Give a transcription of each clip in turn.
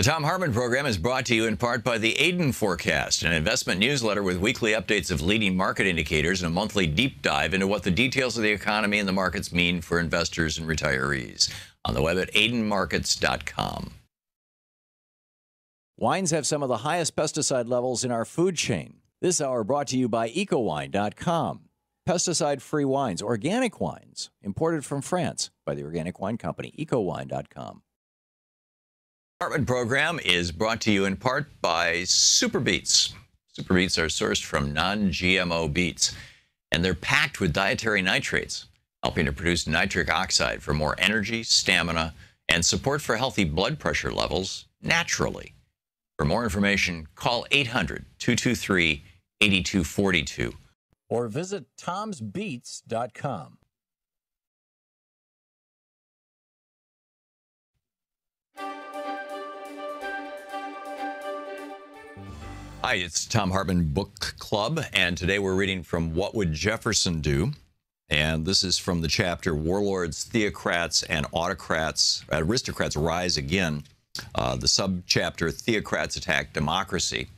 The Thom Hartmann Program is brought to you in part by the Aiden Forecast, an investment newsletter with weekly updates of leading market indicators and a monthly deep dive into what the details of the economy and the markets mean for investors and retirees. On the web at aidenmarkets.com. Wines have some of the highest pesticide levels in our food chain. This hour brought to you by ecowine.com. Pesticide-free wines, organic wines, imported from France by the Organic Wine Company, ecowine.com. Hartmann Program is brought to you in part by Super Beets. Super Beets are sourced from non-GMO beets, and they're packed with dietary nitrates, helping to produce nitric oxide for more energy, stamina, and support for healthy blood pressure levels naturally. For more information, call 800-223-8242 or visit tomsbeets.com. Hi, it's Thom Hartmann Book Club, and today we're reading from What Would Jefferson Do? And this is from the chapter Warlords, Theocrats, and Aristocrats Rise Again. The subchapter Theocrats Attack Democracy.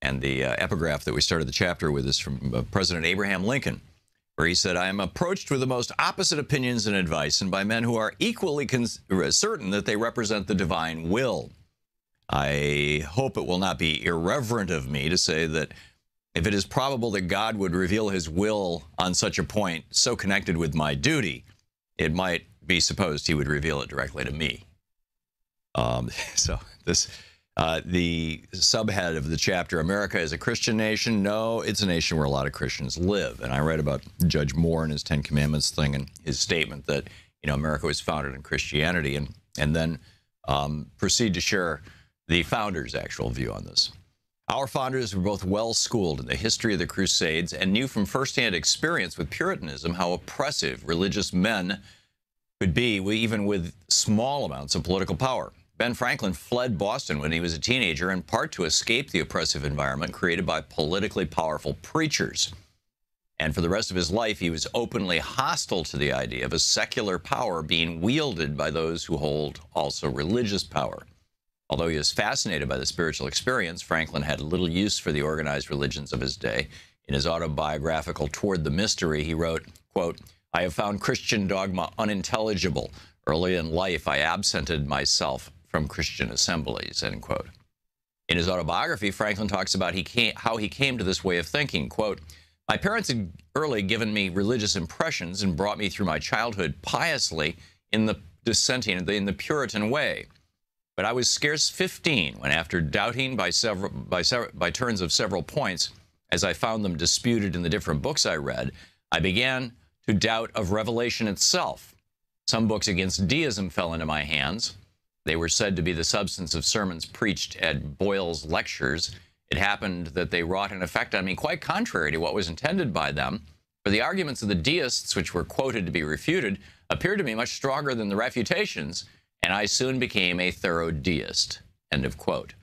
And the epigraph that we started the chapter with is from President Abraham Lincoln, where he said, "I am approached with the most opposite opinions and advice, and by men who are equally certain that they represent the divine will. I hope it will not be irreverent of me to say that if it is probable that God would reveal his will on such a point so connected with my duty, it might be supposed he would reveal it directly to me." The subhead of the chapter, America is a Christian nation. No, it's a nation where a lot of Christians live. And I read about Judge Moore and his Ten Commandments thing and his statement that, America was founded in Christianity, and then proceed to share the founders' actual view on this. Our founders were both well-schooled in the history of the Crusades and knew from firsthand experience with Puritanism how oppressive religious men could be, even with small amounts of political power. Ben Franklin fled Boston when he was a teenager, in part to escape the oppressive environment created by politically powerful preachers. And for the rest of his life, he was openly hostile to the idea of a secular power being wielded by those who hold also religious power. Although he was fascinated by the spiritual experience, Franklin had little use for the organized religions of his day. In his autobiographical Toward the Mystery, he wrote, quote, "I have found Christian dogma unintelligible. Early in life, I absented myself from Christian assemblies," end quote. In his autobiography, Franklin talks about how he came to this way of thinking, quote, "My parents had early given me religious impressions and brought me through my childhood piously in the Puritan way. But I was scarce 15 when, after doubting by turns of several points, as I found them disputed in the different books I read, I began to doubt of revelation itself. Some books against deism fell into my hands. They were said to be the substance of sermons preached at Boyle's lectures. It happened that they wrought an effect on me quite contrary to what was intended by them, for the arguments of the deists, which were quoted to be refuted, appeared to me much stronger than the refutations, and I soon became a thorough deist," end of quote.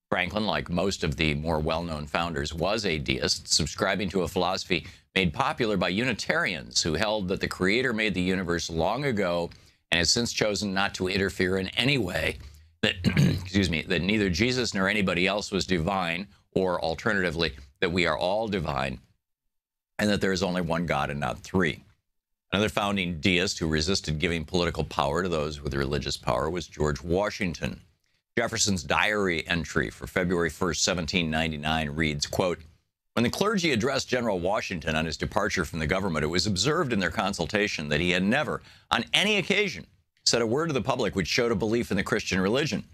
Franklin, like most of the more well-known founders, was a deist, subscribing to a philosophy made popular by Unitarians who held that the Creator made the universe long ago and has since chosen not to interfere in any way, that, that neither Jesus nor anybody else was divine, or alternatively, that we are all divine, and that there is only one God and not three. Another founding deist who resisted giving political power to those with religious power was George Washington. Jefferson's diary entry for February 1st, 1799 reads, quote, "When the clergy addressed General Washington on his departure from the government, it was observed in their consultation that he had never, on any occasion, said a word to the public which showed a belief in the Christian religion,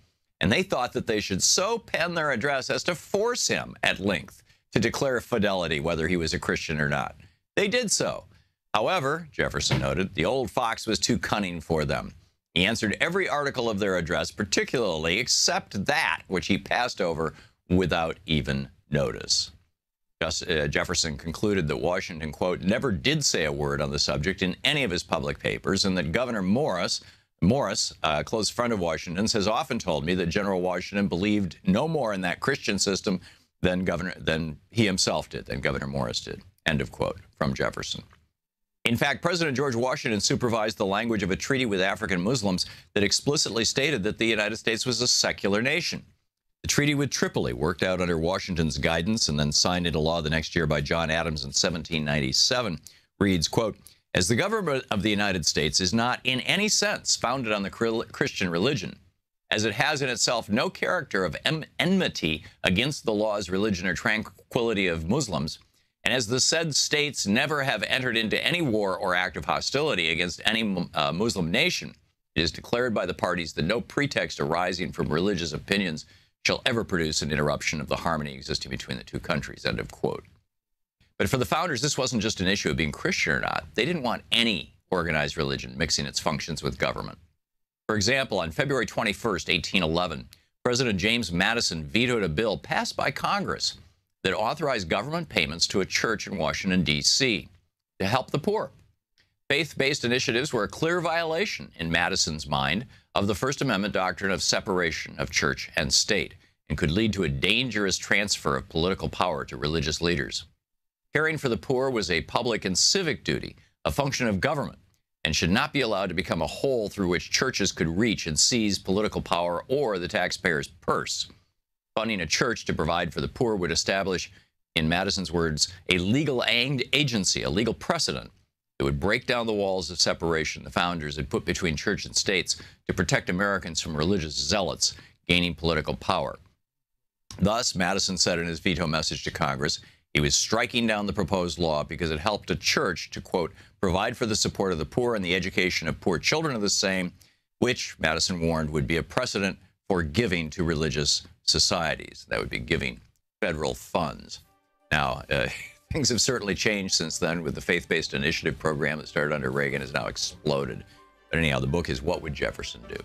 and they thought that they should so pen their address as to force him, at length, to declare fidelity whether he was a Christian or not. They did so. However," Jefferson noted, "the old fox was too cunning for them. He answered every article of their address, particularly except that which he passed over without even notice." Jefferson concluded that Washington, quote, "never did say a word on the subject in any of his public papers, and that Governor Morris, a close friend of Washington's, has often told me that General Washington believed no more in that Christian system than he himself did, than Governor Morris did," end of quote, from Jefferson. In fact, President George Washington supervised the language of a treaty with African Muslims that explicitly stated that the United States was a secular nation. The treaty with Tripoli, worked out under Washington's guidance and then signed into law the next year by John Adams in 1797, reads, quote, "As the government of the United States is not in any sense founded on the Christian religion, as it has in itself no character of enmity against the laws, religion, or tranquility of Muslims, and as the said states never have entered into any war or act of hostility against any Muslim nation, it is declared by the parties that no pretext arising from religious opinions shall ever produce an interruption of the harmony existing between the two countries," end of quote. But for the founders, this wasn't just an issue of being Christian or not. They didn't want any organized religion mixing its functions with government. For example, on February 21st, 1811, President James Madison vetoed a bill passed by Congress that authorized government payments to a church in Washington, D.C. to help the poor. Faith-based initiatives were a clear violation, in Madison's mind, of the First Amendment doctrine of separation of church and state, and could lead to a dangerous transfer of political power to religious leaders. Caring for the poor was a public and civic duty, a function of government, and should not be allowed to become a hole through which churches could reach and seize political power or the taxpayer's purse. Funding a church to provide for the poor would establish, in Madison's words, a legal agency, a legal precedent that would break down the walls of separation the founders had put between church and states to protect Americans from religious zealots gaining political power. Thus, Madison said in his veto message to Congress, he was striking down the proposed law because it helped a church to, quote, provide for the support of the poor and the education of poor children of the same, which, Madison warned, would be a precedent for giving to religious societies. That would be giving federal funds. Now, things have certainly changed since then with the faith-based initiative program that started under Reagan has now exploded. But anyhow, the book is What Would Jefferson Do?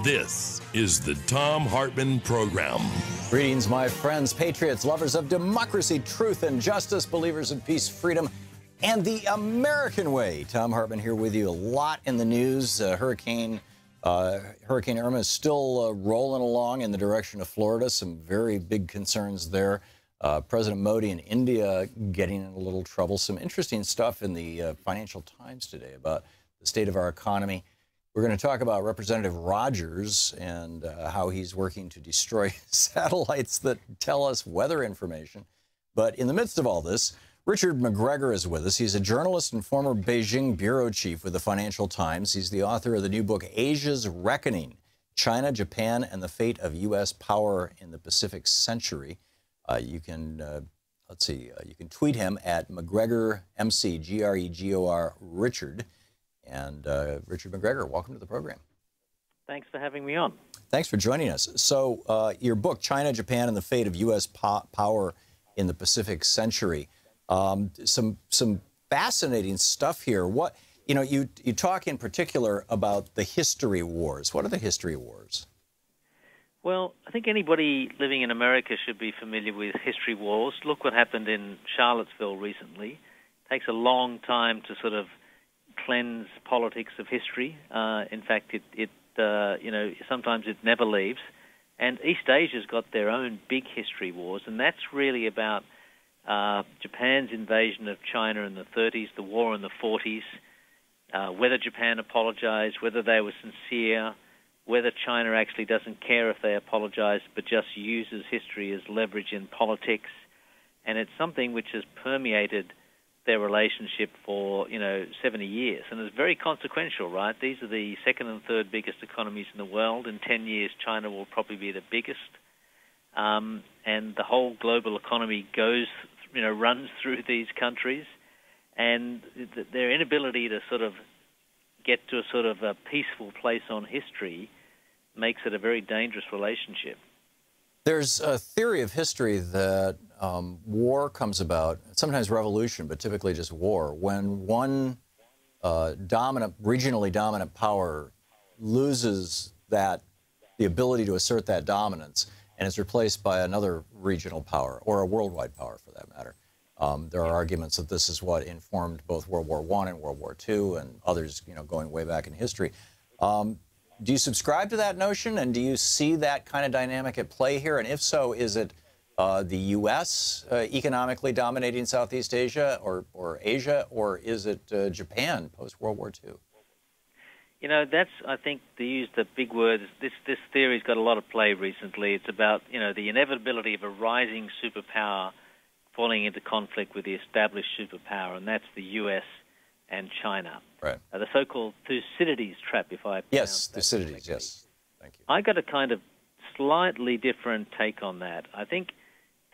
This is the Thom Hartmann Program. Greetings, my friends, patriots, lovers of democracy, truth, and justice, believers in peace, freedom, and the American way. Thom Hartmann here with you. A lot in the news. Hurricane Irma is still rolling along in the direction of Florida. Some very big concerns there. President Modi in India getting in a little trouble. Some interesting stuff in the Financial Times today about the state of our economy. We're going to talk about Representative Rogers and how he's working to destroy satellites that tell us weather information. But in the midst of all this, Richard McGregor is with us. He's a journalist and former Beijing bureau chief with the Financial Times. He's the author of the new book, Asia's Reckoning, China, Japan, and the Fate of U.S. Power in the Pacific Century. You can tweet him at McGregor, MC, Gregor, Richard. And Richard McGregor, welcome to the program. Thanks for having me on. Thanks for joining us. So your book, China, Japan, and the Fate of U.S. Power in the Pacific Century. Some fascinating stuff here. What you talk in particular about the history wars. What are the history wars? Well, I think anybody living in America should be familiar with history wars. Look what happened in Charlottesville recently. It takes a long time to sort of cleanse politics of history. In fact, sometimes it never leaves. And East Asia's got their own big history wars, and that's really about Japan's invasion of China in the 30s, the war in the 40s, whether Japan apologized, whether they were sincere, whether China actually doesn't care if they apologize, but just uses history as leverage in politics. And it's something which has permeated their relationship for 70 years, and it's very consequential, right? These are the second and third biggest economies in the world. In 10 years, China will probably be the biggest, and the whole global economy runs through these countries, and their inability to sort of get to a sort of a peaceful place on history makes it a very dangerous relationship. There's a theory of history that war comes about, sometimes revolution, but typically just war, when one regionally dominant power loses the ability to assert that dominance and is replaced by another regional power, or a worldwide power for that matter. There are arguments that this is what informed both World War I and World War II, and others, going way back in history. Do you subscribe to that notion, and do you see that kind of dynamic at play here? And if so, is it the U.S. Economically dominating Southeast Asia or Asia, or is it Japan post-World War II? That's, I think, to use the big words, this theory's got a lot of play recently. It's about, the inevitability of a rising superpower falling into conflict with the established superpower, and that's the U.S. and China. Right. The so-called Thucydides trap, if I pronounce Yes, that Thucydides, correctly. yes. Thank you. I got a kind of slightly different take on that. I think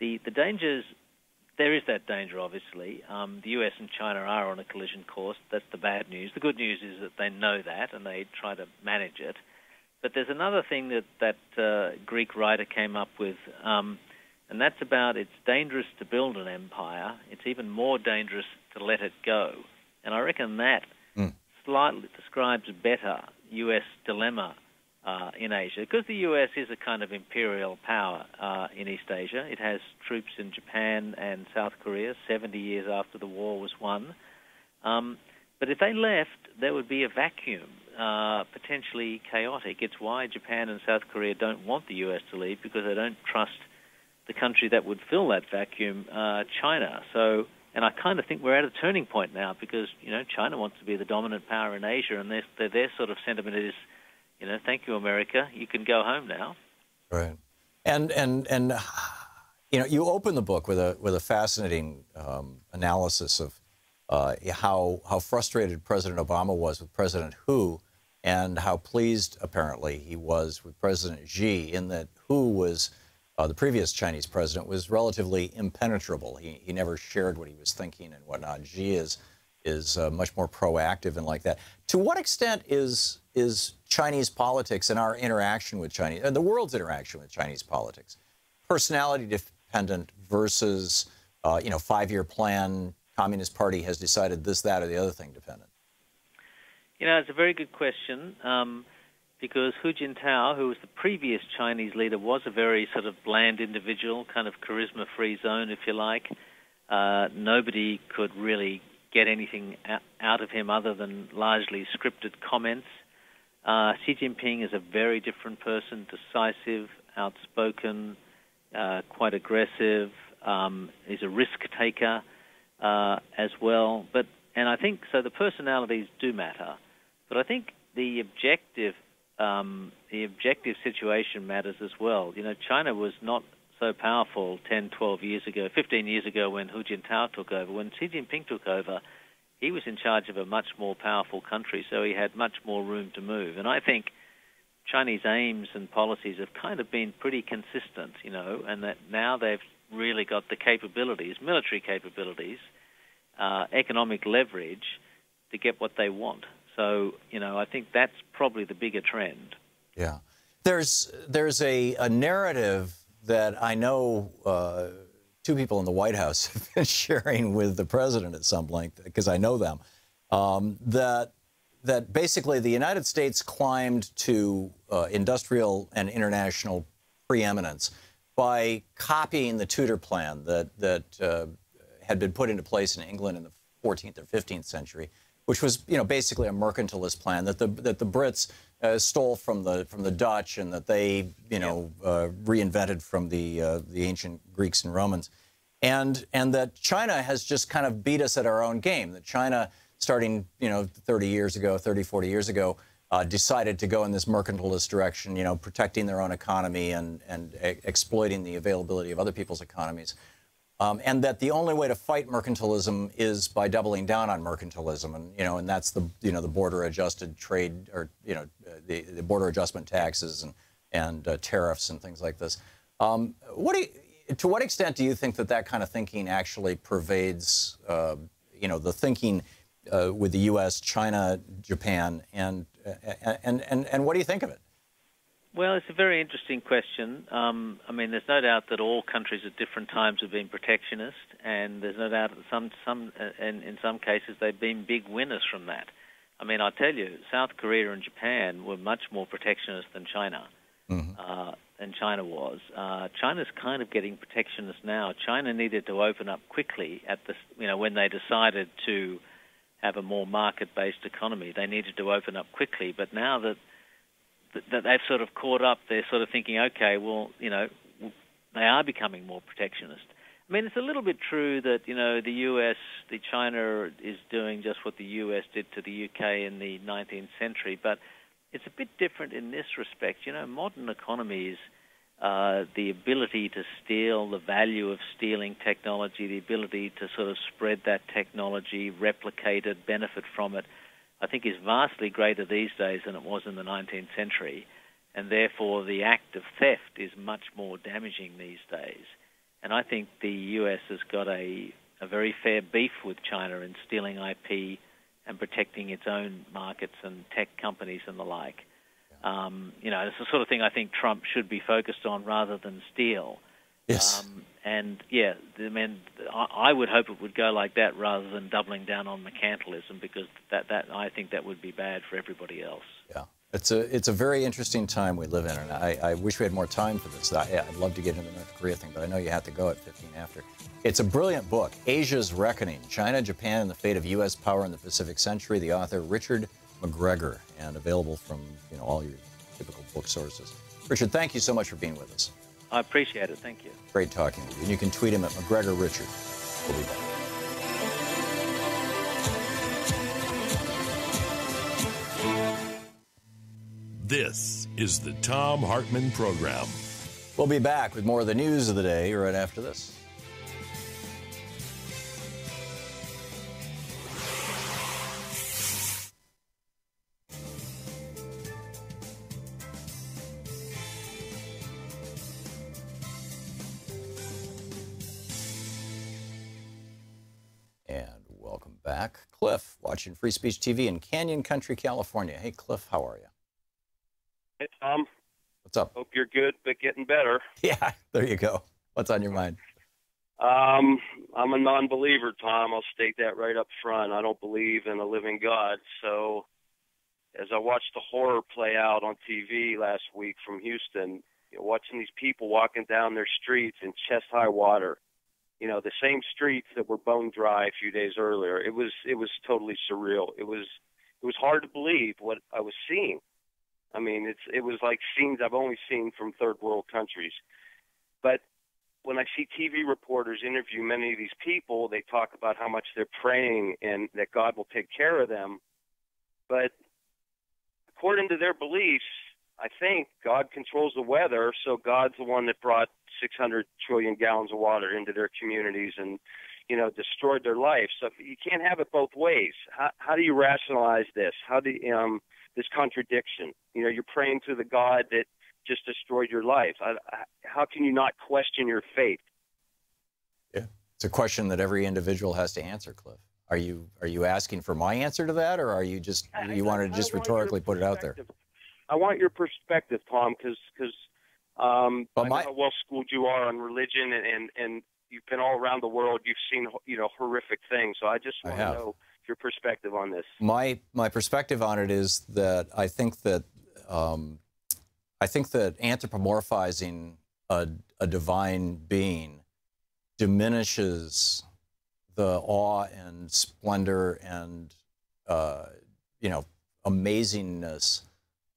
the dangers, there is that danger, obviously. The U.S. and China are on a collision course. That's the bad news. The good news is that they know that and they try to manage it. But there's another thing that Greek writer came up with, and that's about it's dangerous to build an empire. It's even more dangerous to let it go. And I reckon that slightly describes better U.S. dilemma in Asia, because the U.S. is a kind of imperial power in East Asia. It has troops in Japan and South Korea 70 years after the war was won. But if they left, there would be a vacuum, potentially chaotic. It's why Japan and South Korea don't want the U.S. to leave, because they don't trust the country that would fill that vacuum, China. So, and I kind of think we're at a turning point now, because, China wants to be the dominant power in Asia, and their sort of sentiment is, thank you, America, you can go home now. Right. And you open the book with a fascinating analysis of how frustrated President Obama was with President Hu, and how pleased apparently he was with President Xi, in that Hu was the previous Chinese president was relatively impenetrable. He never shared what he was thinking and whatnot. Xi is much more proactive and like that. To what extent is Chinese politics and our interaction with Chinese, and the world's interaction with Chinese politics, personality dependent versus, 5-year plan, Communist Party has decided this, that, or the other thing dependent? It's a very good question, because Hu Jintao, who was the previous Chinese leader, was a very sort of bland individual, kind of charisma-free zone, if you like. Nobody could really get anything out of him other than largely scripted comments. Xi Jinping is a very different person, decisive, outspoken, quite aggressive. He's a risk-taker as well. And I think, so the personalities do matter. But I think the objective situation matters as well. China was not so powerful 10, 12 years ago, 15 years ago when Hu Jintao took over. When Xi Jinping took over, he was in charge of a much more powerful country, so he had much more room to move. And I think Chinese aims and policies have kind of been pretty consistent, and that now they've really got the capabilities, military capabilities, economic leverage to get what they want. So, I think that's probably the bigger trend. Yeah. There's a narrative that I know two people in the White House have been sharing with the president at some length, because I know them, that basically the United States climbed to industrial and international preeminence by copying the Tudor plan that had been put into place in England in the 14th or 15th century, which was, basically a mercantilist plan that the Brits stole from the Dutch, and that they, reinvented from the ancient Greeks and Romans, and that China has just kind of beat us at our own game. That China, starting 30 years ago, 30, 40 years ago, decided to go in this mercantilist direction, protecting their own economy and exploiting the availability of other people's economies. And that the only way to fight mercantilism is by doubling down on mercantilism, and that's the border adjusted trade, or the border adjustment taxes and tariffs and things like this. To what extent do you think that kind of thinking actually pervades the thinking with the U.S., China, Japan, and what do you think of it? Well, it's a very interesting question. There's no doubt that all countries at different times have been protectionist, and there's no doubt that in some cases they've been big winners from that. I'll tell you, South Korea and Japan were much more protectionist than China. Mm-hmm. and China was. China's kind of getting protectionist now. China needed to open up quickly at the, when they decided to have a more market-based economy. They needed to open up quickly, but now that they've sort of caught up, they're sort of thinking, okay, well, they are becoming more protectionist. I mean, it's a little bit true that, China is doing just what the U.S. did to the UK in the 19th century, but it's a bit different in this respect. Modern economies, the ability to steal, the value of stealing technology, the ability to sort of spread that technology, replicate it, benefit from it, I think is vastly greater these days than it was in the 19th century. And therefore, the act of theft is much more damaging these days. And I think the U.S. has got a very fair beef with China in stealing IP and protecting its own markets and tech companies and the like. It's the sort of thing I think Trump should be focused on rather than steal. Yes. I would hope it would go like that rather than doubling down on mercantilism, because that I think that would be bad for everybody else. Yeah. It's a very interesting time we live in, and I wish we had more time for this. I'd love to get into the North Korea thing, but I know you have to go at 15 after. It's a brilliant book, Asia's Reckoning, China, Japan, and the Fate of U.S. Power in the Pacific Century, the author Richard McGregor, and available from all your typical book sources. Richard, thank you so much for being with us. I appreciate it. Thank you. Great talking with you. And you can tweet him at McGregor Richard. We'll be back. This is the Thom Hartmann Program. We'll be back with more of the news of the day right after this. And welcome back. Cliff, watching Free Speech TV in Canyon Country, California. Hey, Cliff, how are you? Hey, Tom. What's up? Hope you're good, but getting better. Yeah, there you go. What's on your mind? I'm a non-believer, Tom. I'll state that right up front. I don't believe in a living God. So as I watched the horror play out on TV last week from Houston, watching these people walking down their streets in chest-high water, the same streets that were bone dry a few days earlier, it was totally surreal. It was hard to believe what I was seeing. I mean, it was like scenes I've only seen from third world countries. But when I see TV reporters interview many of these people, they talk about how much they're praying and that God will take care of them. But according to their beliefs, I think God controls the weather, so God's the one that brought 600 trillion gallons of water into their communities and, destroyed their life. So you can't have it both ways. How do you rationalize this? How do you, this contradiction? You're praying to the God that just destroyed your life. How can you not question your faith? Yeah, it's a question that every individual has to answer, Cliff. Are you asking for my answer to that, or are you just you wanted to just rhetorically put it out there? I want your perspective, Tom, because I know my, how well schooled you are on religion, and you've been all around the world. You've seen horrific things. So I just want to know your perspective on this. My perspective on it is that I think that anthropomorphizing a divine being diminishes the awe and splendor and amazingness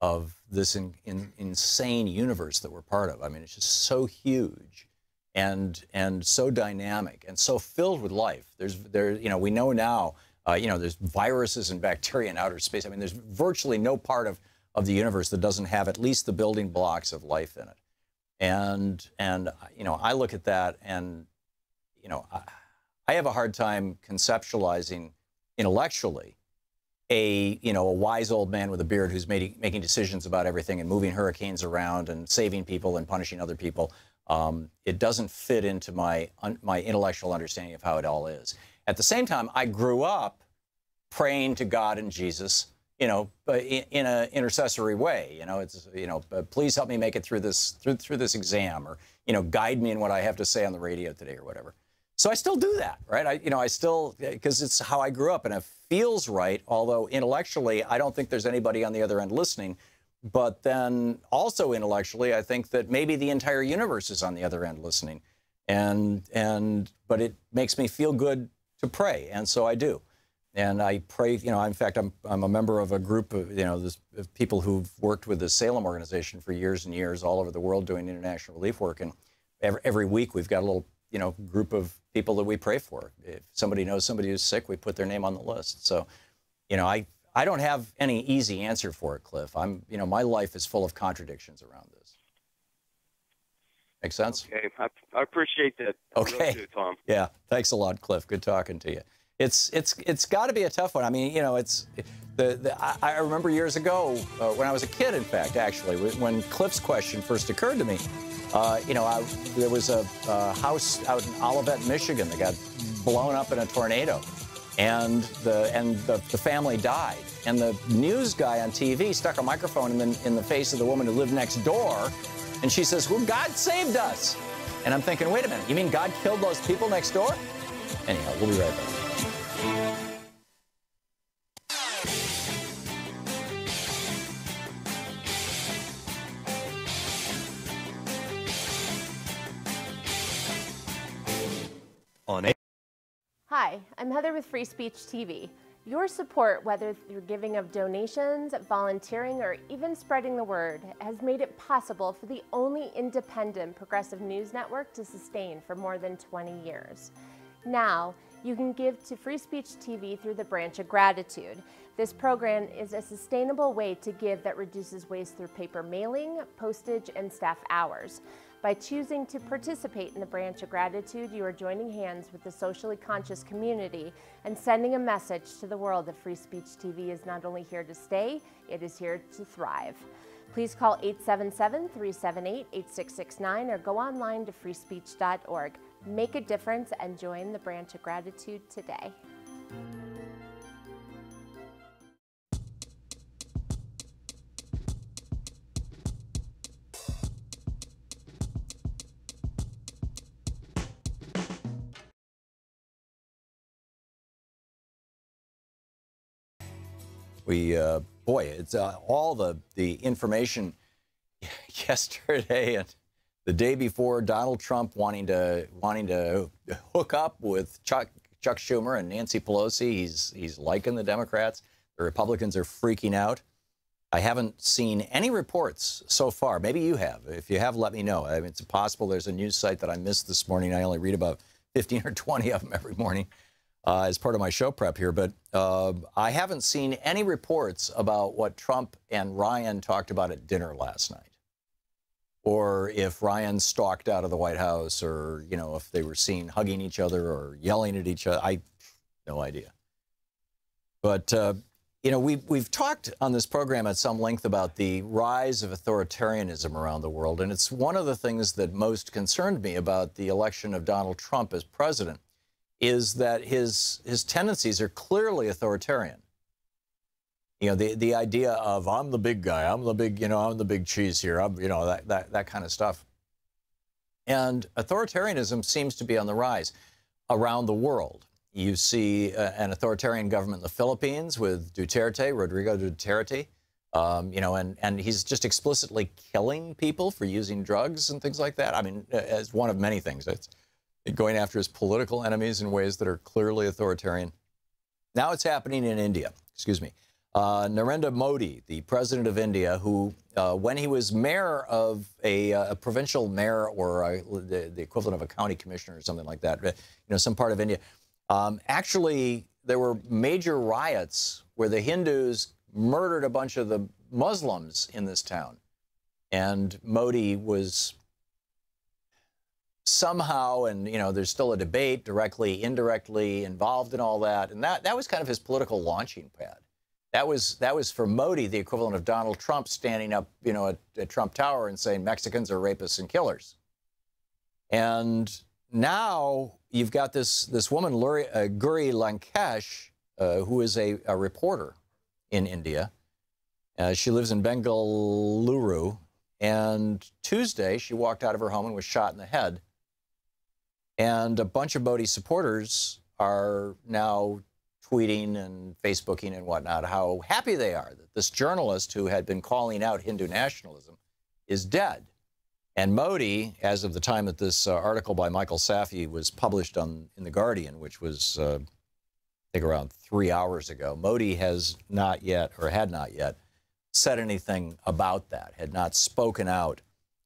of this insane universe that we're part of. I mean, it's just so huge and so dynamic and so filled with life. We know now. There's viruses and bacteria in outer space. I mean, there's virtually no part of the universe that doesn't have at least the building blocks of life in it. And I look at that and, I have a hard time conceptualizing intellectually a wise old man with a beard who's making decisions about everything and moving hurricanes around and saving people and punishing other people. It doesn't fit into my intellectual understanding of how it all is. At the same time, I grew up praying to God and Jesus, in an intercessory way. Please help me make it through this exam, or guide me in what I have to say on the radio today, or whatever. So I still do that, right? I still, because it's how I grew up, and it feels right. Although intellectually, I don't think there's anybody on the other end listening but then also intellectually, I think that maybe the entire universe is on the other end listening. But it makes me feel good to pray, and so I do. And I pray, in fact, I'm a member of a group of, of people who've worked with the Salem organization for years and years all over the world doing international relief work. And every week we've got a little, group of people that we pray for. If somebody knows somebody who's sick, we put their name on the list. So, I don't have any easy answer for it, Cliff. My life is full of contradictions around this. Make sense? Okay, I appreciate that. Okay. I really do, Tom. Yeah, thanks a lot, Cliff. Good talking to you. It's got to be a tough one. I mean, I remember years ago when I was a kid, in fact, actually, when Cliff's question first occurred to me. There was a house out in Olivet, Michigan, that got blown up in a tornado, and the family died. And the news guy on TV stuck a microphone in the face of the woman who lived next door, and she says, "Well, God saved us." And I'm thinking, wait a minute, you mean God killed those people next door? Anyhow, we'll be right back. Hi, I'm Heather with Free Speech TV. Your support, whether through giving of donations, volunteering, or even spreading the word, has made it possible for the only independent progressive news network to sustain for more than 20 years. Now, you can give to Free Speech TV through the Branch of Gratitude. This program is a sustainable way to give that reduces waste through paper mailing, postage, and staff hours. By choosing to participate in the Branch of Gratitude, you are joining hands with the socially conscious community and sending a message to the world that Free Speech TV is not only here to stay, it is here to thrive. Please call 877-378-8669 or go online to freespeech.org. Make a difference and join the Branch of Gratitude today. Boy, it's all the information yesterday and the day before. Donald Trump wanting to hook up with Chuck Schumer and Nancy Pelosi. He's liking the Democrats. The Republicans are freaking out. I haven't seen any reports so far. Maybe you have. If you have, let me know. I mean, it's possible there's a news site that I missed this morning. I only read about 15 or 20 of them every morning. As part of my show prep here, but I haven't seen any reports about what Trump and Ryan talked about at dinner last night, or if Ryan stalked out of the White House, or if they were seen hugging each other or yelling at each other. I no idea. But we've talked on this program at some length about the rise of authoritarianism around the world, and it's one of the things that most concerned me about the election of Donald Trump as president. Is that his tendencies are clearly authoritarian. The idea of I'm the big guy, I'm the big cheese here, that kind of stuff. And authoritarianism seems to be on the rise around the world. You see an authoritarian government in the Philippines with Rodrigo Duterte, and he's just explicitly killing people for using drugs and things like that. I mean, as one of many things. It's going after his political enemies in ways that are clearly authoritarian. Now it's happening in India. Excuse me. Narendra Modi, the president of India, who, when he was mayor of a provincial mayor or the equivalent of a county commissioner or something like that, some part of India, actually there were major riots where the Hindus murdered a bunch of the Muslims in this town. And Modi was somehow, and there's still a debate, directly, indirectly involved in all that, and that was kind of his political launching pad. That was for Modi the equivalent of Donald Trump standing up, at Trump Tower and saying Mexicans are rapists and killers. And now you've got this woman, Gauri Lankesh, who is a reporter in India. She lives in Bengaluru, and Tuesday she walked out of her home and was shot in the head. And a bunch of Modi supporters are now tweeting and Facebooking and whatnot how happy they are that this journalist who had been calling out Hindu nationalism is dead. And Modi, as of the time that this article by Michael Safey was published in The Guardian, which was, I think, around 3 hours ago, Modi has not yet, or had not yet, said anything about that, had not spoken out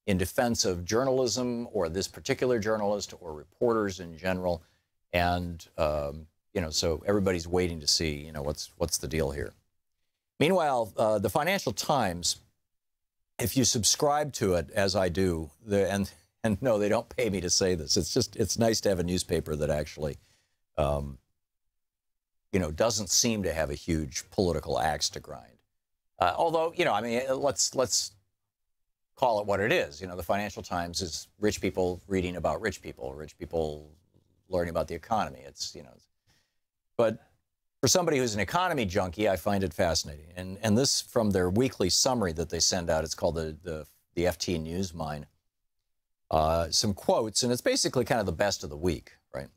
in defense of journalism or this particular journalist or reporters in general. And, you know, so everybody's waiting to see, you know, what's the deal here. Meanwhile, the Financial Times, if you subscribe to it, as I do, and no, they don't pay me to say this. It's nice to have a newspaper that actually, you know, doesn't seem to have a huge political axe to grind. Although, you know, I mean, let's call it what it is. You know, the Financial Times is rich people reading about rich people learning about the economy. It's, you know, but for somebody who's an economy junkie, I find it fascinating. And this, from their weekly summary that they send out, it's called the FT News Mine. Some quotes, and it's basically kind of the best of the week, right?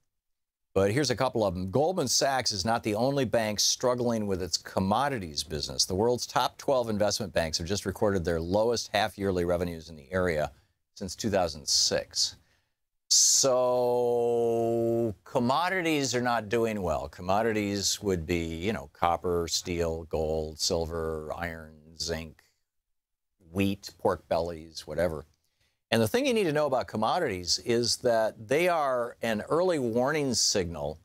But here's a couple of them. Goldman Sachs is not the only bank struggling with its commodities business. The world's top 12 investment banks have just recorded their lowest half-yearly revenues in the area since 2006. So commodities are not doing well. Commodities would be, you know, copper, steel, gold, silver, iron, zinc, wheat, pork bellies, whatever. And the thing you need to know about commodities is that they are an early warning signal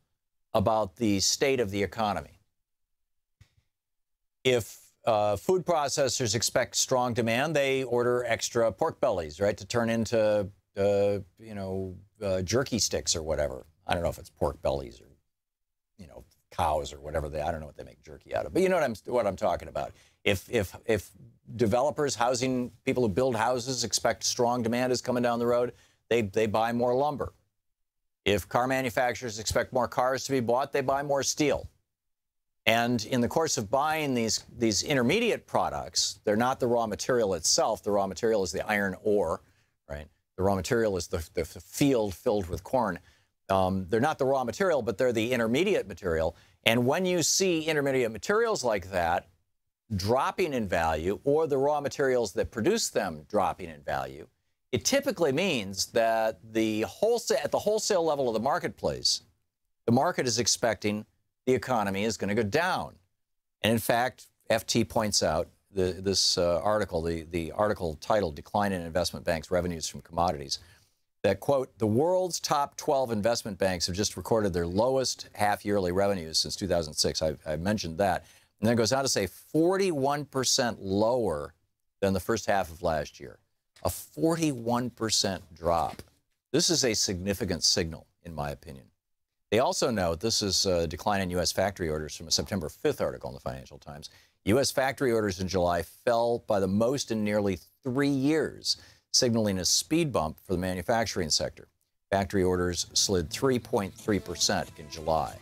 about the state of the economy. If food processors expect strong demand, they order extra pork bellies, right, to turn into you know, jerky sticks or whatever. I don't know if it's pork bellies or, you know, cows or whatever I don't know what they make jerky out of. But you know what I'm talking about. If developers, housing people who build houses expect strong demand is coming down the road, they buy more lumber. If car manufacturers expect more cars to be bought, they buy more steel. And in the course of buying these intermediate products, they're not the raw material itself. The raw material is the iron ore, right? The raw material is the field filled with corn. They're not the raw material, but they're the intermediate material. And when you see intermediate materials like that dropping in value, or the raw materials that produce them dropping in value, it typically means that at the wholesale level of the marketplace, the market is expecting the economy is going to go down. And in fact, FT points out this article, the article titled "Decline in Investment Banks' Revenues from Commodities," that, quote, the world's top 12 investment banks have just recorded their lowest half-yearly revenues since 2006. I mentioned that. And then it goes on to say 41% lower than the first half of last year. A 41% drop. This is a significant signal, in my opinion. They also note, this is a decline in U.S. factory orders from a September 5th article in the Financial Times. U.S. factory orders in July fell by the most in nearly 3 years, signaling a speed bump for the manufacturing sector. Factory orders slid 3.3% in July.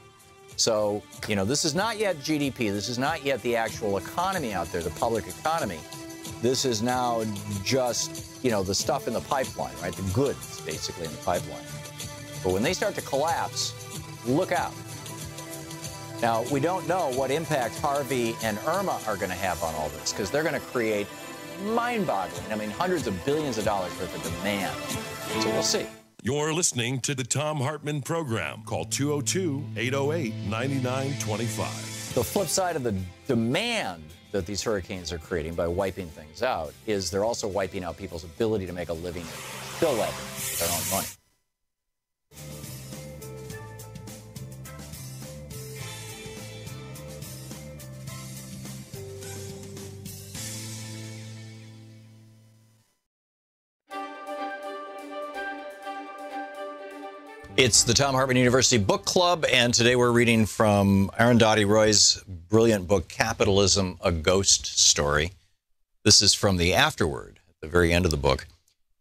So, you know, this is not yet GDP. This is not yet the actual economy out there, the public economy. This is now just, you know, the stuff in the pipeline, right? The goods, basically, in the pipeline. But when they start to collapse, look out. Now, we don't know what impact Harvey and Irma are going to have on all this, because they're going to create mind-boggling, I mean, hundreds of billions of dollars worth of demand. So we'll see. You're listening to the Thom Hartmann Program. Call 202-808-9925. The flip side of the demand that these hurricanes are creating by wiping things out is they're also wiping out people's ability to make a living and fill that with their own money. It's the Thom Hartmann University Book Club, and today we're reading from Arundhati Roy's brilliant book, Capitalism, A Ghost Story. This is from the afterword, at the very end of the book.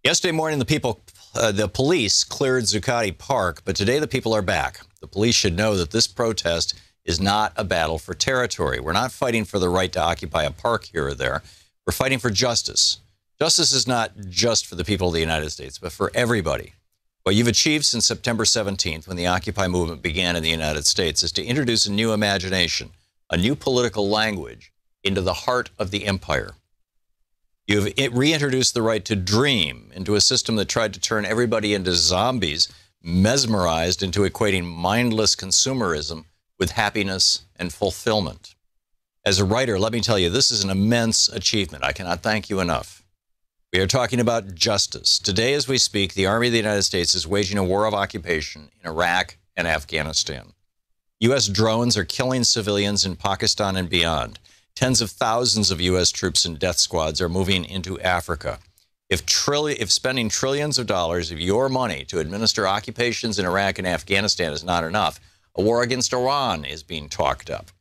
Yesterday morning, the police cleared Zuccotti Park, but today the people are back. The police should know that this protest is not a battle for territory. We're not fighting for the right to occupy a park here or there. We're fighting for justice. Justice is not just for the people of the United States, but for everybody. What you've achieved since September 17th, when the Occupy movement began in the United States, is to introduce a new imagination, a new political language into the heart of the empire. You've reintroduced the right to dream into a system that tried to turn everybody into zombies, mesmerized into equating mindless consumerism with happiness and fulfillment. As a writer, let me tell you, this is an immense achievement. I cannot thank you enough. We are talking about justice. Today, as we speak, the Army of the United States is waging a war of occupation in Iraq and Afghanistan. U.S. drones are killing civilians in Pakistan and beyond. Tens of thousands of U.S. troops and death squads are moving into Africa. If spending trillions of dollars of your money to administer occupations in Iraq and Afghanistan is not enough, a war against Iran is being talked up.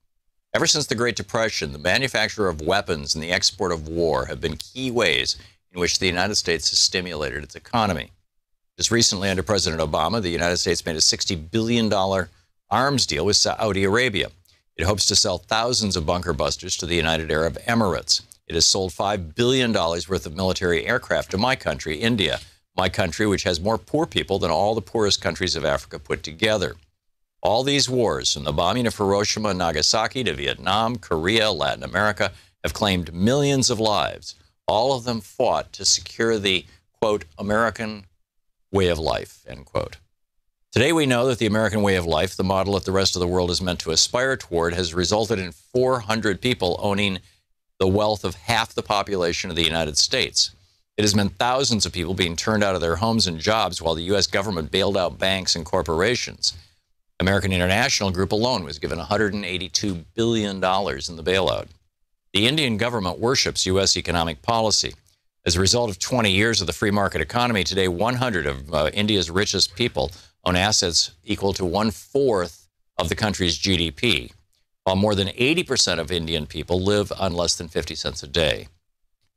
Ever since the Great Depression, the manufacture of weapons and the export of war have been key ways in which the United States has stimulated its economy. Just recently, under President Obama, the United States made a $60 billion arms deal with Saudi Arabia. It hopes to sell thousands of bunker busters to the United Arab Emirates. It has sold $5 billion worth of military aircraft to my country, India, my country, which has more poor people than all the poorest countries of Africa put together. All these wars, from the bombing of Hiroshima and Nagasaki to Vietnam, Korea, Latin America, have claimed millions of lives. All of them fought to secure the, quote, American way of life, end quote. Today we know that the American way of life, the model that the rest of the world is meant to aspire toward, has resulted in 400 people owning the wealth of half the population of the United States. It has meant thousands of people being turned out of their homes and jobs while the U.S. government bailed out banks and corporations. American International Group alone was given $182 billion in the bailout. The Indian government worships U.S. economic policy. As a result of 20 years of the free market economy, today 100 of India's richest people own assets equal to 1/4 of the country's GDP, while more than 80% of Indian people live on less than 50 cents a day.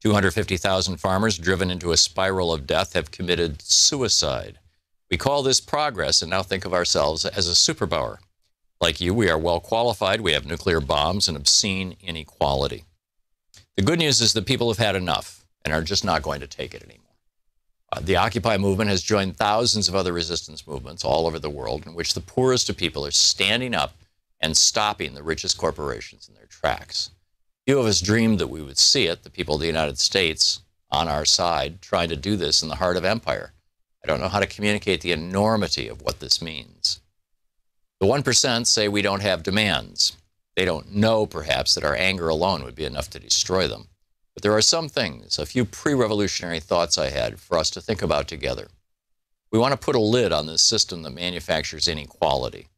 250,000 farmers driven into a spiral of death have committed suicide. We call this progress and now think of ourselves as a superpower. Like you, we are well qualified, we have nuclear bombs and obscene inequality. The good news is that people have had enough and are just not going to take it anymore. The Occupy movement has joined thousands of other resistance movements all over the world in which the poorest of people are standing up and stopping the richest corporations in their tracks. Few of us dreamed that we would see it, the people of the United States on our side, trying to do this in the heart of empire. I don't know how to communicate the enormity of what this means. The 1% say we don't have demands. They don't know, perhaps, that our anger alone would be enough to destroy them. But there are some things, a few pre-revolutionary thoughts I had for us to think about together. We want to put a lid on this system that manufactures inequality.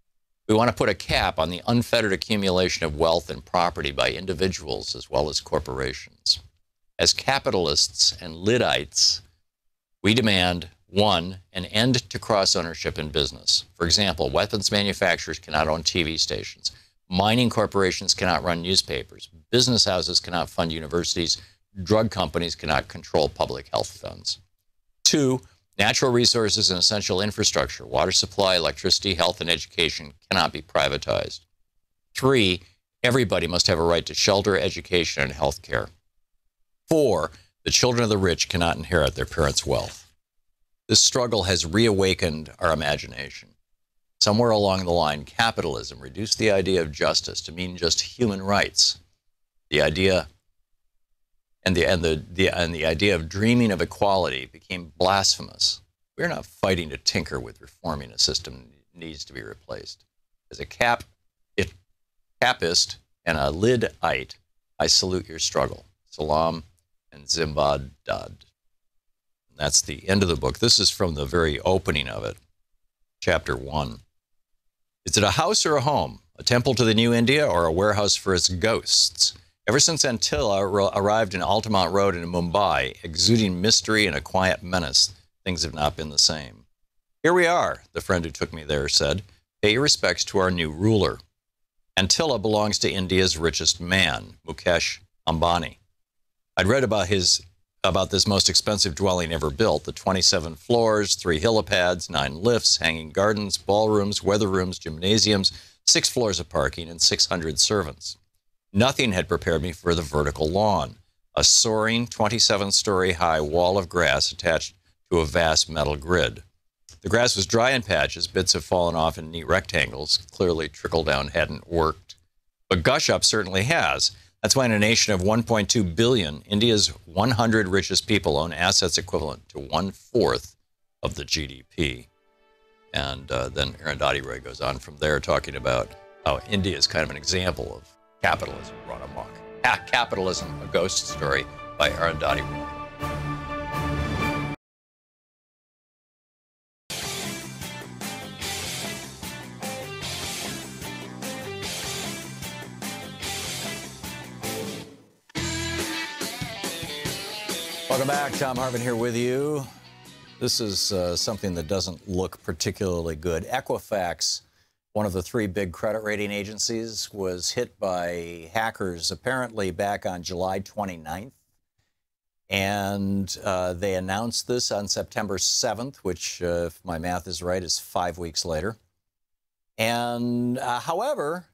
We want to put a cap on the unfettered accumulation of wealth and property by individuals as well as corporations. As capitalists and Liddites, we demand, 1, an end to cross-ownership in business. For example, weapons manufacturers cannot own TV stations. Mining corporations cannot run newspapers. Business houses cannot fund universities. Drug companies cannot control public health funds. 2, natural resources and essential infrastructure, water supply, electricity, health, and education cannot be privatized. 3, everybody must have a right to shelter, education, and health care. 4, the children of the rich cannot inherit their parents' wealth. This struggle has reawakened our imagination. Somewhere along the line, capitalism reduced the idea of justice to mean just human rights. The idea the idea of dreaming of equality became blasphemous. We're not fighting to tinker with reforming a system that needs to be replaced. As a capist and a Lidite, I salute your struggle. Salam and Zimbad Dad. That's the end of the book. This is from the very opening of it, chapter 1. Is it a house or a home? A temple to the new India or a warehouse for its ghosts? Ever since Antilla arrived in Altamont Road in Mumbai, exuding mystery and a quiet menace, things have not been the same. Here we are, the friend who took me there said. Pay your respects to our new ruler. Antilla belongs to India's richest man, Mukesh Ambani. I'd read about this most expensive dwelling ever built, the 27 floors, 3 helipads, 9 lifts, hanging gardens, ballrooms, weather rooms, gymnasiums, 6 floors of parking, and 600 servants. Nothing had prepared me for the vertical lawn, a soaring 27-story high wall of grass attached to a vast metal grid. The grass was dry in patches. Bits have fallen off in neat rectangles. Clearly, trickle down hadn't worked. But gush up certainly has. That's why in a nation of 1.2 billion, India's 100 richest people own assets equivalent to 1/4 of the GDP. And then Arundhati Roy goes on from there talking about how India is kind of an example of capitalism run amok. Capitalism, a ghost story by Arundhati Roy. Welcome back. Thom Hartmann here with you. This is something that doesn't look particularly good. Equifax, one of the three big credit rating agencies, was hit by hackers apparently back on July 29th. And they announced this on September 7th, which, if my math is right, is 5 weeks later. And however,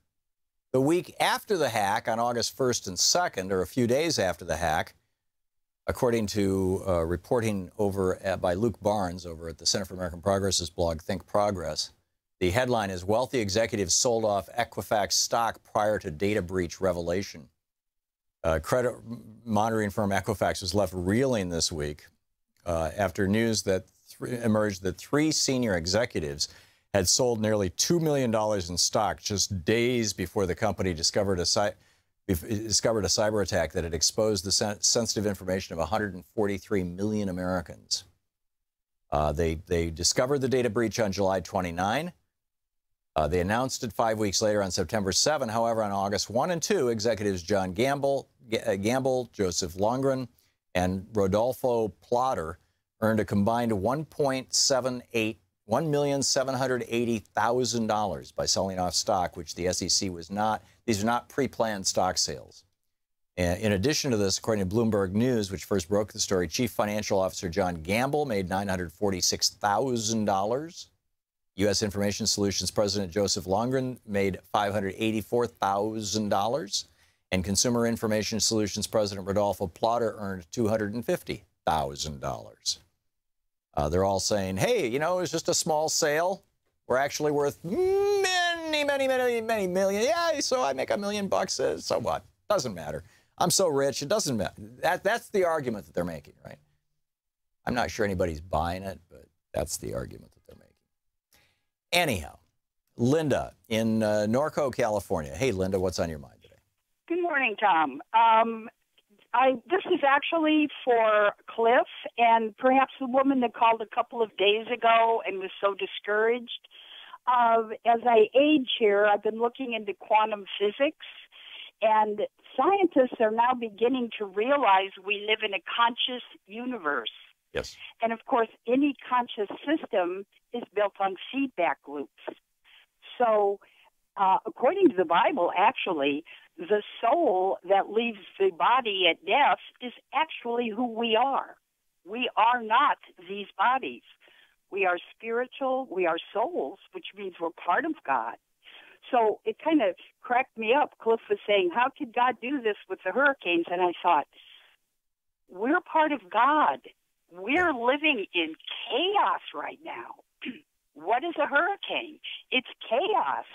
the week after the hack, on August 1st and 2nd, or a few days after the hack, according to reporting over by Luke Barnes over at the Center for American Progress's blog, Think Progress, the headline is Wealthy Executives Sold Off Equifax Stock Prior to Data Breach Revelation. Credit monitoring firm Equifax was left reeling this week after news that emerged that 3 senior executives had sold nearly $2 million in stock just days before the company discovered a cyber attack that had exposed the sensitive information of 143 million Americans. They discovered the data breach on July 29. They announced it 5 weeks later on September 7. However, on August 1 and 2, executives John Gamble, Joseph Longren, and Rodolfo Plotter earned a combined $1,780,000 by selling off stock, which the SEC was not. These are not pre-planned stock sales. In addition to this, according to Bloomberg News, which first broke the story, Chief Financial Officer John Gamble made $946,000. U.S. Information Solutions President Joseph Longren made $584,000. And Consumer Information Solutions President Rodolfo Plotter earned $250,000. They're all saying, hey, you know, it was just a small sale. We're actually worth many million. Yeah, so I make $1 million bucks. So what? Doesn't matter. I'm so rich, it doesn't matter. That's the argument that they're making, right? I'm not sure anybody's buying it, but that's the argument that they're making. Anyhow, Linda in Norco, California. Hey, Linda, what's on your mind today? Good morning, Tom. This is actually for Cliff and perhaps the woman that called a couple of days ago and was so discouraged. As I age here, I've been looking into quantum physics, and scientists are now beginning to realize we live in a conscious universe. Yes. And, of course, any conscious system is built on feedback loops. So, according to the Bible, actually, the soul that leaves the body at death is actually who we are. We are not these bodies. We are spiritual, we are souls, which means we're part of God. So it kind of cracked me up. Cliff was saying, how could God do this with the hurricanes? And I thought, we're part of God. We're living in chaos right now. What is a hurricane? It's chaos.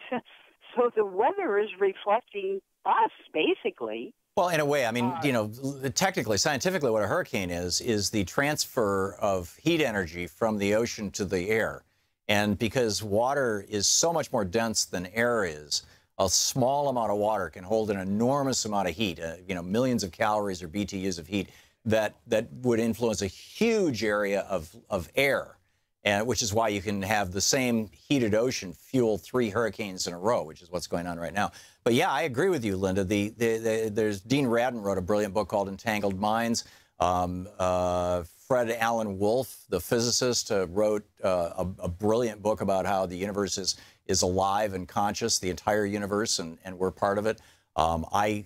So the weather is reflecting us, basically. Well, in a way, I mean, you know, technically, scientifically, what a hurricane is the transfer of heat energy from the ocean to the air. And because water is so much more dense than air is, a small amount of water can hold an enormous amount of heat, you know, millions of calories or BTUs of heat that would influence a huge area of air. And which is why you can have the same heated ocean fuel 3 hurricanes in a row, which is what's going on right now. But yeah, I agree with you, Linda. There's Dean Radin wrote a brilliant book called Entangled Minds. Fred Alan Wolf, the physicist, wrote a brilliant book about how the universe is alive and conscious, the entire universe, and we're part of it. I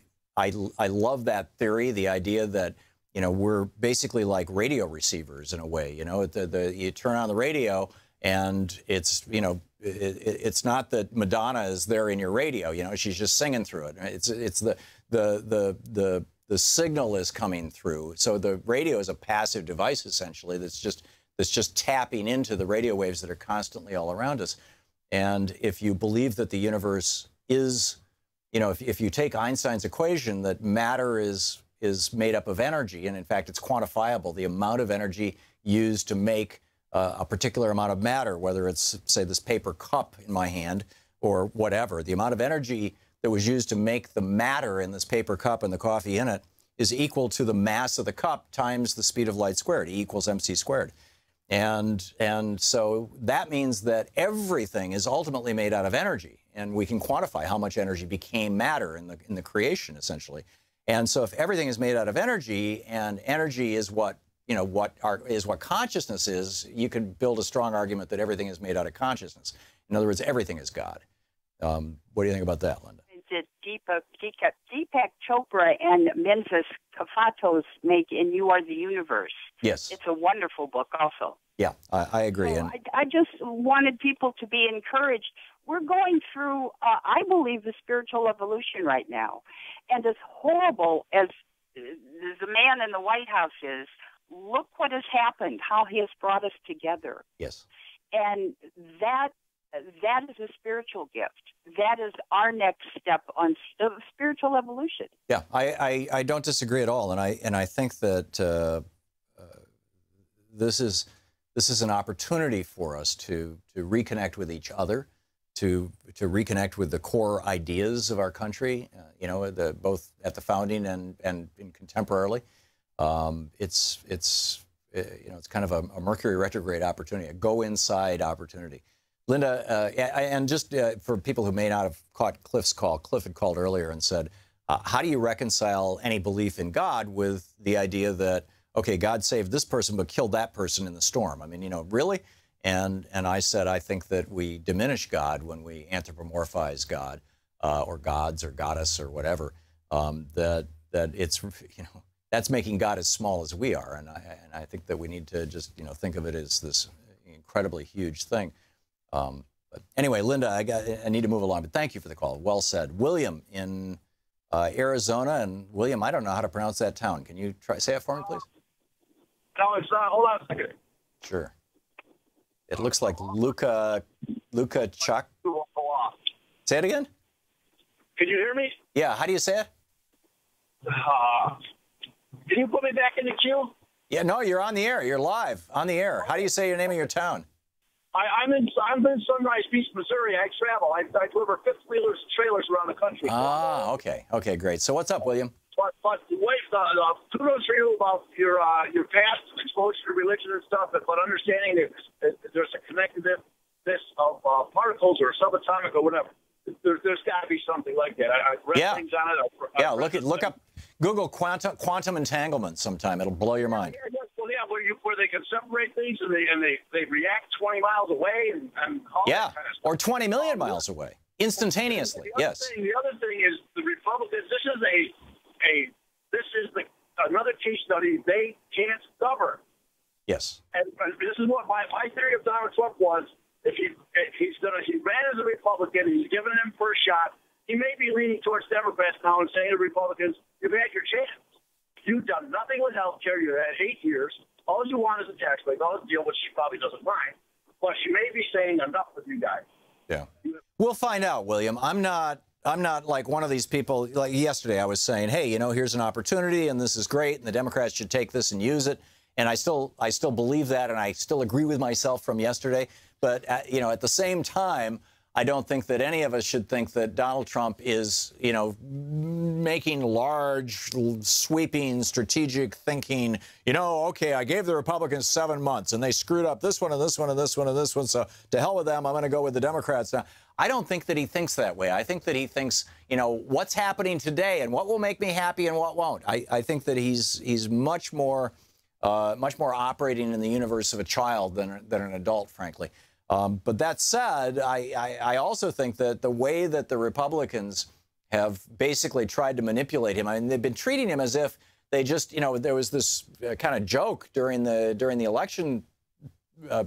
love that theory, the idea that, you know, we're basically like radio receivers in a way. You know, you turn on the radio and it's, you know, it's not that Madonna is there in your radio. You know, she's just singing through it. It's the signal is coming through. So the radio is a passive device essentially that's just that's just tapping into the radio waves that are constantly all around us. And if you believe that the universe is, you know, if you take Einstein's equation that matter is made up of energy, and in fact it's quantifiable, the amount of energy used to make a particular amount of matter, whether it's, say, this paper cup in my hand or whatever, the amount of energy that was used to make the matter in this paper cup and the coffee in it is equal to the mass of the cup times the speed of light squared, E equals mc squared. And so that means that everything is ultimately made out of energy, and we can quantify how much energy became matter in the creation, essentially. And so if everything is made out of energy, and energy is what, you know, what consciousness is, you could build a strong argument that everything is made out of consciousness. In other words, everything is God. What do you think about that, Linda? Deepak Chopra and Menzies Kafatos make in You Are the Universe. Yes. It's a wonderful book also. Yeah, I agree. So I just wanted people to be encouraged. We're going through, I believe, the spiritual evolution right now. And as horrible as the man in the White House is, look what has happened, how he has brought us together. Yes. And that is a spiritual gift. That is our next step on spiritual evolution. Yeah, I don't disagree at all, and I think that this is an opportunity for us to reconnect with each other, to reconnect with the core ideas of our country. You know, both at the founding and contemporarily. It's you know, it's kind of a Mercury retrograde opportunity, a go inside opportunity. Linda, and just for people who may not have caught Cliff's call, Cliff had called earlier and said, how do you reconcile any belief in God with the idea that, okay, God saved this person but killed that person in the storm? I mean, you know, really? And I said, I think that we diminish God when we anthropomorphize God or gods or goddess or whatever, that it's, you know, that's making God as small as we are. And I think that we need to just, you know, think of it as this incredibly huge thing. But anyway, Linda, I need to move along, but thank you for the call. Well said. William in Arizona, and William, I don't know how to pronounce that town. Can you say it for me, please? No, it's hold on a second. Sure. It looks like Luka Chuck. Say it again. Can you hear me? Yeah. How do you say it? Can you put me back in the queue? Yeah. No, you're on the air. You're live on the air. How do you say your name of your town? I'm in Sunrise Beach, Missouri. I travel. I deliver fifth wheelers and trailers around the country. Ah, okay. Okay, great. So what's up, William? But wait, kudos for you about your past exposure to religion and stuff, but understanding that there's a connectedness of particles or subatomic or whatever. There's got to be something like that. I read things on it. Look up Google quantum entanglement sometime. It'll blow your mind. Where they can separate things and they react 20 miles away and all that kind of stuff. Or 20 million miles away instantaneously. The other thing is the Republicans. This is another case study. They can't govern. Yes. And this is what my theory of Donald Trump was. If he ran as a Republican, he's given him first shot. He may be leaning towards Democrats now and saying to Republicans, "You've had your chance. You've done nothing with health care. You had 8 years. All you want is a tax break. All the deal, which she probably doesn't mind. But she may be saying enough with you guys." Yeah. We'll find out, William. I'm not like one of these people. Like yesterday, I was saying, hey, you know, here's an opportunity, and this is great, and the Democrats should take this and use it. And I still believe that, and I still agree with myself from yesterday. But you know, at the same time, I don't think that any of us should think that Donald Trump is, you know, making large, sweeping, strategic thinking, you know, okay, I gave the Republicans 7 months and they screwed up this one and this one and this one and this one. So to hell with them, I'm going to go with the Democrats now. I don't think that he thinks that way. I think that he thinks, you know, what's happening today and what will make me happy and what won't. I think that he's much more operating in the universe of a child than an adult, frankly. But that said, I also think that the way that the Republicans have basically tried to manipulate him, I mean, they've been treating him as if they just, you know, there was this kind of joke during the election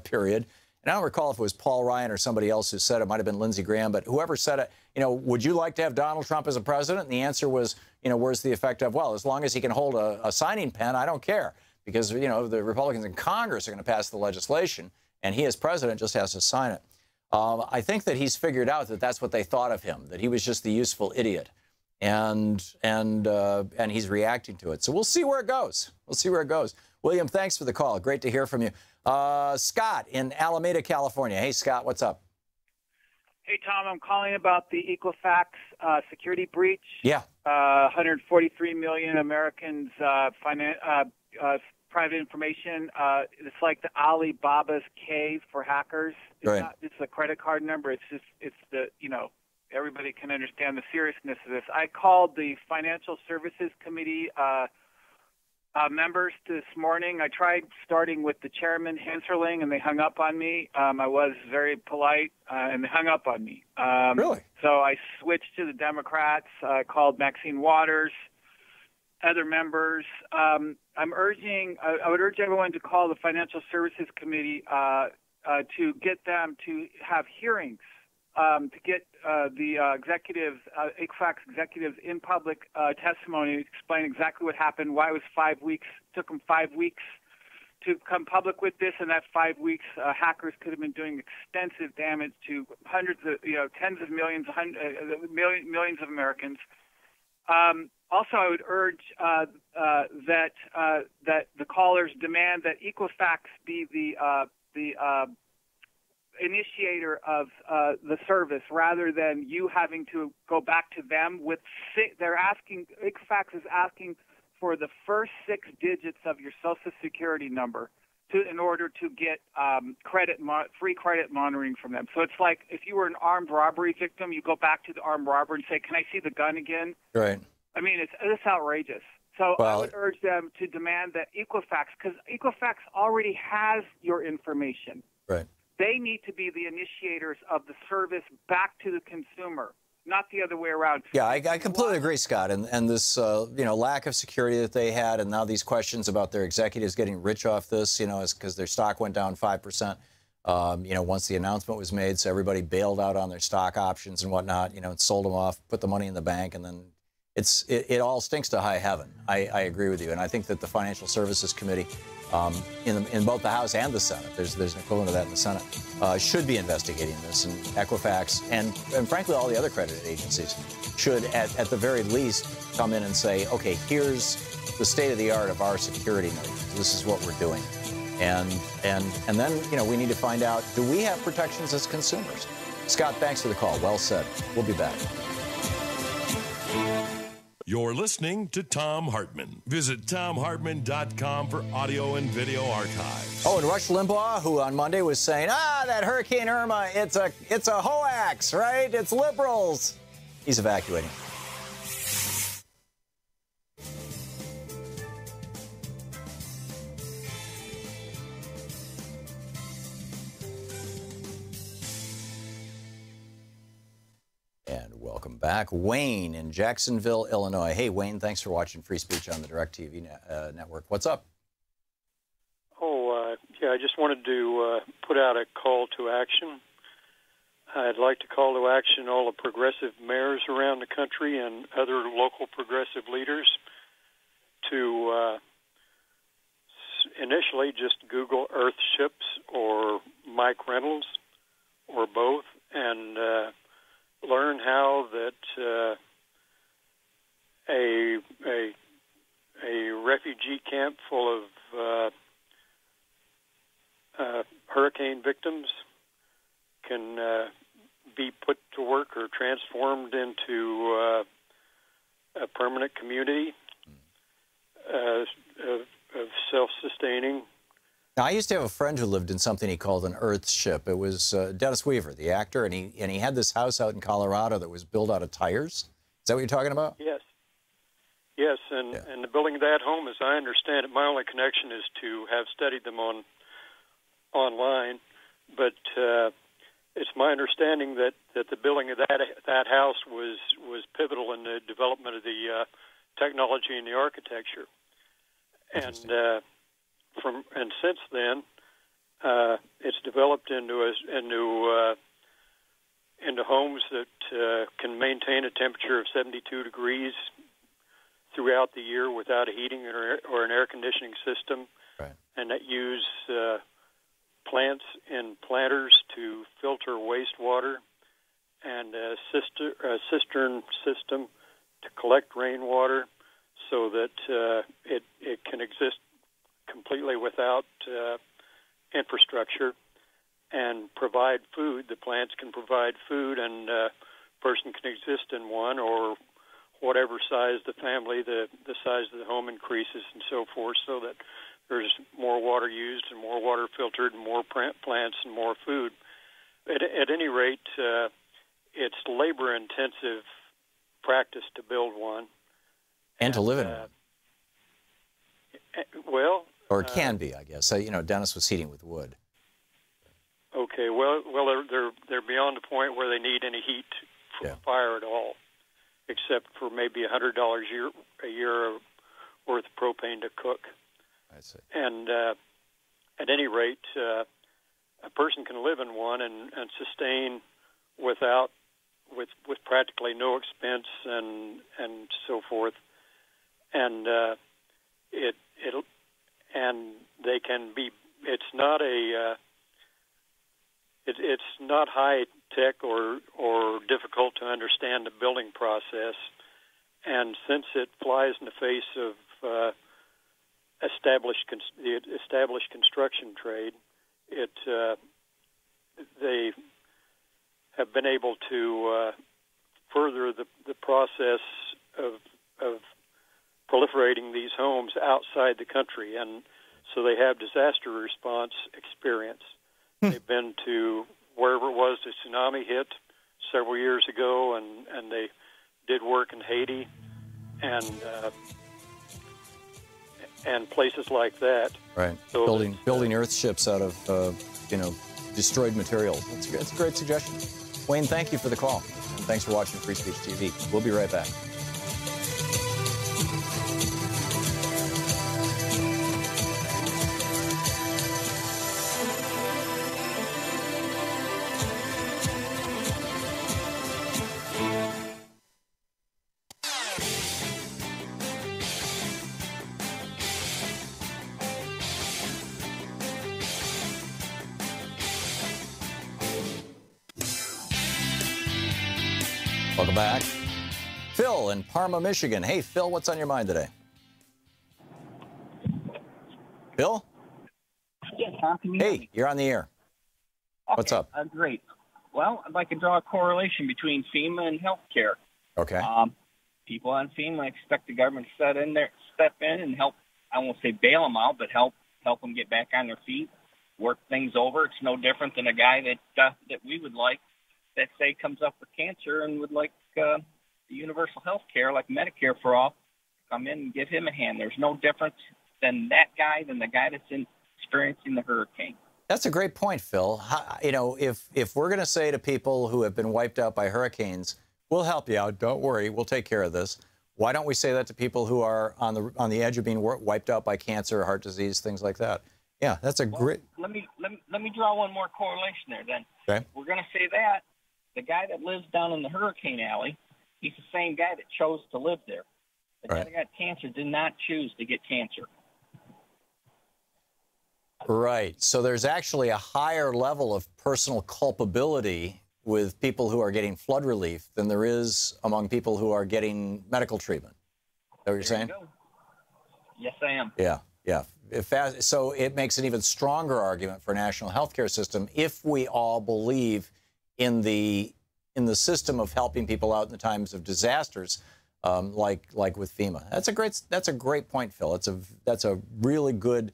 period. And I don't recall if it was Paul Ryan or somebody else who said it. It might have been Lindsey Graham, but whoever said it, you know, would you like to have Donald Trump as a president? And the answer was, you know, where's the effect of, well, as long as he can hold a signing pen, I don't care. because, you know, the Republicans in Congress are going to pass the legislation, and he as president just has to sign it. I think that he's figured out that that's what they thought of him, that he was just the useful idiot, and he's reacting to it. So we'll see where it goes. We'll see where it goes. William, thanks for the call. Great to hear from you. Scott in Alameda, California. Hey, Scott, what's up? Hey, Tom, I'm calling about the Equifax security breach. Yeah. 143 million Americans' private information. It's like the Alibaba's cave for hackers. It's right. not just a credit card number. It's the, you know, everybody can understand the seriousness of this. I called the Financial Services Committee members this morning. I tried starting with the chairman, Hanserling, and they hung up on me. I was very polite, and they hung up on me. Really? So I switched to the Democrats. I called Maxine Waters, other members. I would urge everyone to call the Financial Services Committee to get them to have hearings, to get the executives, Equifax executives in public testimony, explain exactly what happened, why it was 5 weeks, took them 5 weeks to come public with this, and that 5 weeks hackers could have been doing extensive damage to hundreds of, tens of millions, millions of Americans. Also, I would urge that the callers demand that Equifax be the initiator of the service, rather than you having to go back to them with. Equifax is asking for the first 6 digits of your Social Security number in order to get free credit monitoring from them. So it's like if you were an armed robbery victim, you go back to the armed robber and say, "Can I see the gun again?" Right. I mean, it's outrageous. So I would urge them to demand that Equifax, because Equifax already has your information. Right. They need to be the initiators of the service back to the consumer, not the other way around. Yeah, I completely agree, Scott. And this, lack of security that they had, and now these questions about their executives getting rich off this, is because their stock went down 5%. Once the announcement was made, so everybody bailed out on their stock options and whatnot, and sold them off, put the money in the bank, and then it all stinks to high heaven. I agree with you, and I think that the Financial Services Committee, in both the House and the Senate, there's an equivalent of that in the Senate, should be investigating this, and Equifax and frankly all the other accredited agencies should at the very least come in and say, okay, here's the state of the art of our security measures. This is what we're doing, and then we need to find out, do we have protections as consumers? Scott, thanks for the call. Well said. We'll be back. You're listening to Thom Hartmann. Visit ThomHartmann.com for audio and video archives. Oh, and Rush Limbaugh, who on Monday was saying, that Hurricane Irma, it's a hoax, right? It's liberals. He's evacuating. And welcome back. Wayne in Jacksonville, Illinois. Hey, Wayne, thanks for watching Free Speech on the DirecTV network. What's up? I just wanted to put out a call to action. I'd like to call to action all the progressive mayors around the country and other local progressive leaders to initially just Google Earthships or Mike Reynolds or both, and learn how that a refugee camp full of hurricane victims can be put to work or transformed into a permanent community of self-sustaining. Now, I used to have a friend who lived in something he called an Earthship. It was Dennis Weaver, the actor, and he had this house out in Colorado that was built out of tires. Is that what you're talking about? Yes. Yes, and the building of that home, as I understand it, my only connection is to have studied them online, but it's my understanding that the building of that house was pivotal in the development of the technology and the architecture, and since then it's developed into homes that can maintain a temperature of 72 degrees throughout the year without a heating or an air conditioning system, right, and that use plants in planters to filter wastewater, and a cistern system to collect rainwater, so that it can exist completely without infrastructure, and provide food. The plants can provide food, and a person can exist in one, or whatever size the family, the size of the home increases, and so forth, so that there's more water used and more water filtered and more plants and more food. At any rate, it's labor-intensive practice to build one. And to live in one. Well... Or it can be, I guess. You know, Dennis was heating with wood. Okay, well, they're beyond the point where they need any heat from fire at all, except for maybe $100 a year worth of propane to cook. I see. And at any rate, a person can live in one and sustain with practically no expense and so forth, and and they can be. It's not it's not high tech or difficult to understand the building process, and since it flies in the face of the established construction trade, they have been able to further the process of proliferating these homes outside the country, and so they have disaster response experience. They've been to wherever it was the tsunami hit several years ago, and they did work in Haiti and places like that. Right. So building earthships out of destroyed materials. That's a great suggestion. Wayne, thank you for the call, and thanks for watching Free Speech TV. We'll be right back. Welcome back. Phil in Parma, Michigan. Hey, Phil, what's on your mind today? Phil? Yes, Tom, can you hear me? You're on the air. Okay, what's up? Great. Well, I'd like to draw a correlation between FEMA and healthcare. Okay. People on FEMA expect the government to step in and help. I won't say bail them out, but help them get back on their feet, work things over. It's no different than a guy that we would like, that say comes up with cancer and would like the universal health care, like Medicare for all, come in and give him a hand. There's no difference than that guy than the guy that's experiencing the hurricane. That's a great point, Phil. If we're going to say to people who have been wiped out by hurricanes, we'll help you out, don't worry, we'll take care of this, why don't we say that to people who are on the edge of being wiped out by cancer, heart disease, things like that? Yeah, that's a great... Let me draw one more correlation there then. Okay. We're going to say that the guy that lives down in the hurricane alley, he's the same guy that chose to live there. The guy that got cancer did not choose to get cancer. Right. So there's actually a higher level of personal culpability with people who are getting flood relief than there is among people who are getting medical treatment. Is that what you're saying? You go. Yes, I am. Yeah, yeah. So it makes an even stronger argument for a national health care system if we all believe in the system of helping people out in the times of disasters, like with FEMA. That's a great point, Phil. That's a really good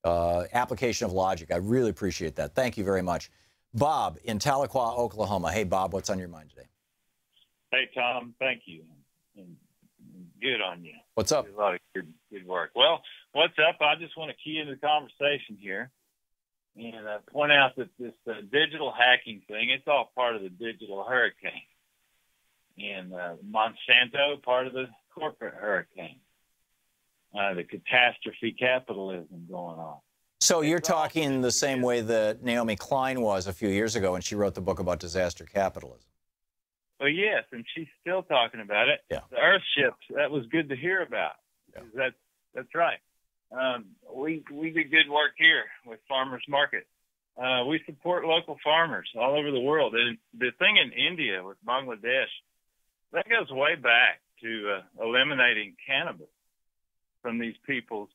application of logic. I really appreciate that. Thank you very much. Bob in Tahlequah, Oklahoma. Hey, Bob, what's on your mind today? Hey, Tom, thank you. And good on you. What's up? A lot of good work. Well, what's up? I just want to key into the conversation here and point out that this digital hacking thing, it's all part of the digital hurricane. And Monsanto, part of the corporate hurricane. The catastrophe capitalism going on. So you're talking the same way that Naomi Klein was a few years ago when she wrote the book about disaster capitalism. Well, yes, and she's still talking about it. Yeah. The Earth ships, that was good to hear about. Yeah. That's right. We do good work here with Farmers Market. We support local farmers all over the world. And the thing in India with Bangladesh, that goes way back to eliminating cannabis from these people's.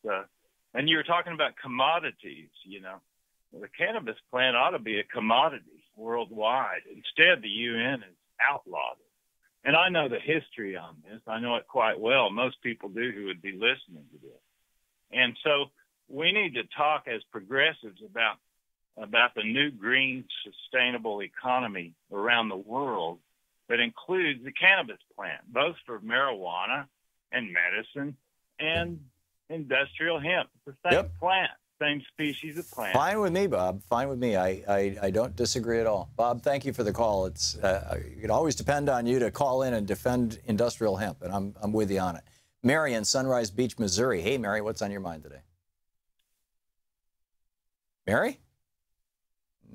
And you were talking about commodities, you know. Well, the cannabis plant ought to be a commodity worldwide. Instead, the UN has outlawed it. And I know the history on this. I know it quite well. Most people do who would be listening to this. And so we need to talk as progressives about the new green sustainable economy around the world that includes the cannabis plant, both for marijuana and medicine and industrial hemp. It's the same plant, same species of plant. Fine with me, Bob. Fine with me. I don't disagree at all. Bob, thank you for the call. It's you can always depend on you to call in and defend industrial hemp, and I'm with you on it. Mary in Sunrise Beach, Missouri. Hey, Mary, what's on your mind today? Mary?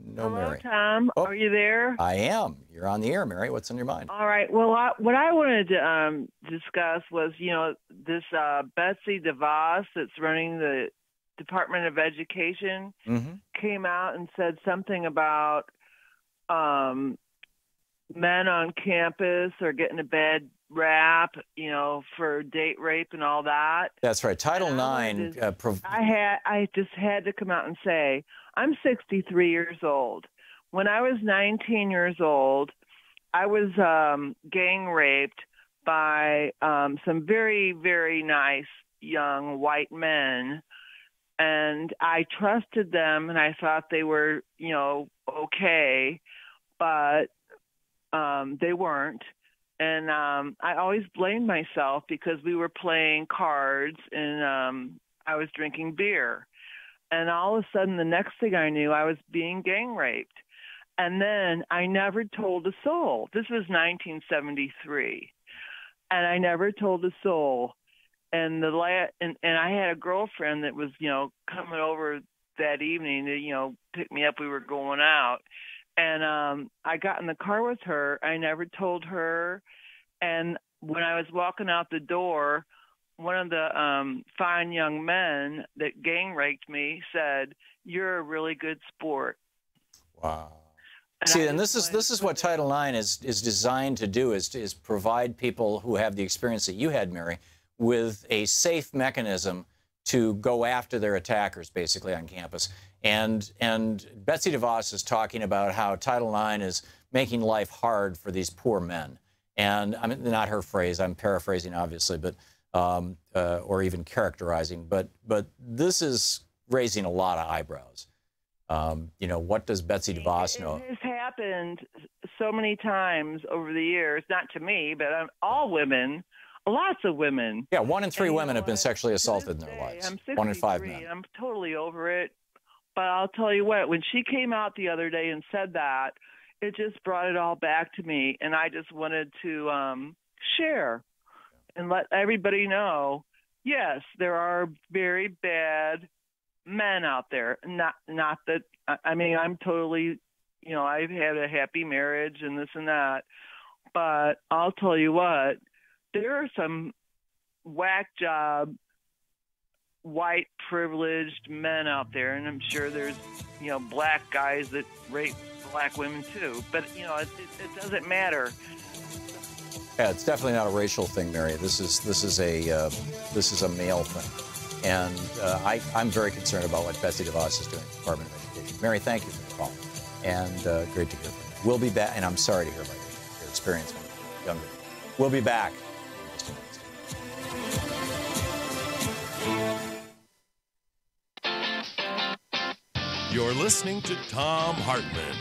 No, Hello, Mary. Tom. Oh, are you there? I am. You're on the air, Mary. What's on your mind? All right. Well, what I wanted to discuss was, you know, this Betsy DeVos that's running the Department of Education came out and said something about men on campus are getting a bad rap, you know, for date rape and all that. That's right. Title IX. I just had to come out and say, I'm 63 years old. When I was 19 years old, I was gang raped by some very, very nice young white men. And I trusted them and I thought they were, you know, okay, but they weren't. And I always blamed myself because we were playing cards and I was drinking beer. And all of a sudden, the next thing I knew, I was being gang raped. And then I never told a soul. This was 1973. And I never told a soul. And and I had a girlfriend that was, you know, coming over that evening to, you know, pick me up. We were going out. And I got in the car with her. I never told her. And when I was walking out the door, one of the fine young men that gang raped me said, "You're a really good sport." Wow. See, and this is what Title IX is designed to do, is provide people who have the experience that you had, Mary, with a safe mechanism to go after their attackers, basically, on campus. And Betsy DeVos is talking about how Title IX is making life hard for these poor men. And I mean, not her phrase, I'm paraphrasing, obviously, but or even characterizing. But this is raising a lot of eyebrows. You know, what does Betsy DeVos know? It has happened so many times over the years, not to me, but all women. Lots of women. Yeah, 1 in 3 women have been sexually assaulted in their lives. I'm 63. 1 in 5 men. I'm totally over it. But I'll tell you what, when she came out the other day and said that, it just brought it all back to me. And I just wanted to share and let everybody know, yes, there are very bad men out there. Not that, I mean, I'm totally, you know, I've had a happy marriage and this and that. But I'll tell you what, there are some whack job, white privileged men out there, and I'm sure there's, you know, black guys that rape black women too. But you know, it doesn't matter. Yeah, it's definitely not a racial thing, Mary. This is a male thing, and I'm very concerned about what Betsy DeVos is doing at the Department of Education. Mary, thank you for the call, and great to hear from you. We'll be back, and I'm sorry to hear about your experience when you were younger. We'll be back. You're listening to Thom Hartmann.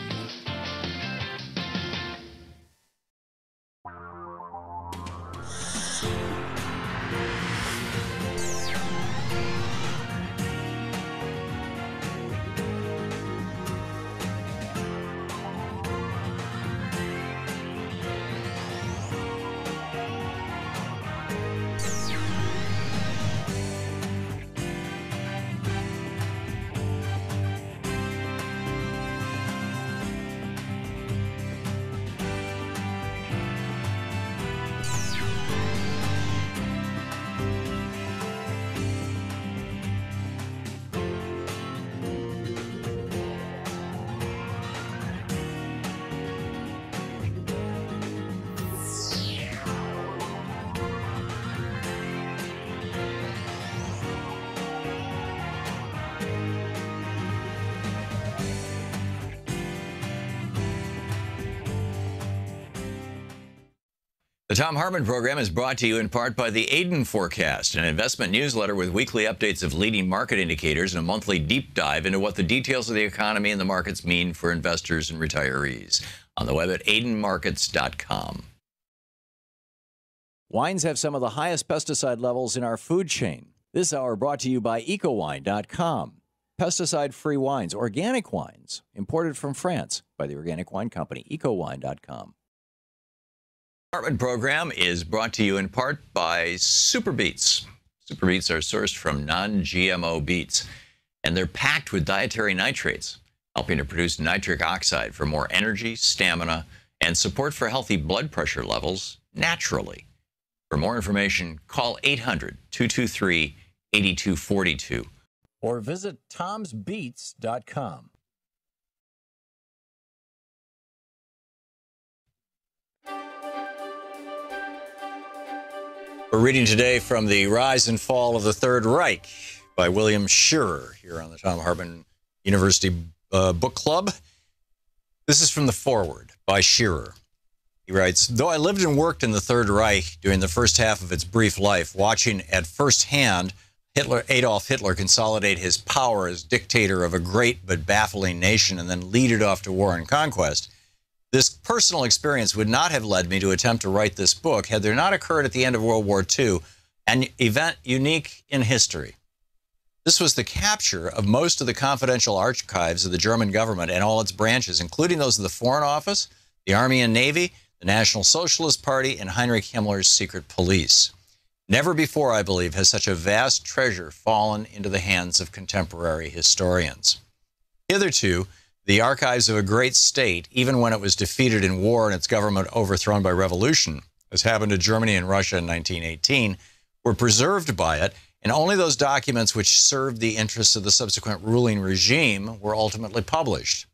The Thom Hartmann Program is brought to you in part by the Aiden Forecast, an investment newsletter with weekly updates of leading market indicators and a monthly deep dive into what the details of the economy and the markets mean for investors and retirees. On the web at aidenmarkets.com. Wines have some of the highest pesticide levels in our food chain. This hour brought to you by ecowine.com. Pesticide-free wines, organic wines, imported from France by the Organic Wine Company, ecowine.com. Hartmann Program is brought to you in part by Super Beets. Super Beets are sourced from non-GMO beets, and they're packed with dietary nitrates, helping to produce nitric oxide for more energy, stamina, and support for healthy blood pressure levels naturally. For more information, call 800-223-8242 or visit tomsbeets.com. We're reading today from The Rise and Fall of the Third Reich by William Shearer here on the Thom Hartmann University Book Club. This is from the foreword by Shearer. He writes, "Though I lived and worked in the Third Reich during the first half of its brief life, watching at first hand Adolf Hitler consolidate his power as dictator of a great but baffling nation and then lead it off to war and conquest, this personal experience would not have led me to attempt to write this book had there not occurred at the end of World War II an event unique in history. This was the capture of most of the confidential archives of the German government and all its branches, including those of the Foreign Office, the Army and Navy, the National Socialist Party, and Heinrich Himmler's secret police. Never before, I believe, has such a vast treasure fallen into the hands of contemporary historians. Hitherto, the archives of a great state, even when it was defeated in war and its government overthrown by revolution, as happened to Germany and Russia in 1918, were preserved by it, and only those documents which served the interests of the subsequent ruling regime were ultimately published.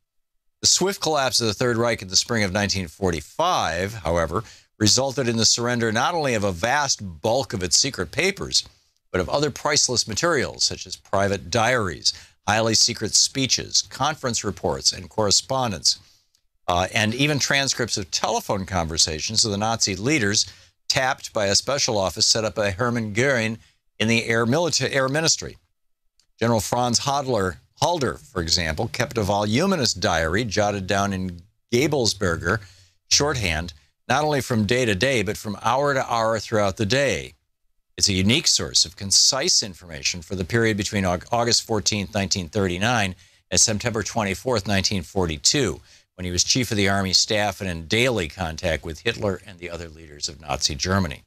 The swift collapse of the Third Reich in the spring of 1945, however, resulted in the surrender not only of a vast bulk of its secret papers, but of other priceless materials, such as private diaries, highly secret speeches, conference reports, and correspondence, and even transcripts of telephone conversations of the Nazi leaders tapped by a special office set up by Hermann Goering in the Air Ministry. General Franz Halder, for example, kept a voluminous diary jotted down in Gabelsberger shorthand, not only from day to day, but from hour to hour throughout the day. It's a unique source of concise information for the period between August 14, 1939 and September 24, 1942, when he was chief of the Army staff and in daily contact with Hitler and the other leaders of Nazi Germany.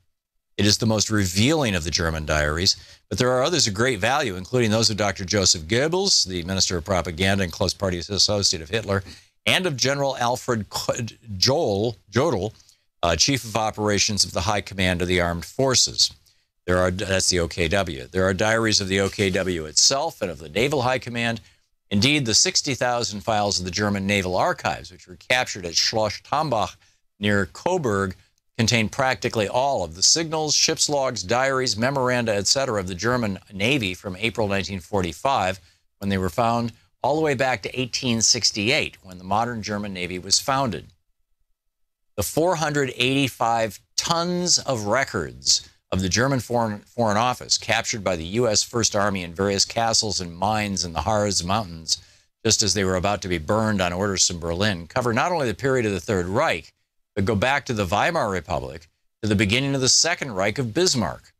It is the most revealing of the German diaries, but there are others of great value, including those of Dr. Joseph Goebbels, the Minister of Propaganda and close party associate of Hitler, and of General Alfred Jodl, Chief of Operations of the High Command of the Armed Forces. That's the OKW. There are diaries of the OKW itself and of the Naval High Command. Indeed, the 60,000 files of the German Naval Archives, which were captured at Schloss Tambach near Coburg, contain practically all of the signals, ship's logs, diaries, memoranda, etc. of the German Navy from April 1945, when they were found, all the way back to 1868, when the modern German Navy was founded. The 485 tons of records of the German Foreign Office captured by the U.S. First Army in various castles and mines in the Harz Mountains, just as they were about to be burned on orders from Berlin, cover not only the period of the Third Reich, but go back to the Weimar Republic, to the beginning of the Second Reich of Bismarck.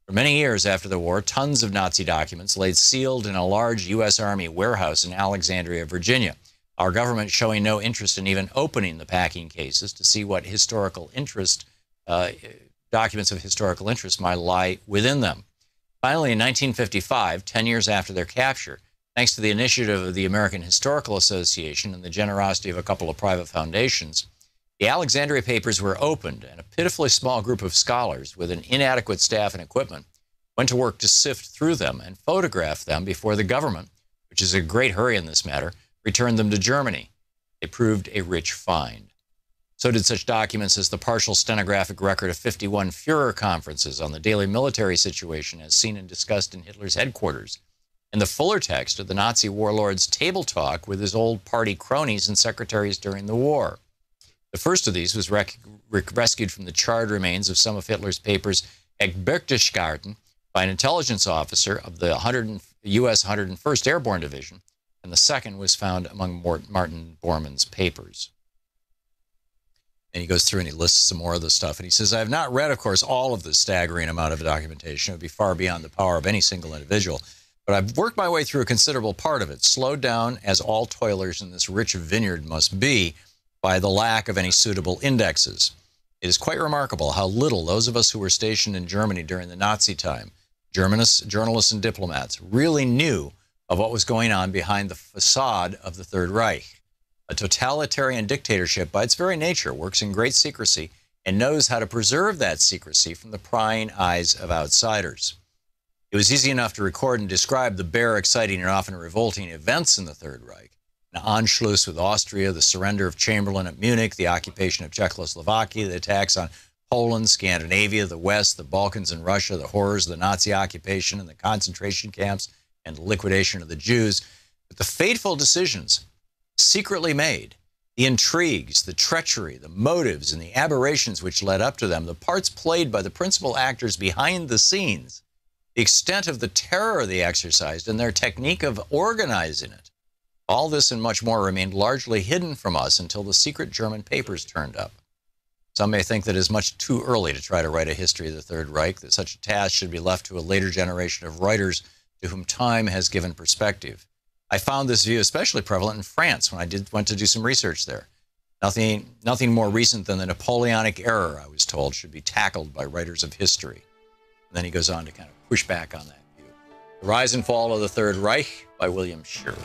For many years after the war, tons of Nazi documents lay sealed in a large U.S. Army warehouse in Alexandria, Virginia, our government showing no interest in even opening the packing cases to see what historical interest, documents of historical interest might lie within them. Finally, in 1955, 10 years after their capture, thanks to the initiative of the American Historical Association and the generosity of a couple of private foundations, the Alexandria papers were opened, and a pitifully small group of scholars with an inadequate staff and equipment went to work to sift through them and photograph them before the government, which is in a great hurry in this matter, returned them to Germany. They proved a rich find. So did such documents as the partial stenographic record of 51 Führer conferences on the daily military situation as seen and discussed in Hitler's headquarters, and the fuller text of the Nazi warlord's table talk with his old party cronies and secretaries during the war. The first of these was rescued from the charred remains of some of Hitler's papers at Berchtesgaden by an intelligence officer of the U.S. 101st Airborne Division, and the second was found among Martin Bormann's papers. And he goes through and he lists some more of the stuff. And he says, I have not read, of course, all of the staggering amount of documentation. It would be far beyond the power of any single individual. But I've worked my way through a considerable part of it, slowed down, as all toilers in this rich vineyard must be, by the lack of any suitable indexes. It is quite remarkable how little those of us who were stationed in Germany during the Nazi time, journalists and diplomats, really knew of what was going on behind the facade of the Third Reich. A totalitarian dictatorship, by its very nature, works in great secrecy and knows how to preserve that secrecy from the prying eyes of outsiders. It was easy enough to record and describe the bare, exciting, and often revolting events in the Third Reich. An Anschluss with Austria, the surrender of Chamberlain at Munich, the occupation of Czechoslovakia, the attacks on Poland, Scandinavia, the West, the Balkans, and Russia, the horrors of the Nazi occupation and the concentration camps, and the liquidation of the Jews. But the fateful decisions secretly made, the intrigues, the treachery, the motives, and the aberrations which led up to them, the parts played by the principal actors behind the scenes, the extent of the terror they exercised, and their technique of organizing it. All this and much more remained largely hidden from us until the secret German papers turned up. Some may think that it is much too early to try to write a history of the Third Reich, that such a task should be left to a later generation of writers to whom time has given perspective. I found this view especially prevalent in France when I went to do some research there. Nothing more recent than the Napoleonic era, I was told, should be tackled by writers of history. And then he goes on to kind of push back on that view. The Rise and Fall of the Third Reich by William Shearer.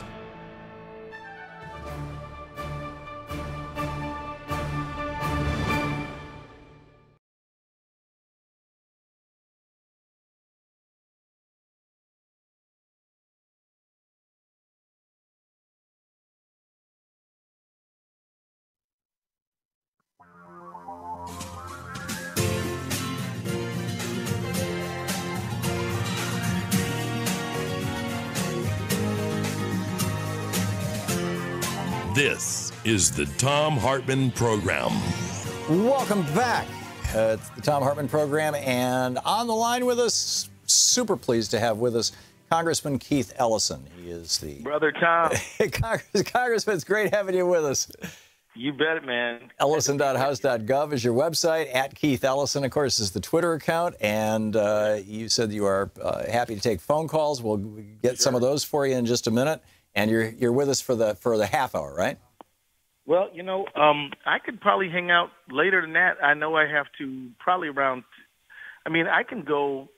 This is the Thom Hartmann Program. Welcome back. It's the Thom Hartmann Program, and on the line with us, super pleased to have with us Congressman Keith Ellison. He is the... Brother Tom. Congressman, it's great having you with us. You bet it, man. Ellison.house.gov is your website. At Keith Ellison, of course, is the Twitter account. And you said you are happy to take phone calls. We'll get some of those for you in just a minute. And you're with us for the half hour, right? Well, you know, I could probably hang out later than that. I know I have to probably around. I mean, I can go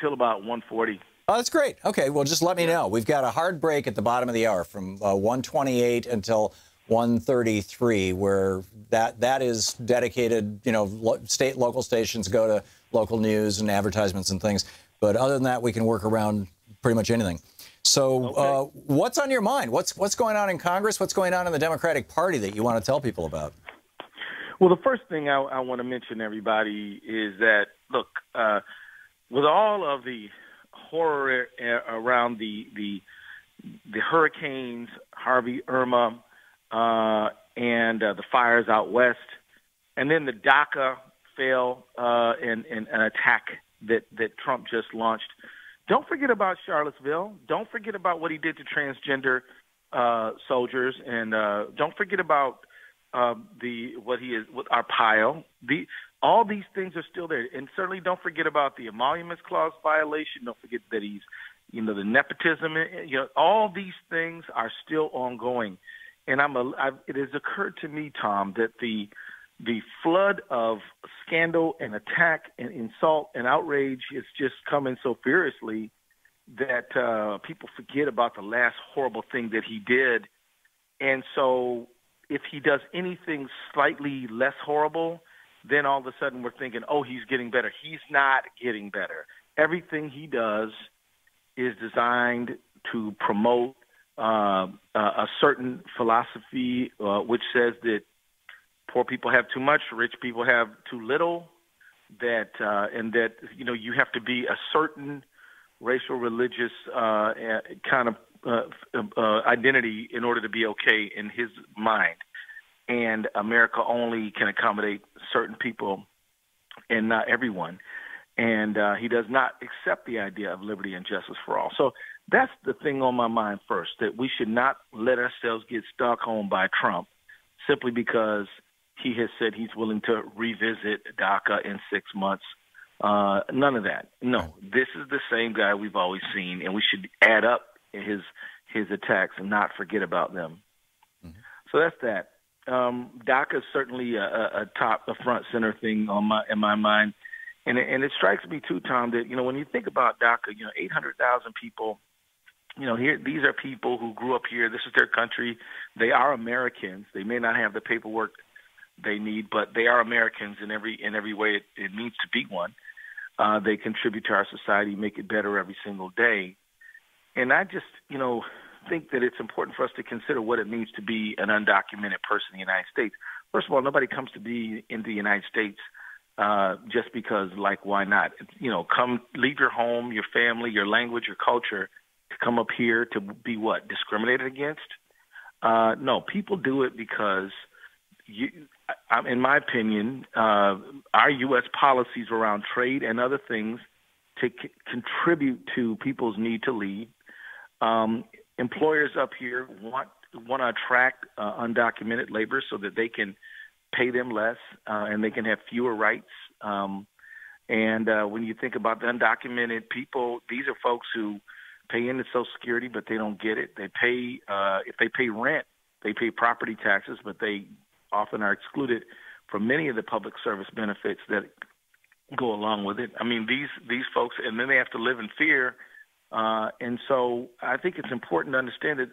till about 1:40. Oh, that's great. Okay, well, just let me know. We've got a hard break at the bottom of the hour from 1:28 until 1:33, where that is dedicated. You know, local stations go to local news and advertisements and things. But other than that, we can work around pretty much anything. So what's on your mind? What's going on in Congress? What's going on in the Democratic Party that you want to tell people about? Well, the first thing I want to mention to everybody is that, look, with all of the horror around the hurricanes, Harvey, Irma, and the fires out west, and then the DACA fail and an attack that Trump just launched. Don't forget about Charlottesville. Don't forget about what he did to transgender soldiers, and don't forget about with our pile. All these things are still there, and certainly don't forget about the Emoluments Clause violation. Don't forget that he's, the nepotism. All these things are still ongoing, and it has occurred to me, Tom, that the flood of scandal and attack and insult and outrage is just coming so furiously that people forget about the last horrible thing that he did. And so if he does anything slightly less horrible, then all of a sudden we're thinking, oh, he's getting better. He's not getting better. Everything he does is designed to promote a certain philosophy which says that poor people have too much, rich people have too little, and that you have to be a certain racial, religious kind of identity in order to be okay in his mind. and America only can accommodate certain people and not everyone. And he does not accept the idea of liberty and justice for all. So that's the thing on my mind first, that we should not let ourselves get stuck home by Trump simply because he has said he's willing to revisit DACA in 6 months. None of that. No, this is the same guy we've always seen, and we should add up his attacks and not forget about them. Mm-hmm. So that's that. DACA is certainly a front center thing in my mind. And it strikes me too, Tom, that, when you think about DACA, 800,000 people, here, these are people who grew up here. This is their country. They are Americans. They may not have the paperwork they need, but they are Americans in every way it needs to be one. They contribute to our society, make it better every single day. And I just, think that it's important for us to consider what it means to be an undocumented person in the United States. First of all, nobody comes to be in the United States just because, why not? Come leave your home, your family, your language, your culture to come up here to be what? Discriminated against? No, people do it because, in my opinion, our U.S. policies around trade and other things to contribute to people's need to leave. Employers up here want to attract undocumented labor so that they can pay them less and they can have fewer rights. And when you think about the undocumented people, these are folks who pay into Social Security, but they don't get it. They pay if they pay rent, they pay property taxes, but they often are excluded from many of the public service benefits that go along with it. I mean, these folks, and then they have to live in fear. And so I think it's important to understand that,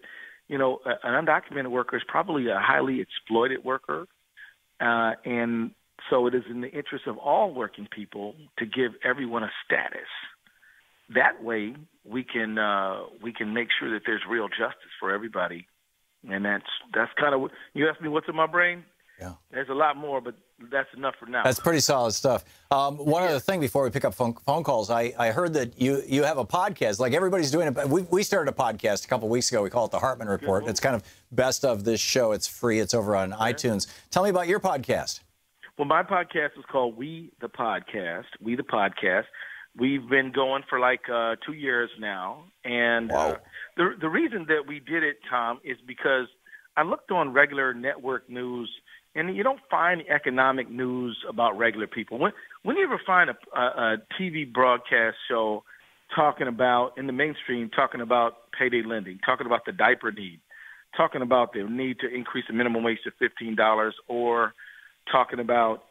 an undocumented worker is probably a highly exploited worker. And so it is in the interest of all working people to give everyone a status. That way we can make sure that there's real justice for everybody. And that's kind of what you asked me, what's in my brain? Yeah. There's a lot more, but that's enough for now. That's pretty solid stuff. One other thing before we pick up phone calls, I heard that you have a podcast, like everybody's doing it. We started a podcast a couple weeks ago. We call it the Hartmann Report. It's kind of best of this show. It's free. It's over on iTunes. Tell me about your podcast. Well, my podcast is called We the Podcast. We the Podcast. We've been going for 2 years now. And the reason that we did it, Tom, is because I looked on regular network news, and you don't find economic news about regular people. When you ever find a TV broadcast show talking about, in the mainstream, talking about payday lending, talking about the diaper need, talking about the need to increase the minimum wage to $15, or talking about,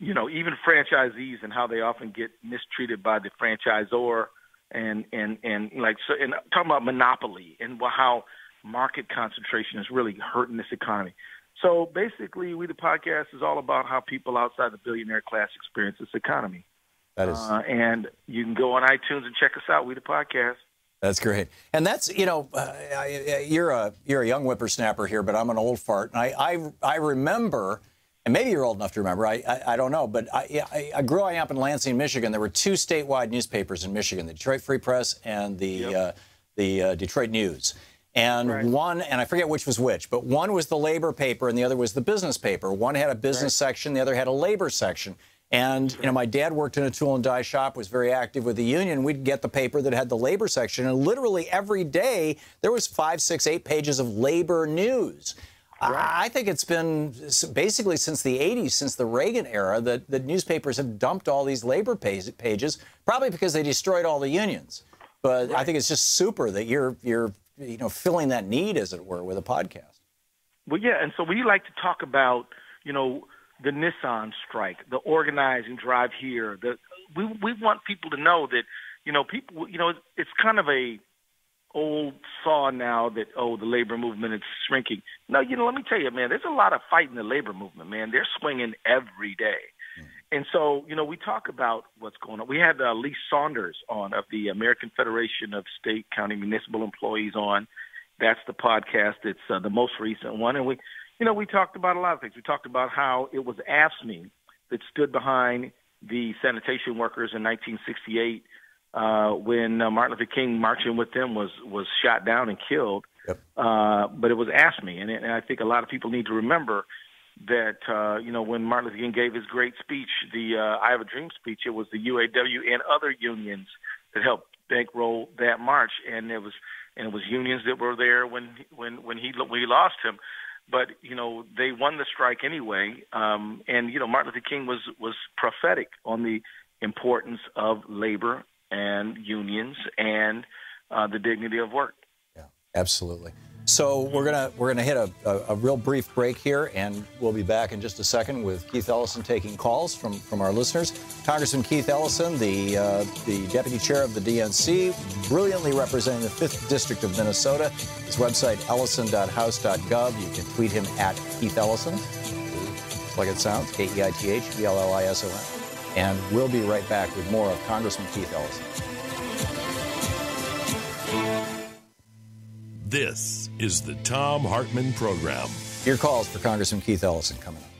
even franchisees and how they often get mistreated by the franchisor, and talking about monopoly and how market concentration is really hurting this economy. So basically, We the Podcast is all about how people outside the billionaire class experience this economy. That is, and you can go on iTunes and check us out. We the Podcast. That's great, and that's you're a young whippersnapper here, but I'm an old fart, and I remember, and maybe you're old enough to remember. I don't know, but I grew up in Lansing, Michigan. There were two statewide newspapers in Michigan: the Detroit Free Press and the Detroit News. And one, and I forget which was which, but one was the labor paper and the other was the business paper. One had a business section, the other had a labor section. And, my dad worked in a tool and die shop, was very active with the union. We'd get the paper that had the labor section, and literally every day there was 5, 6, 8 pages of labor news. I think it's been basically since the 80s, since the Reagan era, that the newspapers have dumped all these labor pages, probably because they destroyed all the unions. But I think it's just super that you're filling that need, as it were, with a podcast. Well, yeah, and so we like to talk about, the Nissan strike, the organize and drive here. We want people to know that, people, it's kind of a old saw now that, the labor movement is shrinking. No, let me tell you, man, there's a lot of fight in the labor movement, man. They're swinging every day. And so, we talk about what's going on. We had Lee Saunders on of the American Federation of State, County, Municipal Employees on. That's the podcast. It's the most recent one. And we talked about a lot of things. We talked about how it was AFSCME that stood behind the sanitation workers in 1968 when Martin Luther King marching with them was shot down and killed. Yep. But it was AFSCME. And I think a lot of people need to remember that, when Martin Luther King gave his great speech, the I Have a Dream speech, it was the UAW and other unions that helped bankroll that march, and it was unions that were there when we lost him. But, they won the strike anyway. And, Martin Luther King was prophetic on the importance of labor and unions and the dignity of work. Yeah, absolutely. So we're gonna hit a real brief break here, and we'll be back in just a second with Keith Ellison taking calls from our listeners. Congressman Keith Ellison, the deputy chair of the DNC, brilliantly representing the 5th District of Minnesota. His website, ellison.house.gov. You can tweet him at Keith Ellison, just like it sounds, KEITHELLISON. And we'll be right back with more of Congressman Keith Ellison. This is the Thom Hartmann Program. Your calls for Congressman Keith Ellison coming up.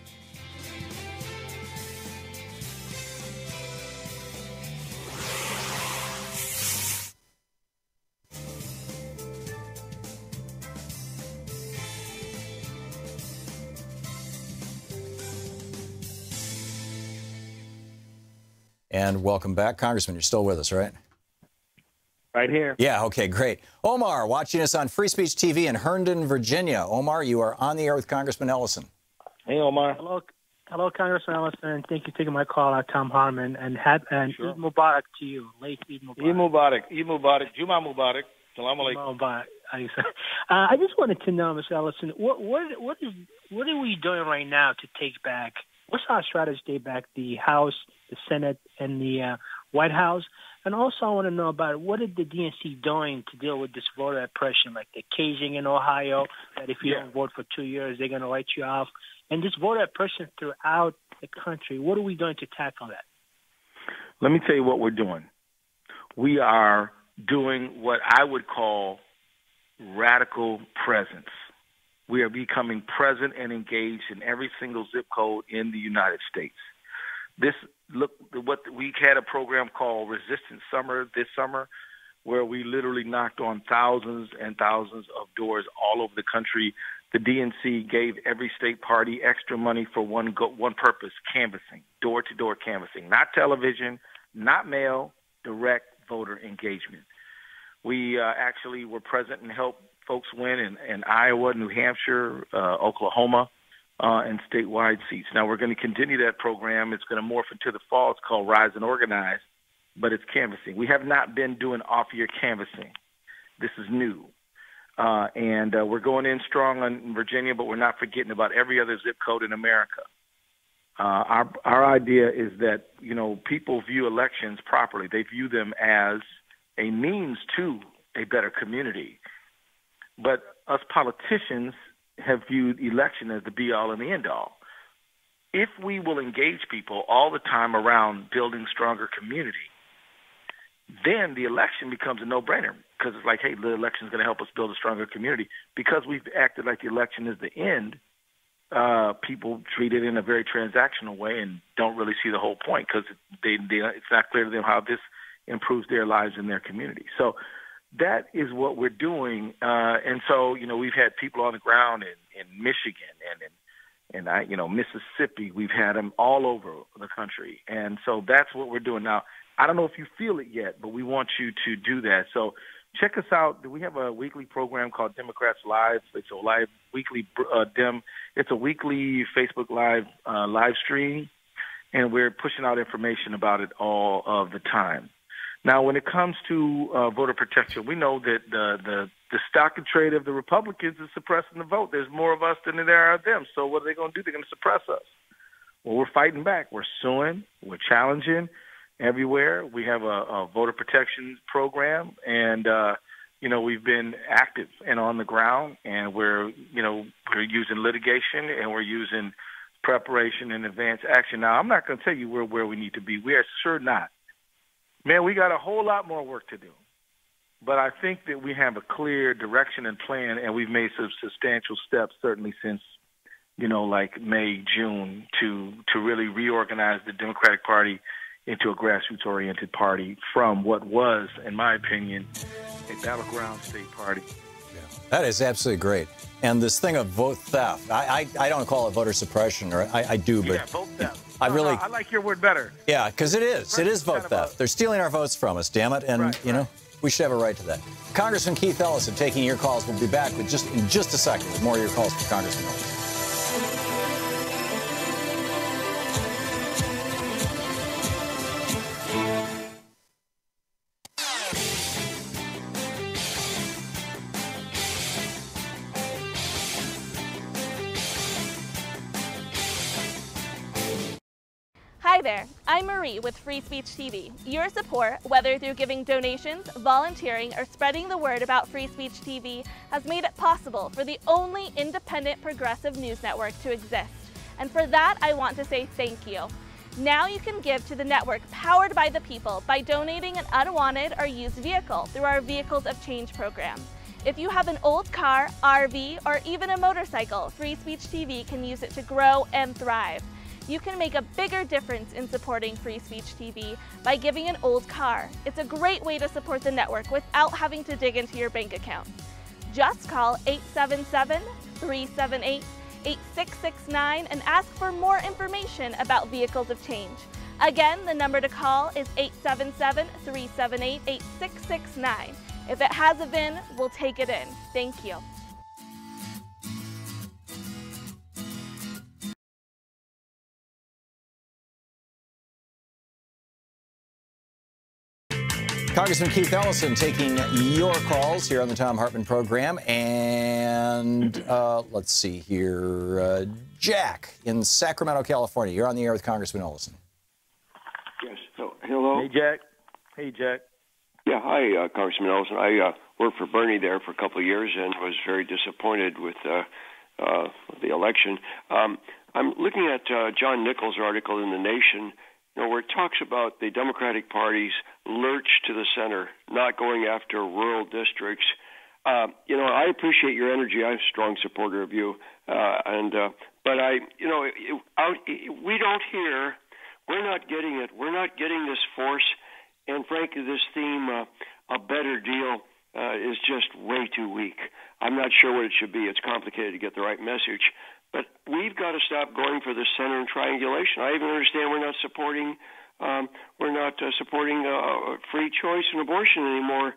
And welcome back. Congressman, you're still with us, right? Right here. Yeah, okay, great. Omar, watching us on Free Speech TV in Herndon, Virginia. Omar, you are on the air with Congressman Ellison. Hey, Omar. Hello, Congressman Ellison, and thank you for taking my call out, Thom Hartmann, and sure. Eid Mubarak to you. Late Eid Mubarak. Eid Mubarak. Juma Mubarak. Salam alaikum. I just wanted to know, Mr. Ellison, what are we doing right now to take back? What's our strategy to take back the House, the Senate, and the White House? And also, I want to know about what is the DNC doing to deal with this voter oppression, like the caging in Ohio, that if you don't vote for 2 years, they're going to write you off, and this voter oppression throughout the country. What are we doing to tackle that? Let me tell you what we're doing. We are doing what I would call radical presence. We are becoming present and engaged in every single zip code in the United States. We had a program called Resistance Summer this summer, where we literally knocked on thousands and thousands of doors all over the country. The DNC gave every state party extra money for one purpose: canvassing, door-to-door canvassing, not television, not mail, direct voter engagement. We actually were present and helped folks win in Iowa, New Hampshire, Oklahoma, and statewide seats. Now, we're going to continue that program. It's going to morph into the fall. It's called Rise and Organize, but it's canvassing. We have not been doing off-year canvassing. This is new. And we're going in strong in Virginia, but we're not forgetting about every other zip code in America. Our idea is that, people view elections properly. They view them as a means to a better community. But us politicians have viewed election as the be-all and the end-all. If we will engage people all the time around building stronger community, then the election becomes a no-brainer, because it's like, hey, the election is going to help us build a stronger community. Because we've acted like the election is the end, people treat it in a very transactional way and don't really see the whole point, because it's not clear to them how this improves their lives and their community. So that is what we're doing. And so, we've had people on the ground in Michigan and Mississippi. We've had them all over the country. And so that's what we're doing. Now, I don't know if you feel it yet, but we want you to do that. So check us out. We have a weekly program called Democrats Live. It's a live weekly It's a weekly Facebook live stream, and we're pushing out information about it all of the time. Now, when it comes to voter protection, we know that the stock and trade of the Republicans is suppressing the vote. There's more of us than there are of them. So what are they going to do? They're going to suppress us. Well, we're fighting back. We're suing. We're challenging everywhere. We have a voter protection program, and we've been active and on the ground, and we're using litigation, and we're using preparation and advanced action. Now, I'm not going to tell you we're where we need to be. We are sure not. Man, we got a whole lot more work to do. But I think that we have a clear direction and plan, and we've made some substantial steps, certainly since, like May, June, to really reorganize the Democratic Party into a grassroots-oriented party from what was, in my opinion, a battleground state party That is absolutely great. And this thing of vote theft, I don't call it voter suppression, or I do, but Yeah, vote theft. I really, I like your word better. yeah, because it is. It is vote theft. They're stealing our votes from us, damn it. And, you know, we should have a right to that. Congressman Keith Ellison taking your calls. We'll be back in just a second with more of your calls for Congressman Ellison. Hi there, I'm Marie with Free Speech TV. Your support, whether through giving donations, volunteering, or spreading the word about Free Speech TV, has made it possible for the only independent progressive news network to exist. And for that, I want to say thank you. Now you can give to the network powered by the people by donating an unwanted or used vehicle through our Vehicles of Change program. If you have an old car, RV, or even a motorcycle, Free Speech TV can use it to grow and thrive. You can make a bigger difference in supporting Free Speech TV by giving an old car. It's a great way to support the network without having to dig into your bank account. Just call 877-378-8669 and ask for more information about Vehicles of Change. Again, the number to call is 877-378-8669. If it has a VIN, we'll take it in. Thank you. Congressman Keith Ellison taking your calls here on the Thom Hartmann Program. And let's see here. Jack in Sacramento, California. You're on the air with Congressman Ellison. Yes. Hello. Hey, Jack. Hey, Jack. Yeah. Hi, Congressman Ellison. I worked for Bernie there for a couple of years and was very disappointed with the election. I'm looking at John Nichols' article in The Nation, where it talks about the Democratic Party's lurch to the center, not going after rural districts. I appreciate your energy. I'm a strong supporter of you, but we don't hear. We're not getting it. We're not getting this force, and frankly, this theme, a better deal, is just way too weak. I'm not sure what it should be. It's complicated to get the right message. But we've got to stop going for the center and triangulation. I even understand we're not supporting free choice and abortion anymore.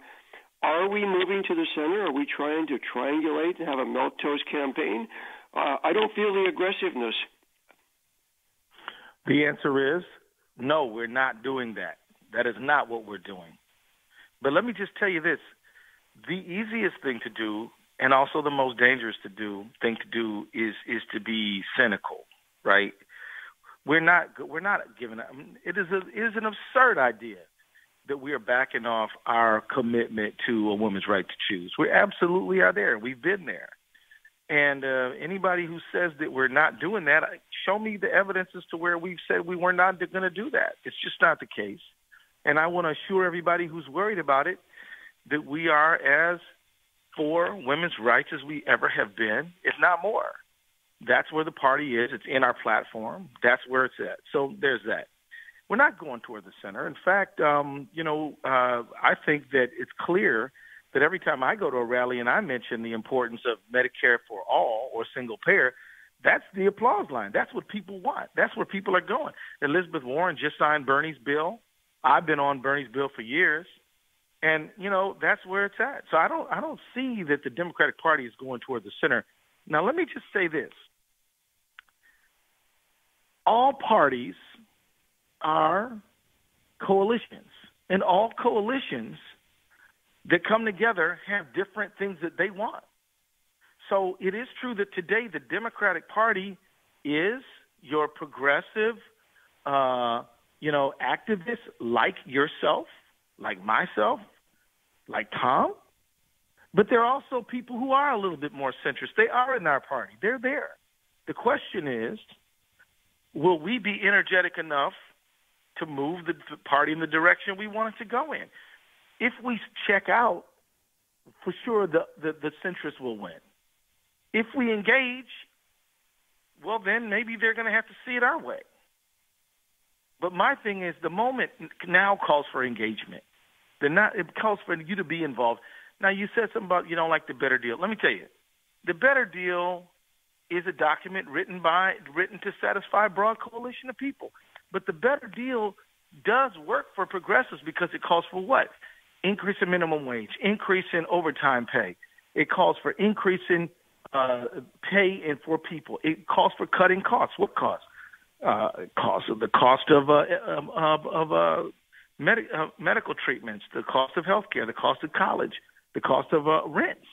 Are we moving to the center? Are we trying to triangulate and have a milquetoast campaign? I don't feel the aggressiveness. The answer is no, we're not doing that. That is not what we're doing. But let me just tell you this. The easiest thing to do, and also the most dangerous thing to do is to be cynical, right? We're not giving. It is an absurd idea that we are backing off our commitment to a woman's right to choose. We absolutely are there. We've been there. And anybody who says that we're not doing that, show me the evidence as to where we've said we were not going to do that. It's just not the case. And I want to assure everybody who's worried about it that we are as for women's rights as we ever have been, if not more. That's where the party is. It's in our platform. That's where it's at. So there's that. We're not going toward the center. In fact, I think that it's clear that every time I go to a rally and I mention the importance of Medicare for all or single payer, that's the applause line. That's what people want. That's where people are going. Elizabeth Warren just signed Bernie's bill. I've been on Bernie's bill for years. And, that's where it's at. So I don't see that the Democratic Party is going toward the center. Now, let me just say this. All parties are coalitions, and all coalitions that come together have different things that they want. So it is true that today the Democratic Party is your progressive, activists like yourself, like myself, like Tom, but there are also people who are a little bit more centrist. They are in our party. They're there. The question is, will we be energetic enough to move the party in the direction we want it to go in? If we check out, for sure the centrists will win. If we engage, well, then maybe they're going to have to see it our way. But my thing is the moment now calls for engagement. It calls for you to be involved. Now, you said something about you don't like the better deal. Let me tell you, the better deal is a document written to satisfy a broad coalition of people. But the better deal does work for progressives because it calls for what? Increase in minimum wage, increase in overtime pay. It calls for increase in pay and for people. It calls for cutting costs. What costs? The cost of medical treatments, the cost of health care, the cost of college, the cost of rents.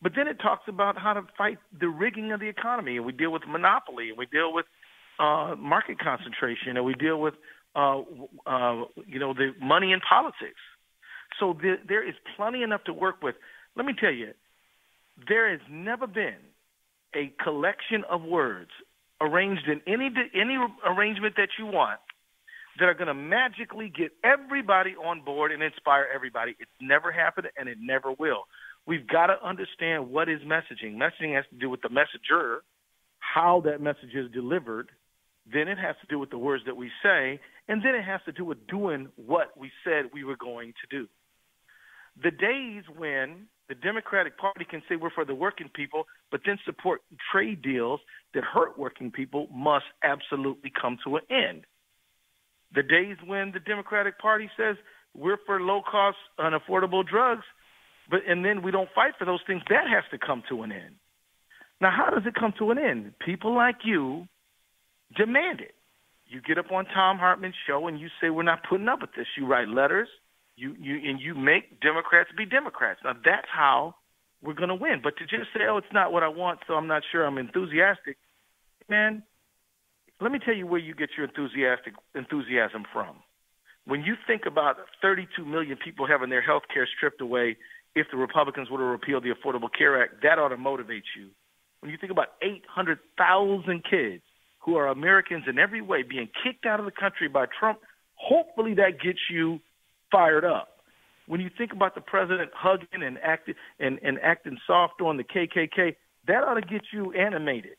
But then it talks about how to fight the rigging of the economy, and we deal with monopoly, and we deal with market concentration, and we deal with the money in politics. So there is plenty enough to work with. Let me tell you, there has never been a collection of words arranged in any arrangement that you want that are going to magically get everybody on board and inspire everybody. It's never happened, and it never will. We've got to understand what is messaging. Messaging has to do with the messenger, how that message is delivered. Then it has to do with the words that we say, and then it has to do with doing what we said we were going to do. The days when the Democratic Party can say we're for the working people, but then support trade deals that hurt working people must absolutely come to an end. The days when the Democratic Party says we're for low-cost, unaffordable drugs, and then we don't fight for those things, that has to come to an end. Now, how does it come to an end? People like you demand it. You get up on Thom Hartmann's show and you say we're not putting up with this. You write letters, you make Democrats be Democrats. Now, that's how we're going to win. But to just say, oh, it's not what I want, so I'm not sure I'm enthusiastic, man, let me tell you where you get your enthusiasm from. When you think about 32 million people having their health care stripped away if the Republicans would have repealed the Affordable Care Act, that ought to motivate you. When you think about 800,000 kids who are Americans in every way being kicked out of the country by Trump, hopefully that gets you fired up. When you think about the president hugging and acting soft on the KKK, that ought to get you animated.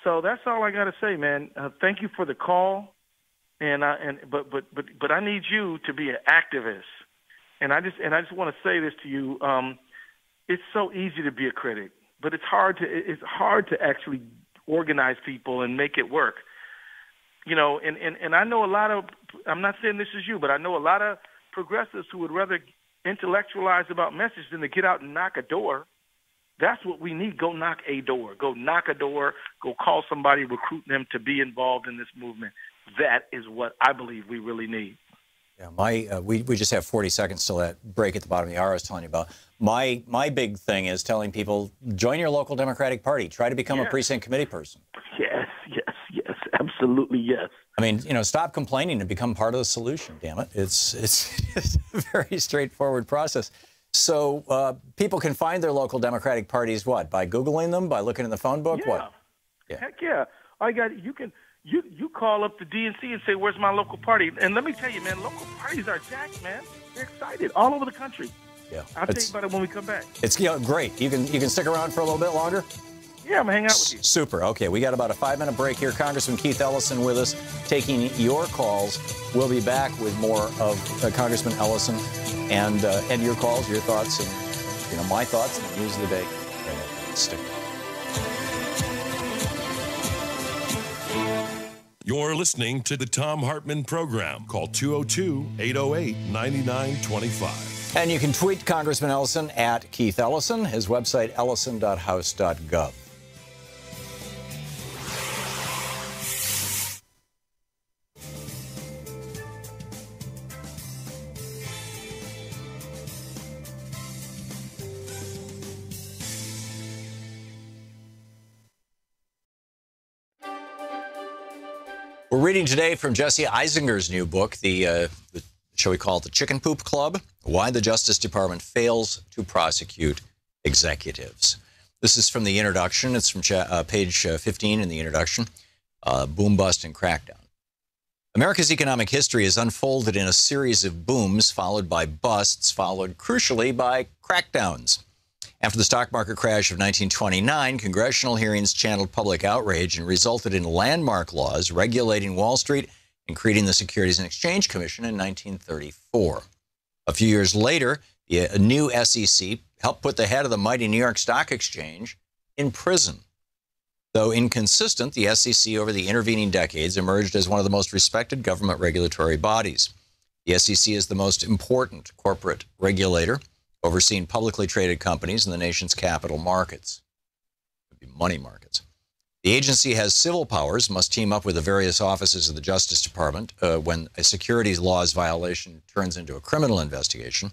So that's all I got to say, man. Thank you for the call, but I need you to be an activist. And I just want to say this to you. It's so easy to be a critic, but it's hard to actually organize people and make it work. You know, and I know a lot of, I'm not saying this is you, but I know a lot of progressives who would rather intellectualize about message than to get out and knock a door. That's what we need. Go knock a door. Go knock a door. Go call somebody, recruit them to be involved in this movement. That is what I believe we really need. Yeah, we just have 40 seconds till that break at the bottom of the hour I was telling you about. My big thing is telling people, join your local Democratic Party. Try to become a precinct committee person. Yes, absolutely yes. I mean, stop complaining and become part of the solution, damn it. It's a very straightforward process. So people can find their local Democratic parties, what? By Googling them? By looking in the phone book? Yeah. What? Yeah. Heck yeah. You call up the DNC and say, where's my local party? And let me tell you, man, local parties are jacked, man. They're excited all over the country. Yeah. I'll tell you about it when we come back. It's great. You can stick around for a little bit longer? Yeah, I'm going to hang out with you. Super. Okay, we got about a 5-minute break here. Congressman Keith Ellison with us, taking your calls. We'll be back with more of Congressman Ellison and your calls, your thoughts, and my thoughts and the news of the day. Stick. You're listening to the Thom Hartmann Program. Call 202-808-9925. And you can tweet Congressman Ellison at Keith Ellison. His website, ellison.house.gov. We're reading today from Jesse Eisinger's new book, shall we call it the Chicken Poop Club? Why the Justice Department Fails to Prosecute Executives. This is from the introduction. It's from page 15 in the introduction. Boom, bust, and crackdown. America's economic history is unfolded in a series of booms, followed by busts, followed crucially by crackdowns. After the stock market crash of 1929, congressional hearings channeled public outrage and resulted in landmark laws regulating Wall Street and creating the Securities and Exchange Commission in 1934. A few years later, The new SEC helped put the head of the mighty New York Stock Exchange in prison. Though inconsistent, the SEC over the intervening decades emerged as one of the most respected government regulatory bodies. The SEC is the most important corporate regulator, overseeing publicly traded companies in the nation's capital markets, money markets. The agency has civil powers, must team up with the various offices of the Justice Department when a securities laws violation turns into a criminal investigation.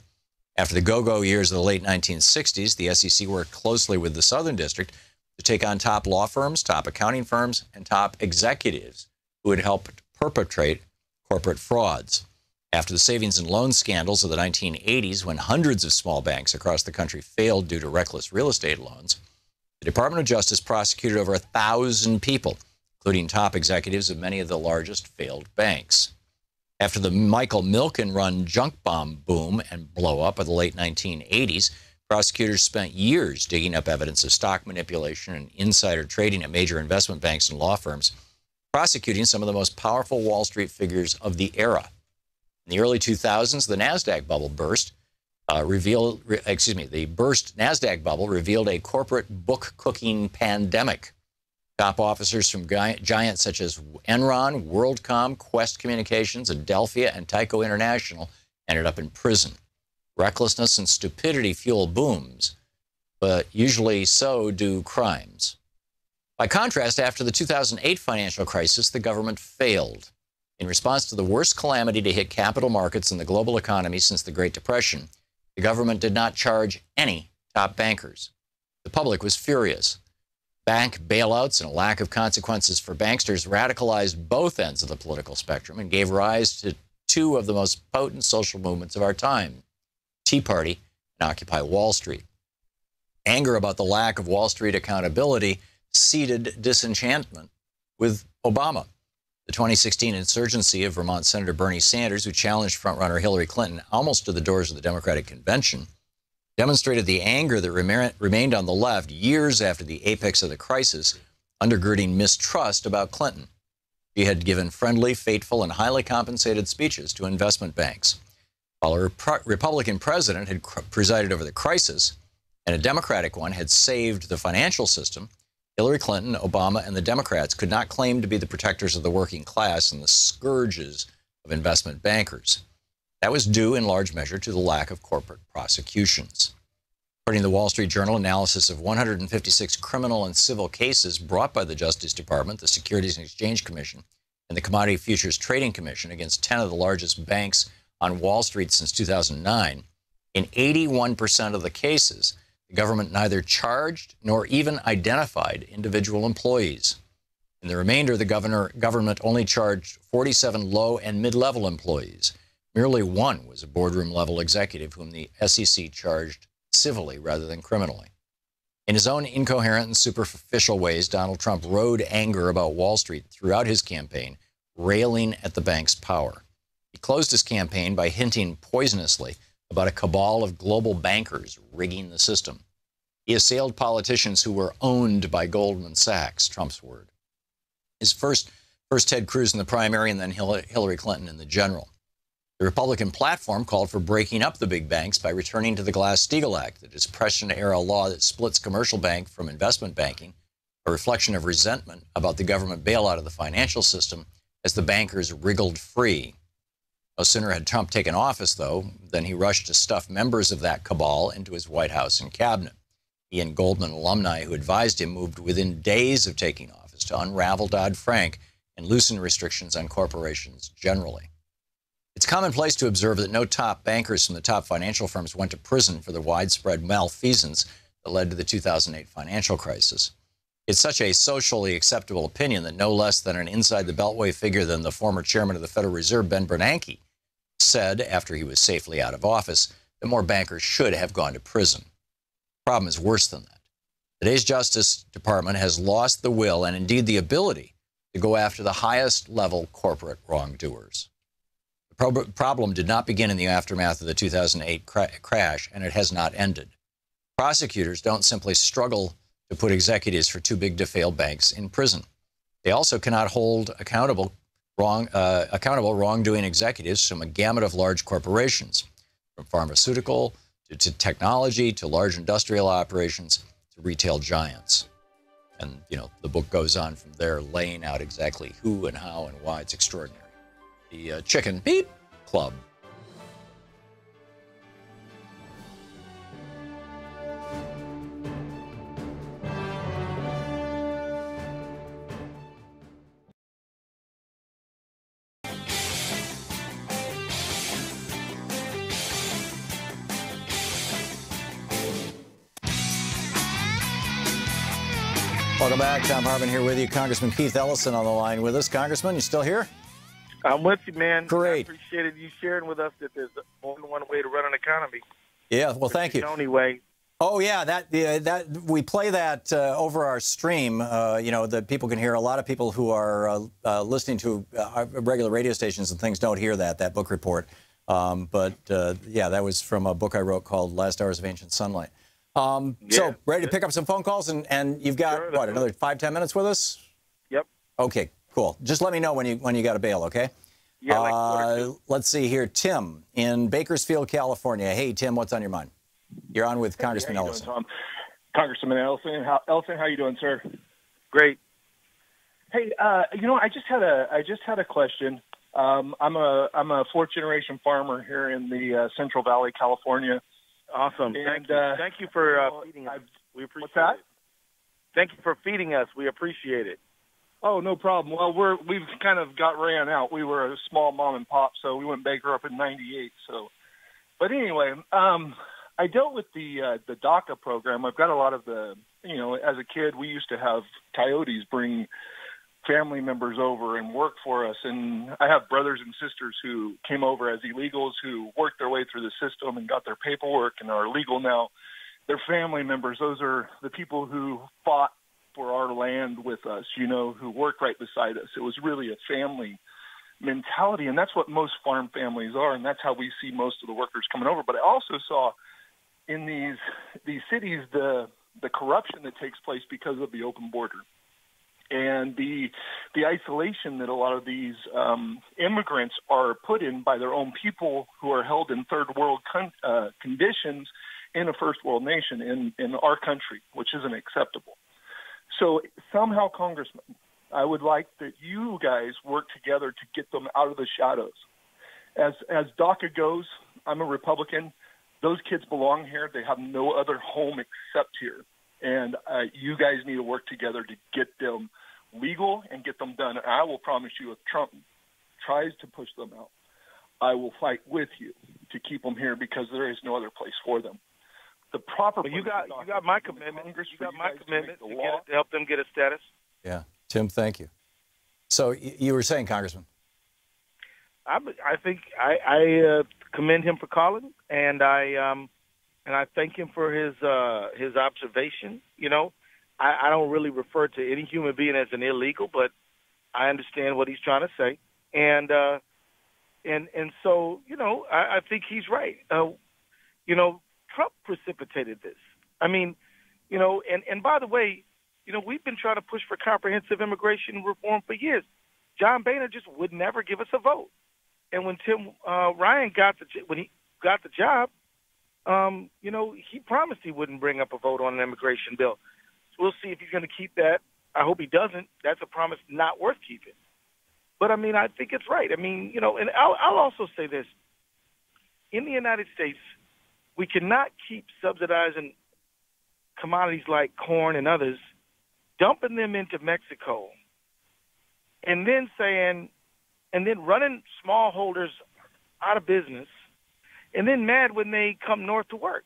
After the go-go years of the late 1960s, the SEC worked closely with the Southern District to take on top law firms, top accounting firms, and top executives who had helped perpetrate corporate frauds. After the savings and loan scandals of the 1980s, when hundreds of small banks across the country failed due to reckless real estate loans, the Department of Justice prosecuted over 1,000 people, including top executives of many of the largest failed banks. After the Michael Milken-run junk bomb boom and blow-up of the late 1980s, prosecutors spent years digging up evidence of stock manipulation and insider trading at major investment banks and law firms, prosecuting some of the most powerful Wall Street figures of the era. In the early 2000s, the NASDAQ bubble burst. The NASDAQ bubble revealed a corporate book-cooking pandemic. Top officers from giants such as Enron, WorldCom, Quest Communications, Adelphia, and Tyco International ended up in prison. Recklessness and stupidity fuel booms, but usually so do crimes. By contrast, after the 2008 financial crisis, the government failed. In response to the worst calamity to hit capital markets and the global economy since the Great Depression, the government did not charge any top bankers. The public was furious. Bank bailouts and a lack of consequences for banksters radicalized both ends of the political spectrum and gave rise to two of the most potent social movements of our time, Tea Party and Occupy Wall Street. Anger about the lack of Wall Street accountability seeded disenchantment with Obama. The 2016 insurgency of Vermont Senator Bernie Sanders, who challenged frontrunner Hillary Clinton almost to the doors of the Democratic Convention, demonstrated the anger that remained on the left years after the apex of the crisis, undergirding mistrust about Clinton. She had given friendly, fateful, and highly compensated speeches to investment banks. While a Republican president had presided over the crisis and a Democratic one had saved the financial system, Hillary Clinton, Obama, and the Democrats could not claim to be the protectors of the working class and the scourges of investment bankers. That was due in large measure to the lack of corporate prosecutions. According to the Wall Street Journal, analysis of 156 criminal and civil cases brought by the Justice Department, the Securities and Exchange Commission, and the Commodity Futures Trading Commission against 10 of the largest banks on Wall Street since 2009, in 81% of the cases, the government neither charged nor even identified individual employees. In the remainder, the government only charged 47 low and mid-level employees. Merely one was a boardroom-level executive whom the SEC charged civilly rather than criminally. In his own incoherent and superficial ways, Donald Trump rode anger about Wall Street throughout his campaign, railing at the bank's power. He closed his campaign by hinting poisonously about a cabal of global bankers rigging the system. He assailed politicians who were owned by Goldman Sachs, Trump's word. His first Ted Cruz in the primary and then Hillary Clinton in the general. The Republican platform called for breaking up the big banks by returning to the Glass-Steagall Act, the Depression-era law that splits commercial bank from investment banking, a reflection of resentment about the government bailout of the financial system as the bankers wriggled free. No sooner had Trump taken office, though, than he rushed to stuff members of that cabal into his White House and cabinet. He and Goldman alumni who advised him moved within days of taking office to unravel Dodd-Frank and loosen restrictions on corporations generally. It's commonplace to observe that no top bankers from the top financial firms went to prison for the widespread malfeasance that led to the 2008 financial crisis. It's such a socially acceptable opinion that no less than an inside-the-beltway figure than the former chairman of the Federal Reserve, Ben Bernanke, said, after he was safely out of office, that more bankers should have gone to prison. The problem is worse than that. Today's Justice Department has lost the will and indeed the ability to go after the highest level corporate wrongdoers. The problem did not begin in the aftermath of the 2008 crash, and it has not ended. Prosecutors don't simply struggle to put executives for too big to fail banks in prison. They also cannot hold accountable wrongdoing executives from a gamut of large corporations, from pharmaceutical to technology, to large industrial operations, to retail giants. And, the book goes on from there, laying out exactly who and how and why. It's extraordinary. The Chicken Beep Club. Welcome back. Thom Hartmann here with you. Congressman Keith Ellison on the line with us. Congressman, you still here? I'm with you, man. Great. I appreciated you sharing with us that there's more than one way to run an economy. Yeah, well, thank you. The only way. Oh, yeah, that we play that over our stream, that people can hear. A lot of people who are listening to regular radio stations and things don't hear that book report. But that was from a book I wrote called Last Hours of Ancient Sunlight. So, ready to pick up some phone calls? And you've got, another 5-10 minutes with us? Yep. Okay, cool. Just let me know when you got to bail, okay? Yeah, let's see here. Tim in Bakersfield, California. Hey, Tim, what's on your mind? You're on with Congressman Ellison. Doing, Congressman Ellison, how you doing, sir? Great. Hey, I just had a question. I'm a fourth generation farmer here in the Central Valley, California. Awesome. And, thank you for feeding us. We appreciate what's that? it. Thank you for feeding us. We appreciate it. Oh, no problem. Well, we've kind of got ran out. We were a small mom and pop, so we went bankrupt in '98. So, but anyway, I dealt with the DACA program. I've got a lot of as a kid, we used to have coyotes bring family members over and work for us. And I have brothers and sisters who came over as illegals who worked their way through the system and got their paperwork and are legal now. They're family members. Those are the people who fought for our land with us, who worked right beside us. It was really a family mentality, and that's what most farm families are, and that's how we see most of the workers coming over. But I also saw in these cities the corruption that takes place because of the open border and the isolation that a lot of these immigrants are put in by their own people who are held in third world conditions in a first world nation in our country, which isn't acceptable. So somehow, Congressman, I would like that you guys work together to get them out of the shadows. As DACA goes, I'm a Republican. Those kids belong here. They have no other home except here. And you guys need to work together to get them legal and get them done. And I will promise you, if Trump tries to push them out, I will fight with you to keep them here because there is no other place for them. The proper. Well, you got my commitment. You got my commitment to help them get a status. Yeah, Tim, thank you. So you were saying, Congressman? I think I commend him for calling, and I thank him for his observation. I don't really refer to any human being as an illegal, but I understand what he's trying to say, and so I think he's right. Trump precipitated this. I mean, and by the way, we've been trying to push for comprehensive immigration reform for years. John Boehner just would never give us a vote. And when Tim Ryan got the job, he promised he wouldn't bring up a vote on an immigration bill. So we'll see if he's going to keep that. I hope he doesn't. That's a promise not worth keeping. But, I think it's right. And I'll also say this. In the United States, we cannot keep subsidizing commodities like corn and others, dumping them into Mexico, and then running smallholders out of business, and then mad when they come north to work.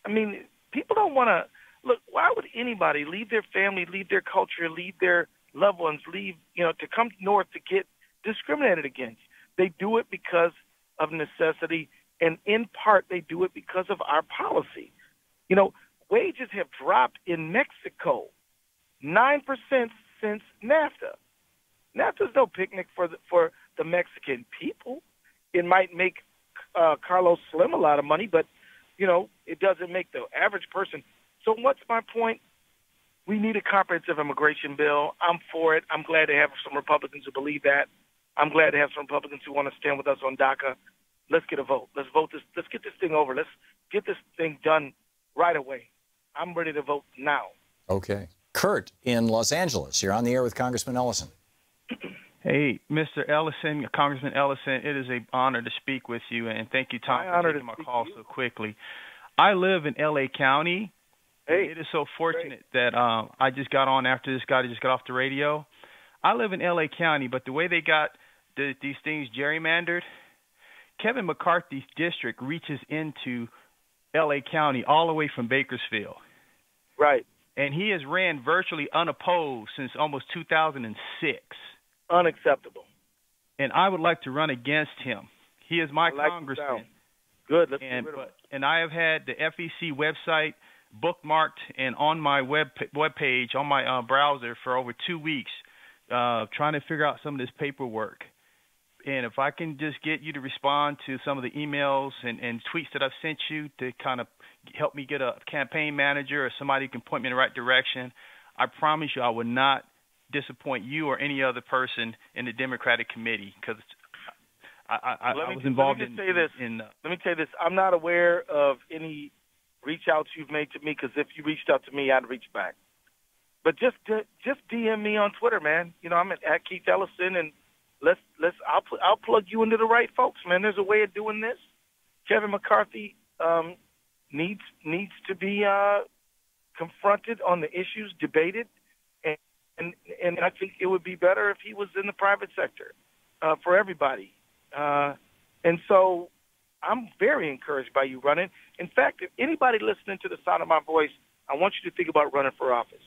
People don't want to look. Why would anybody leave their family, leave their culture, leave their loved ones, to come north to get discriminated against? They do it because of necessity, and in part they do it because of our policy. Wages have dropped in Mexico 9% since NAFTA. NAFTA's no picnic for the Mexican people. It might make Carlos Slim a lot of money, but, it doesn't make the average person. So what's my point? We need a comprehensive immigration bill. I'm for it. I'm glad to have some Republicans who believe that. I'm glad to have some Republicans who want to stand with us on DACA. let's get a vote. Let's vote this. Let's get this thing over. Let's get this thing done right away. I'm ready to vote now. Okay. Kurt in Los Angeles, you're on the air with Congressman Ellison. Hey, Mr. Ellison, Congressman Ellison, it is an honor to speak with you, and thank you, Tom, for taking my call so quickly. I live in L.A. County. Hey. It is so fortunate that I just got on after this guy just got off the radio. I live in L.A. County, but the way they got these things gerrymandered, Kevin McCarthy's district reaches into L.A. County all the way from Bakersfield. Right. And he has ran virtually unopposed since almost 2006. Unacceptable. And I would like to run against him. He is my congressman. Good. Let's get rid of him. And I have had the FEC website bookmarked and on my web page, on my browser for over 2 weeks, trying to figure out some of this paperwork. And if I can just get you to respond to some of the emails and tweets that I've sent you to kind of help me get a campaign manager or somebody who can point me in the right direction, I promise you I will not disappoint you or any other person in the Democratic committee, because I was involved in. Let me tell you this. I'm not aware of any reach outs you've made to me, because if you reached out to me, I'd reach back. But just DM me on Twitter, man. You know, I'm at Keith Ellison, and I'll plug you into the right folks, man. There's a way of doing this. Kevin McCarthy needs to be confronted on the issues, debated, and I think it would be better if he was in the private sector for everybody. And so I'm very encouraged by you running. In fact, if anybody listening to the sound of my voice, I want you to think about running for office,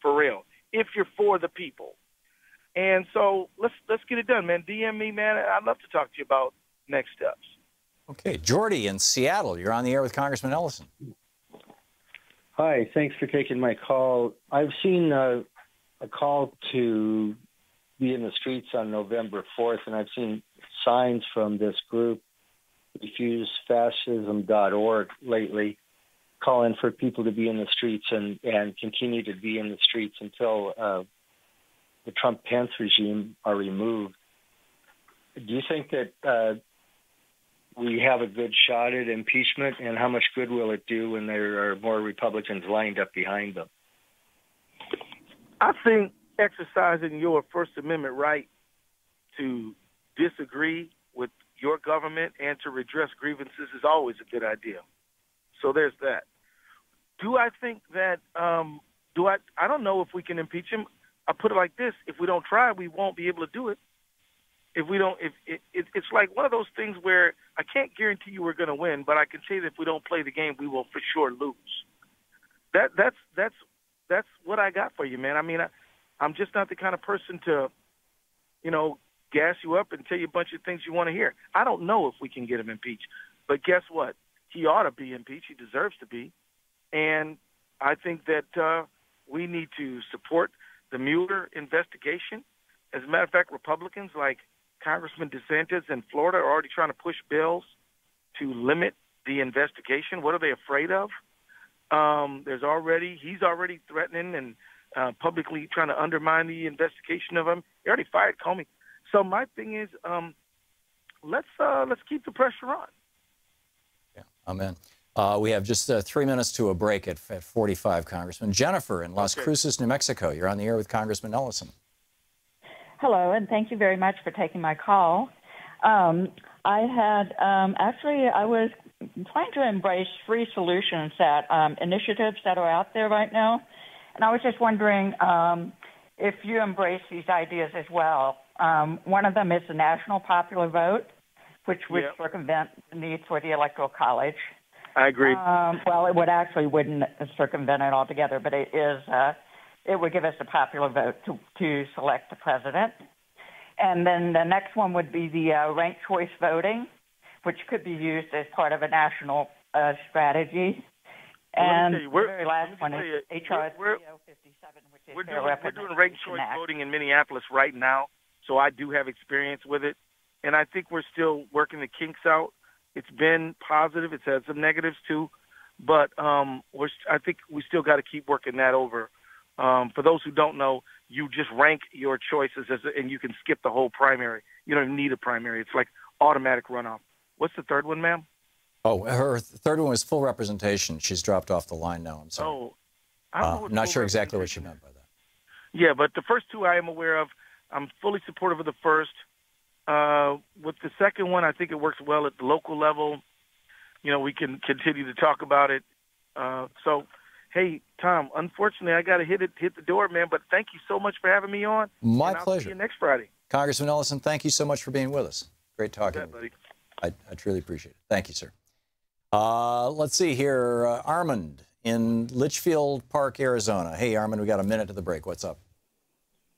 for real, if you're for the people. And so let's get it done, man. DM me, man. I'd love to talk to you about next steps. Okay. Jordy in Seattle, you're on the air with Congressman Ellison. Hi. Thanks for taking my call. I've seen a call to be in the streets on November 4th, and I've seen signs from this group, refusefascism.org, lately, calling for people to be in the streets and continue to be in the streets until the Trump-Pence regime are removed. Do you think that we have a good shot at impeachment, and how much good will it do when there are more Republicans lined up behind them? I think exercising your First Amendment right to disagree with your government and to redress grievances is always a good idea. So there's that. Do I think that, I don't know if we can impeach him. I put it like this: if we don't try, we won't be able to do it. It's like one of those things where I can't guarantee you we're going to win, but I can say that if we don't play the game, we will for sure lose. That's what I got for you, man. I mean, I'm just not the kind of person to, gas you up and tell you a bunch of things you want to hear. I don't know if we can get him impeached, but guess what? He ought to be impeached. He deserves to be. And I think that we need to support the Mueller investigation. As a matter of fact, Republicans like Congressman DeSantis in Florida are already trying to push bills to limit the investigation. What are they afraid of? He's already threatening and publicly trying to undermine the investigation of him. He already fired Comey. So my thing is, let's keep the pressure on. Yeah, amen. We have just 3 minutes to a break at 45, Congressman. Jennifer in Las Cruces, New Mexico. You're on the air with Congressman Ellison. Hello, and thank you very much for taking my call. I was trying to embrace free solutions initiatives that are out there right now, and I was just wondering if you embrace these ideas as well. One of them is the national popular vote, which would circumvent the need for the Electoral College. I agree. Well, it wouldn't circumvent it altogether, but it would give us a popular vote to select the president. And then the next one would be the ranked choice voting, which could be used as part of a national strategy. And the very last one is HR 3057, which is we're doing ranked choice voting in Minneapolis right now, so I do have experience with it. And I think we're still working the kinks out. It's been positive. It's had some negatives too, but I think we still got to keep working that over. For those who don't know, you just rank your choices and you can skip the whole primary. You don't even need a primary. It's like automatic runoff. What's the third one, ma'am? Oh, her third one was full representation. She's dropped off the line now. I'm sorry. Oh, I don't know what I'm not full sure exactly what she meant by that. Yeah, but the first two I am aware of. I'm fully supportive of the first. With the second one, I think it works well at the local level. You know, we can continue to talk about it. So, hey, Tom, unfortunately, I got to hit the door, man, but thank you so much for having me on. My and I'll pleasure. See you next Friday. Congressman Ellison, thank you so much for being with us. Great talking You with bet, you. buddy. I truly appreciate it. Thank you, sir. Let's see here. Armand in Litchfield Park, Arizona. Hey, Armand, we got a minute to the break. What's up?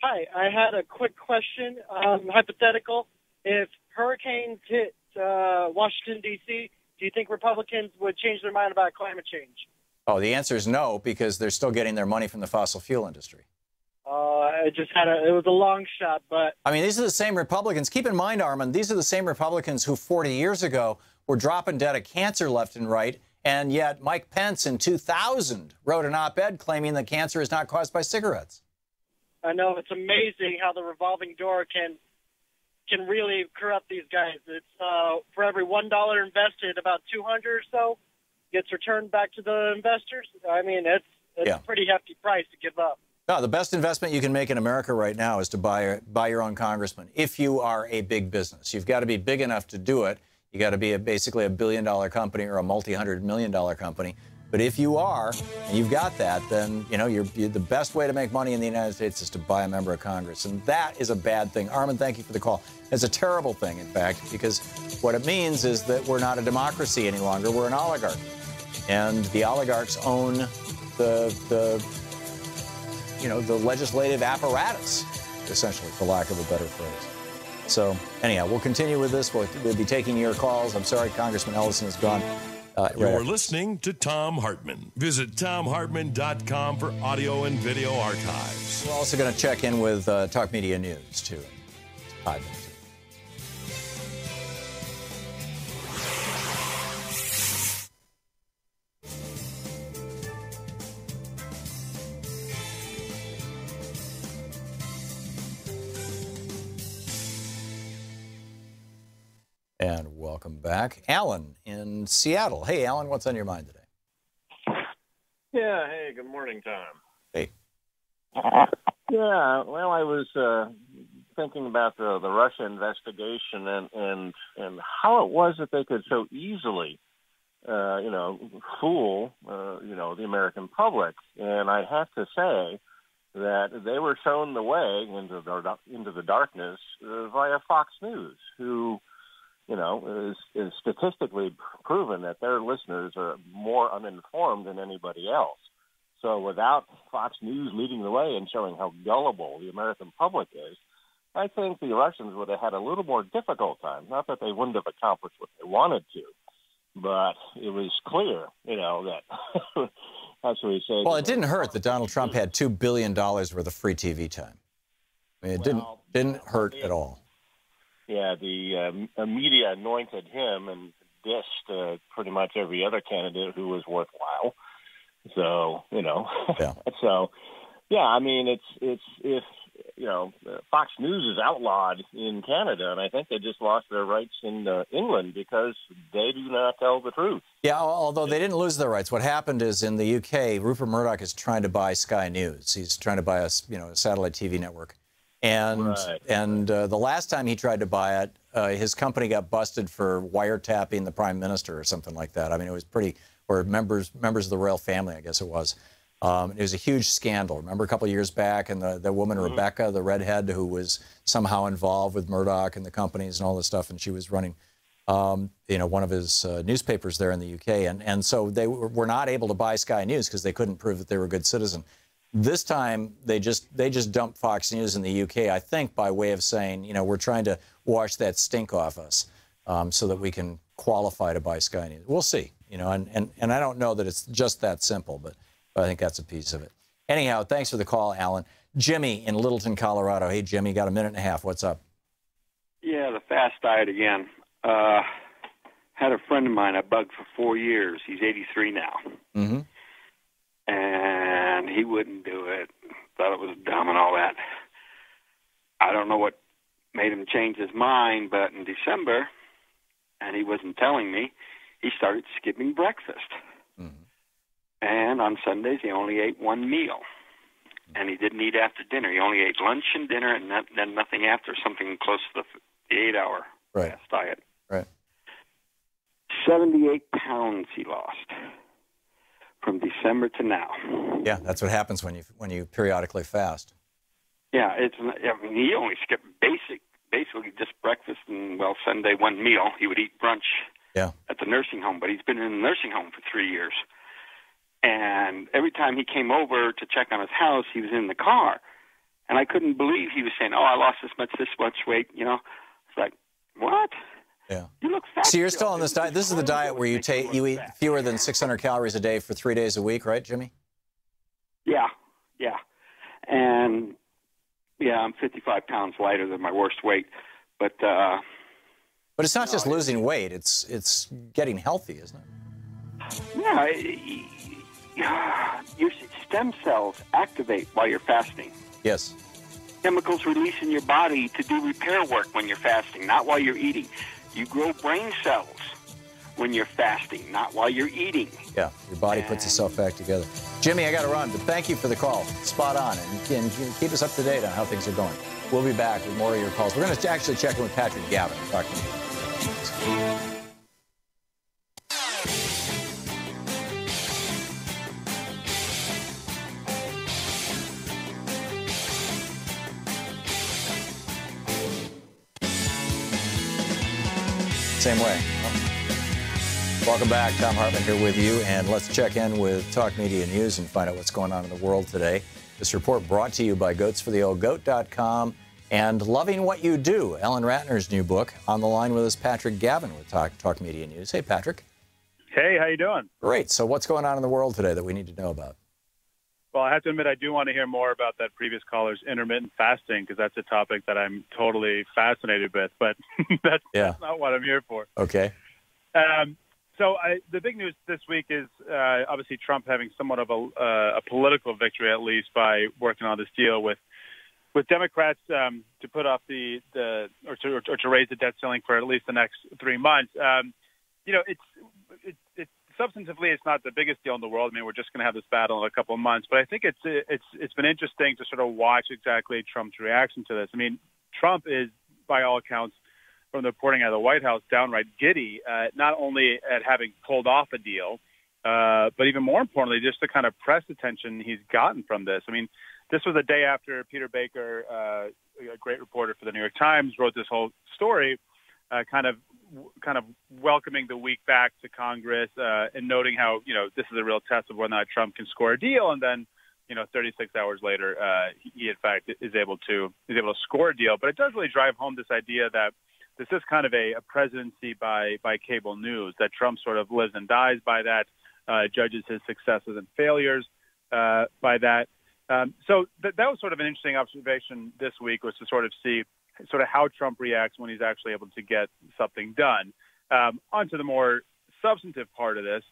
Hi, I had a quick question. Hypothetical, if hurricanes hit Washington, D.C., do you think Republicans would change their mind about climate change? Oh, the answer is no, because they're still getting their money from the fossil fuel industry. It was a long shot, but... I mean, these are the same Republicans. Keep in mind, Armand, these are the same Republicans who 40 years ago were dropping dead of cancer left and right, and yet Mike Pence in 2000 wrote an op-ed claiming that cancer is not caused by cigarettes. I know, it's amazing how the revolving door can really corrupt these guys. It's for every $1 invested, about 200 or so gets returned back to the investors. I mean, it's a pretty hefty price to give up. No, the best investment you can make in America right now is to buy your own congressman. If you are a big business, you've got to be big enough to do it. You got to be basically a billion-dollar company or a multi-hundred-million-dollar company. But if you are, and you've got that, then you're the best way to make money in the United States is to buy a member of Congress, and that is a bad thing. Armand, thank you for the call. It's a terrible thing, in fact, because what it means is that we're not a democracy any longer. We're an oligarchy, and the oligarchs own the legislative apparatus, essentially, for lack of a better phrase. So anyhow, we'll continue with this. We'll be taking your calls. I'm sorry, Congressman Ellison is gone. You're listening to Thom Hartmann. Visit ThomHartmann.com for audio and video archives. We're also going to check in with Talk Media News, too. 5 minutes. And welcome back. Alan in Seattle. Hey, Alan, what's on your mind today? Yeah, hey, good morning, Tom. Hey. Yeah, well, I was thinking about the Russia investigation and how it was that they could so easily, fool, the American public. And I have to say that they were shown the way into the darkness via Fox News, who is statistically proven that their listeners are more uninformed than anybody else. So without Fox News leading the way and showing how gullible the American public is, I think the Russians would have had a little more difficult time. Not that they wouldn't have accomplished what they wanted to, but it was clear, that that's what he said. Well, it didn't hurt that Donald Trump had $2 billion worth of free TV time. I mean, it didn't hurt at all. Yeah, the media anointed him and dissed pretty much every other candidate who was worthwhile. So, Yeah. So, yeah, I mean, it's if, Fox News is outlawed in Canada, and I think they just lost their rights in England because they do not tell the truth. Yeah, although they didn't lose their rights. What happened is in the UK, Rupert Murdoch is trying to buy Sky News. He's trying to buy a satellite TV network. And the last time he tried to buy it, his company got busted for wiretapping the prime minister or something like that. I mean, it was or members of the royal family, I guess it was. It was a huge scandal. Remember a couple of years back, and the woman, Rebecca, the redhead, who was somehow involved with Murdoch and the companies and all this stuff, and she was running, one of his newspapers there in the UK. And so they were not able to buy Sky News because they couldn't prove that they were a good citizen. This time, they just dumped Fox News in the UK, I think, by way of saying, we're trying to wash that stink off us so that we can qualify to buy Sky News. We'll see, and I don't know that it's just that simple, but I think that's a piece of it. Anyhow, thanks for the call, Alan. Jimmy in Littleton, Colorado. Hey, Jimmy, got a minute and a half. What's up? Yeah, the fast diet again. Had a friend of mine I bugged for 4 years. He's 83 now. Mm-hmm. And he wouldn't do it. Thought it was dumb and all that. I don't know what made him change his mind, but in December, and he wasn't telling me, he started skipping breakfast. And on Sundays, he only ate one meal. And he didn't eat after dinner. He only ate lunch and dinner and then nothing after, something close to the 8-hour fast diet. Right. 78 pounds he lost from December to now. Yeah, that's what happens when you periodically fast. Yeah, he only skipped basically just breakfast and, well, Sunday one meal. He would eat brunch at the nursing home, but he's been in the nursing home for 3 years. And every time he came over to check on his house, he was in the car. And I couldn't believe he was saying, I lost this much weight, you know. It's like, what? Yeah. You look fat. So you're still on this diet. This is the diet where you eat fewer than 600 calories a day for 3 days a week, right, Jimmy? Yeah. And, I'm 55 pounds lighter than my worst weight. But it's not just losing weight. It's getting healthy, isn't it? Yeah. Your stem cells activate while you're fasting. Yes. Chemicals release in your body to do repair work when you're fasting, not while you're eating. You grow brain cells when you're fasting, not while you're eating. Yeah, your body puts itself back together. Jimmy, I got to run, but thank you for the call. Spot on, and keep us up to date on how things are going. We'll be back with more of your calls. We're going to actually check in with Patrick Gavin. Talk to you. Same way. Welcome back. Thom Hartmann here with you, and let's check in with Talk Media News and find out what's going on in the world today. This report brought to you by goatsfortheoldgoat.com and Loving What You Do, Ellen Ratner's new book. On the line with us, Patrick Gavin with Talk Media News. Hey, Patrick. Hey, how you doing? Great. So what's going on in the world today that we need to know about? Well, I have to admit, I do want to hear more about that previous caller's intermittent fasting, because that's a topic that I'm totally fascinated with, but that's not what I'm here for. Okay. The big news this week is obviously Trump having somewhat of a political victory, at least, by working on this deal with Democrats to put off to raise the debt ceiling for at least the next 3 months. It's substantively, it's not the biggest deal in the world. I mean, we're just going to have this battle in a couple of months, but I think it's been interesting to sort of watch exactly Trump's reaction to this. I mean, Trump is, by all accounts, from the reporting out of the White House, downright giddy, not only at having pulled off a deal, but even more importantly, just the kind of press attention he's gotten from this. I mean, this was a day after Peter Baker, a great reporter for the New York Times, wrote this whole story, kind of welcoming the week back to Congress and noting how, this is a real test of whether or not Trump can score a deal. And then, 36 hours later, he in fact is able to score a deal. But it does really drive home this idea that this is kind of a presidency by cable news, that Trump sort of lives and dies by that, judges his successes and failures by that. So that was sort of an interesting observation this week, was to sort of see sort of how Trump reacts when he's actually able to get something done. Onto the more substantive part of this,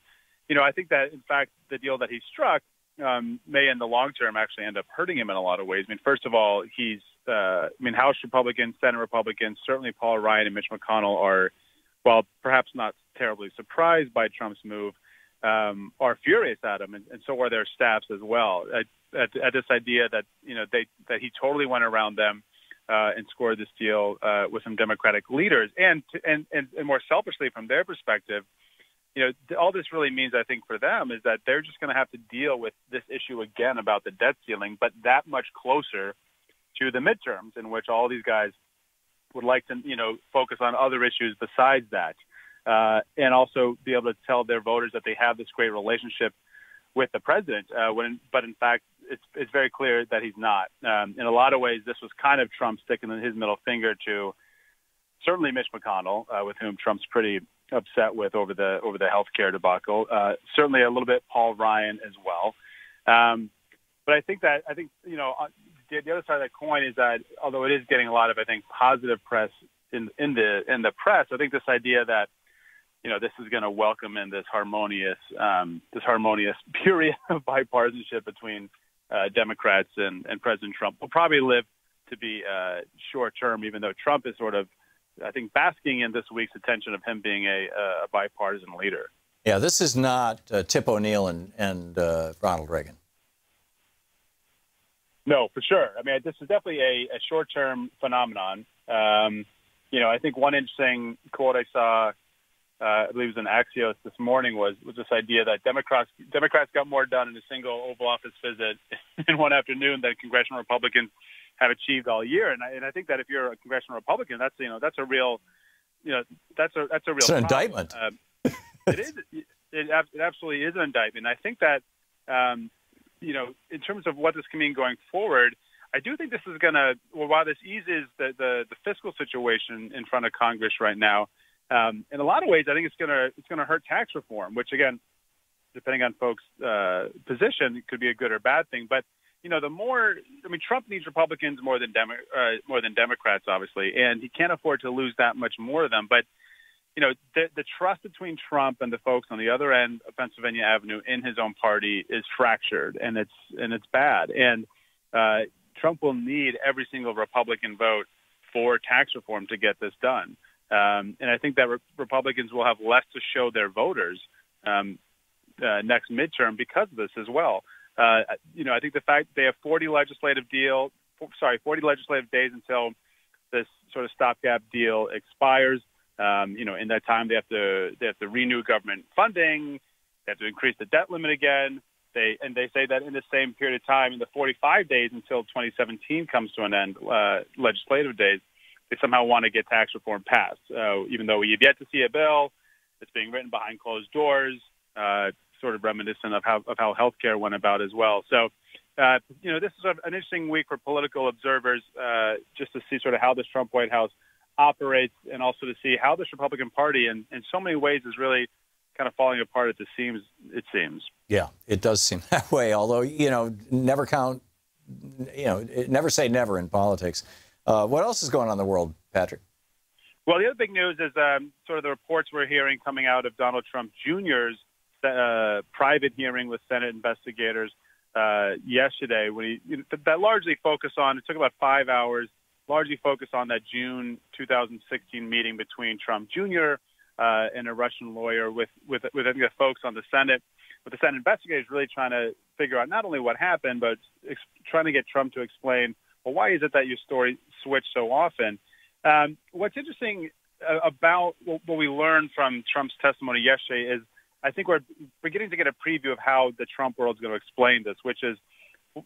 I think that, in fact, the deal that he struck may in the long term actually end up hurting him in a lot of ways. I mean, first of all, he's House Republicans, Senate Republicans, certainly Paul Ryan and Mitch McConnell are, while perhaps not terribly surprised by Trump's move, are furious at him, and so are their staffs as well, at this idea that, that he totally went around them and scored this deal with some Democratic leaders. And more selfishly, from their perspective, all this really means, I think, for them, is that they're just going to have to deal with this issue again about the debt ceiling, but that much closer to the midterms, in which all these guys would like to, focus on other issues besides that, and also be able to tell their voters that they have this great relationship with the president. But in fact, it's very clear that he's not. In a lot of ways, this was kind of Trump sticking his middle finger to certainly Mitch McConnell, with whom Trump's pretty upset with over the healthcare debacle. Certainly a little bit Paul Ryan as well. But I think the other side of that coin is that, although it is getting a lot of, I think, positive press in the press, I think this idea that this is going to welcome in this harmonious period of bipartisanship between Democrats and President Trump will probably live to be short term, even though Trump is sort of I think, basking in this week's attention of him being a bipartisan leader. Yeah, this is not Tip O'Neill and Ronald Reagan. No, for sure. I mean, this is definitely a short-term phenomenon. I think one interesting quote I saw, I believe it was in Axios this morning, was this idea that Democrats got more done in a single Oval Office visit in one afternoon than congressional Republicans have achieved all year. And I think that if you're a congressional Republican, that's a real It's an indictment. It is. It absolutely is an indictment. I think that in terms of what this can mean going forward, I do think this is going to, while this eases the fiscal situation in front of Congress right now, in a lot of ways, I think it's going to hurt tax reform, which, again, depending on folks' position, it could be a good or bad thing. But Trump needs Republicans more than Democrats, obviously, and he can't afford to lose that much more of them. But the trust between Trump and the folks on the other end of Pennsylvania Avenue in his own party is fractured, and it's bad. And Trump will need every single Republican vote for tax reform to get this done. And I think that Republicans will have less to show their voters next midterm because of this as well. I think the fact they have 40 legislative days until this sort of stopgap deal expires. In that time, they have to renew government funding. They have to increase the debt limit again. They say that in the same period of time, in the 45 days until 2017 comes to an end, legislative days, they somehow want to get tax reform passed, even though we have yet to see a bill. It's being written behind closed doors, sort of reminiscent of how healthcare went about as well. So, this is an interesting week for political observers, just to see sort of how this Trump White House operates, and also to see how this Republican Party, in so many ways, is really kind of falling apart at the seams, it seems. Yeah, it does seem that way, although, never say never in politics. What else is going on in the world, Patrick? Well, the other big news is sort of the reports we're hearing coming out of Donald Trump Jr.'s private hearing with Senate investigators yesterday, when that largely focused on, it took about 5 hours, largely focused on that June 2016 meeting between Trump Jr. And a Russian lawyer with I think the folks on the Senate, with the Senate investigators really trying to figure out not only what happened, but trying to get Trump to explain, well, why is it that your story switched so often? What's interesting about what we learned from Trump's testimony yesterday is I think we're beginning to get a preview of how the Trump world is going to explain this, which is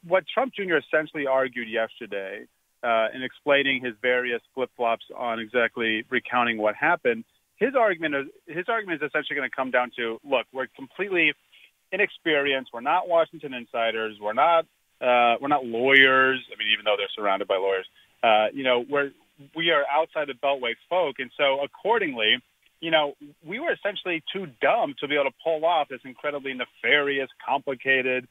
what Trump Jr. essentially argued yesterday in explaining his various flip-flops on exactly recounting what happened. His argument is essentially going to come down to, look, we're completely inexperienced. We're not Washington insiders. We're not lawyers. I mean, even though they're surrounded by lawyers, we are outside the Beltway folk. And so accordingly, we were essentially too dumb to be able to pull off this incredibly nefarious, complicated,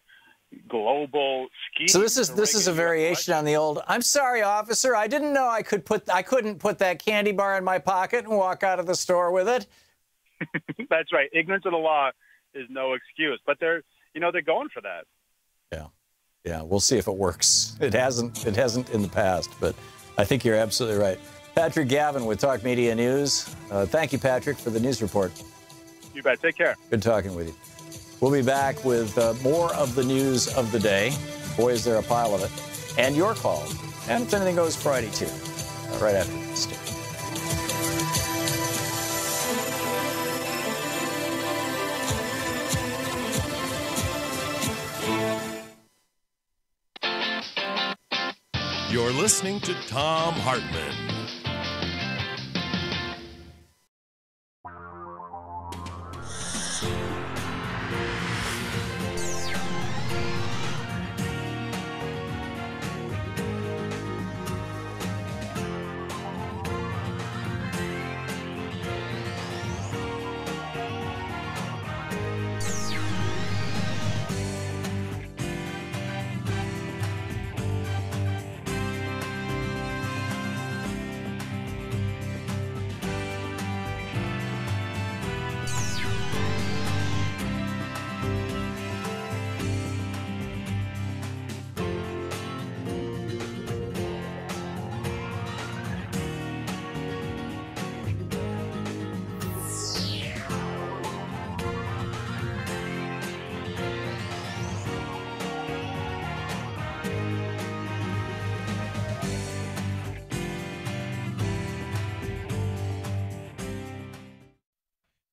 global scheme. So this is a variation on the old, I'm sorry, officer, I didn't know I couldn't put that candy bar in my pocket and walk out of the store with it. That's right. Ignorance of the law is no excuse, but they're going for that. Yeah, we'll see if it works. It hasn't in the past, but I think you're absolutely right. Patrick Gavin with Talk Media News. Thank you, Patrick, for the news report. You bet. Take care. Good talking with you. We'll be back with more of the news of the day. Boy, is there a pile of it. And your calls. And If Anything Goes Friday, too. Right after this. You're listening to Thom Hartmann.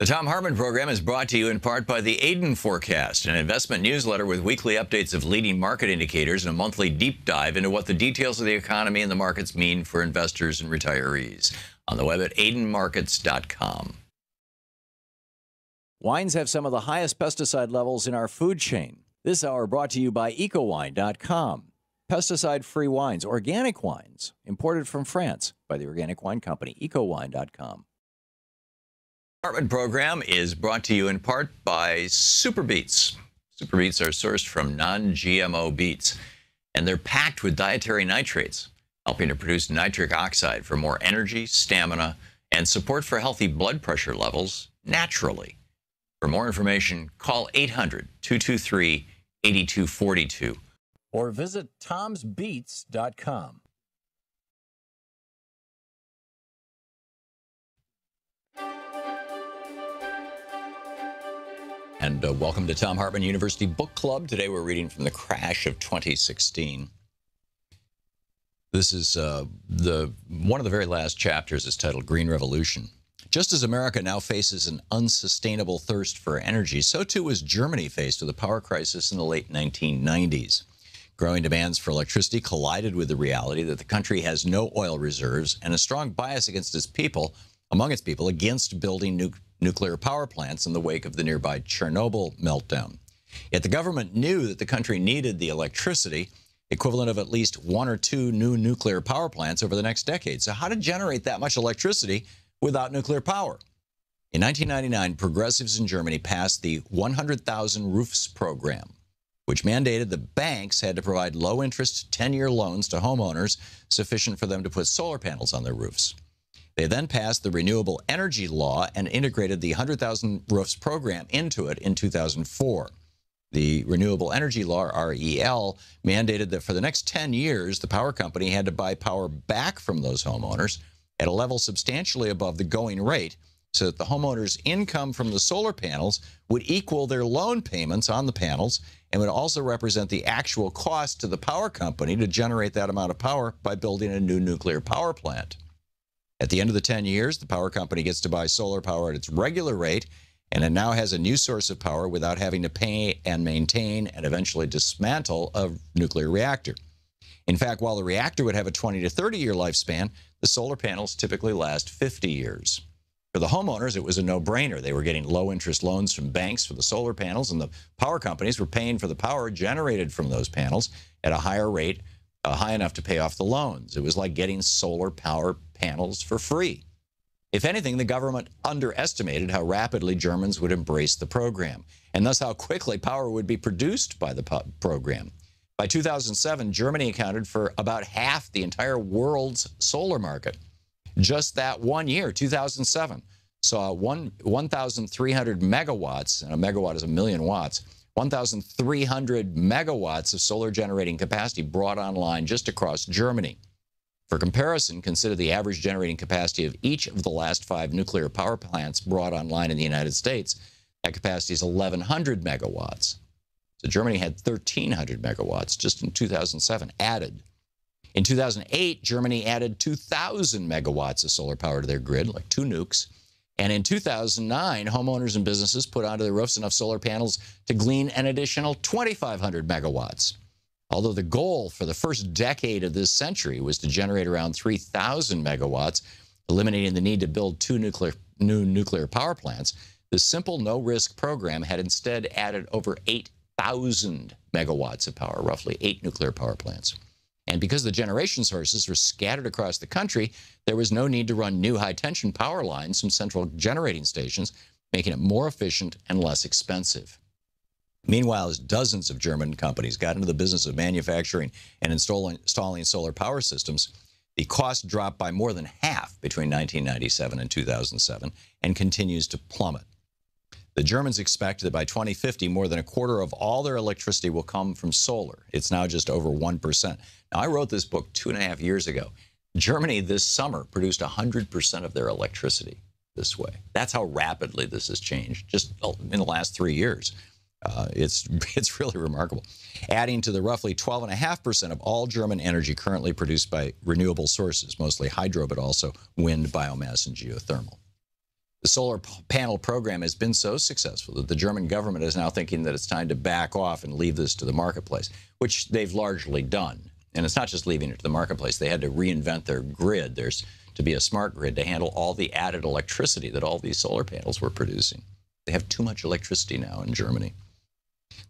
The Thom Hartmann Program is brought to you in part by the Aiden Forecast, an investment newsletter with weekly updates of leading market indicators and a monthly deep dive into what the details of the economy and the markets mean for investors and retirees. On the web at aidenmarkets.com. Wines have some of the highest pesticide levels in our food chain. This hour brought to you by ecowine.com. Pesticide-free wines, organic wines, imported from France by the Organic Wine Company, ecowine.com. Hartmann Program is brought to you in part by Super Beets. Super Beets are sourced from non-GMO beets, and they're packed with dietary nitrates, helping to produce nitric oxide for more energy, stamina, and support for healthy blood pressure levels naturally. For more information, call 800-223-8242 or visit tomsbeets.com. And welcome to Thom Hartmann University Book Club. Today we're reading from The Crash of 2016. This is one of the very last chapters is titled Green Revolution. Just as America now faces an unsustainable thirst for energy, so too was Germany faced with a power crisis in the late 1990s. Growing demands for electricity collided with the reality that the country has no oil reserves and a strong bias among its people against building nuclear power plants in the wake of the nearby Chernobyl meltdown. Yet the government knew that the country needed the electricity, equivalent of at least 1 or 2 new nuclear power plants over the next decade. So how to generate that much electricity without nuclear power? In 1999, progressives in Germany passed the 100,000 Roofs program, which mandated the banks had to provide low-interest 10-year loans to homeowners sufficient for them to put solar panels on their roofs. They then passed the Renewable Energy Law and integrated the 100,000 Roofs program into it in 2004. The Renewable Energy Law, REL, mandated that for the next 10 years, the power company had to buy power back from those homeowners at a level substantially above the going rate so that the homeowners' income from the solar panels would equal their loan payments on the panels and would also represent the actual cost to the power company to generate that amount of power by building a new nuclear power plant. At the end of the 10 years, the power company gets to buy solar power at its regular rate, and it now has a new source of power without having to pay and maintain and eventually dismantle a nuclear reactor. In fact, while the reactor would have a 20 to 30-year lifespan, the solar panels typically last 50 years. For the homeowners, it was a no-brainer. They were getting low-interest loans from banks for the solar panels, and the power companies were paying for the power generated from those panels at a higher rate, high enough to pay off the loans. It was like getting solar power panels for free. If anything, the government underestimated how rapidly Germans would embrace the program, and thus how quickly power would be produced by the program. By 2007, Germany accounted for about half the entire world's solar market. Just that one year, 2007, saw 1,300 megawatts, and a megawatt is a million watts, 1,300 megawatts of solar generating capacity brought online just across Germany. For comparison, consider the average generating capacity of each of the last 5 nuclear power plants brought online in the United States. That capacity is 1,100 megawatts. So Germany had 1,300 megawatts just in 2007 added. In 2008, Germany added 2,000 megawatts of solar power to their grid, like 2 nukes. And in 2009, homeowners and businesses put onto their roofs enough solar panels to glean an additional 2,500 megawatts. Although the goal for the first decade of this century was to generate around 3,000 megawatts, eliminating the need to build 2 new nuclear power plants, the simple no-risk program had instead added over 8,000 megawatts of power, roughly 8 nuclear power plants. And because the generation sources were scattered across the country, there was no need to run new high-tension power lines from central generating stations, making it more efficient and less expensive. Meanwhile, as dozens of German companies got into the business of manufacturing and installing solar power systems, the cost dropped by more than half between 1997 and 2007 and continues to plummet. The Germans expect that by 2050, more than a quarter of all their electricity will come from solar. It's now just over 1%. Now, I wrote this book 2.5 years ago. Germany this summer produced 100% of their electricity this way. That's how rapidly this has changed just in the last 3 years. It's really remarkable. Adding to the roughly 12.5% of all German energy currently produced by renewable sources, mostly hydro, but also wind, biomass, and geothermal. The solar panel program has been so successful that the German government is now thinking that it's time to back off and leave this to the marketplace, which they've largely done. And it's not just leaving it to the marketplace. They had to reinvent their grid. There's to be a smart grid to handle all the added electricity that all these solar panels were producing. They have too much electricity now in Germany.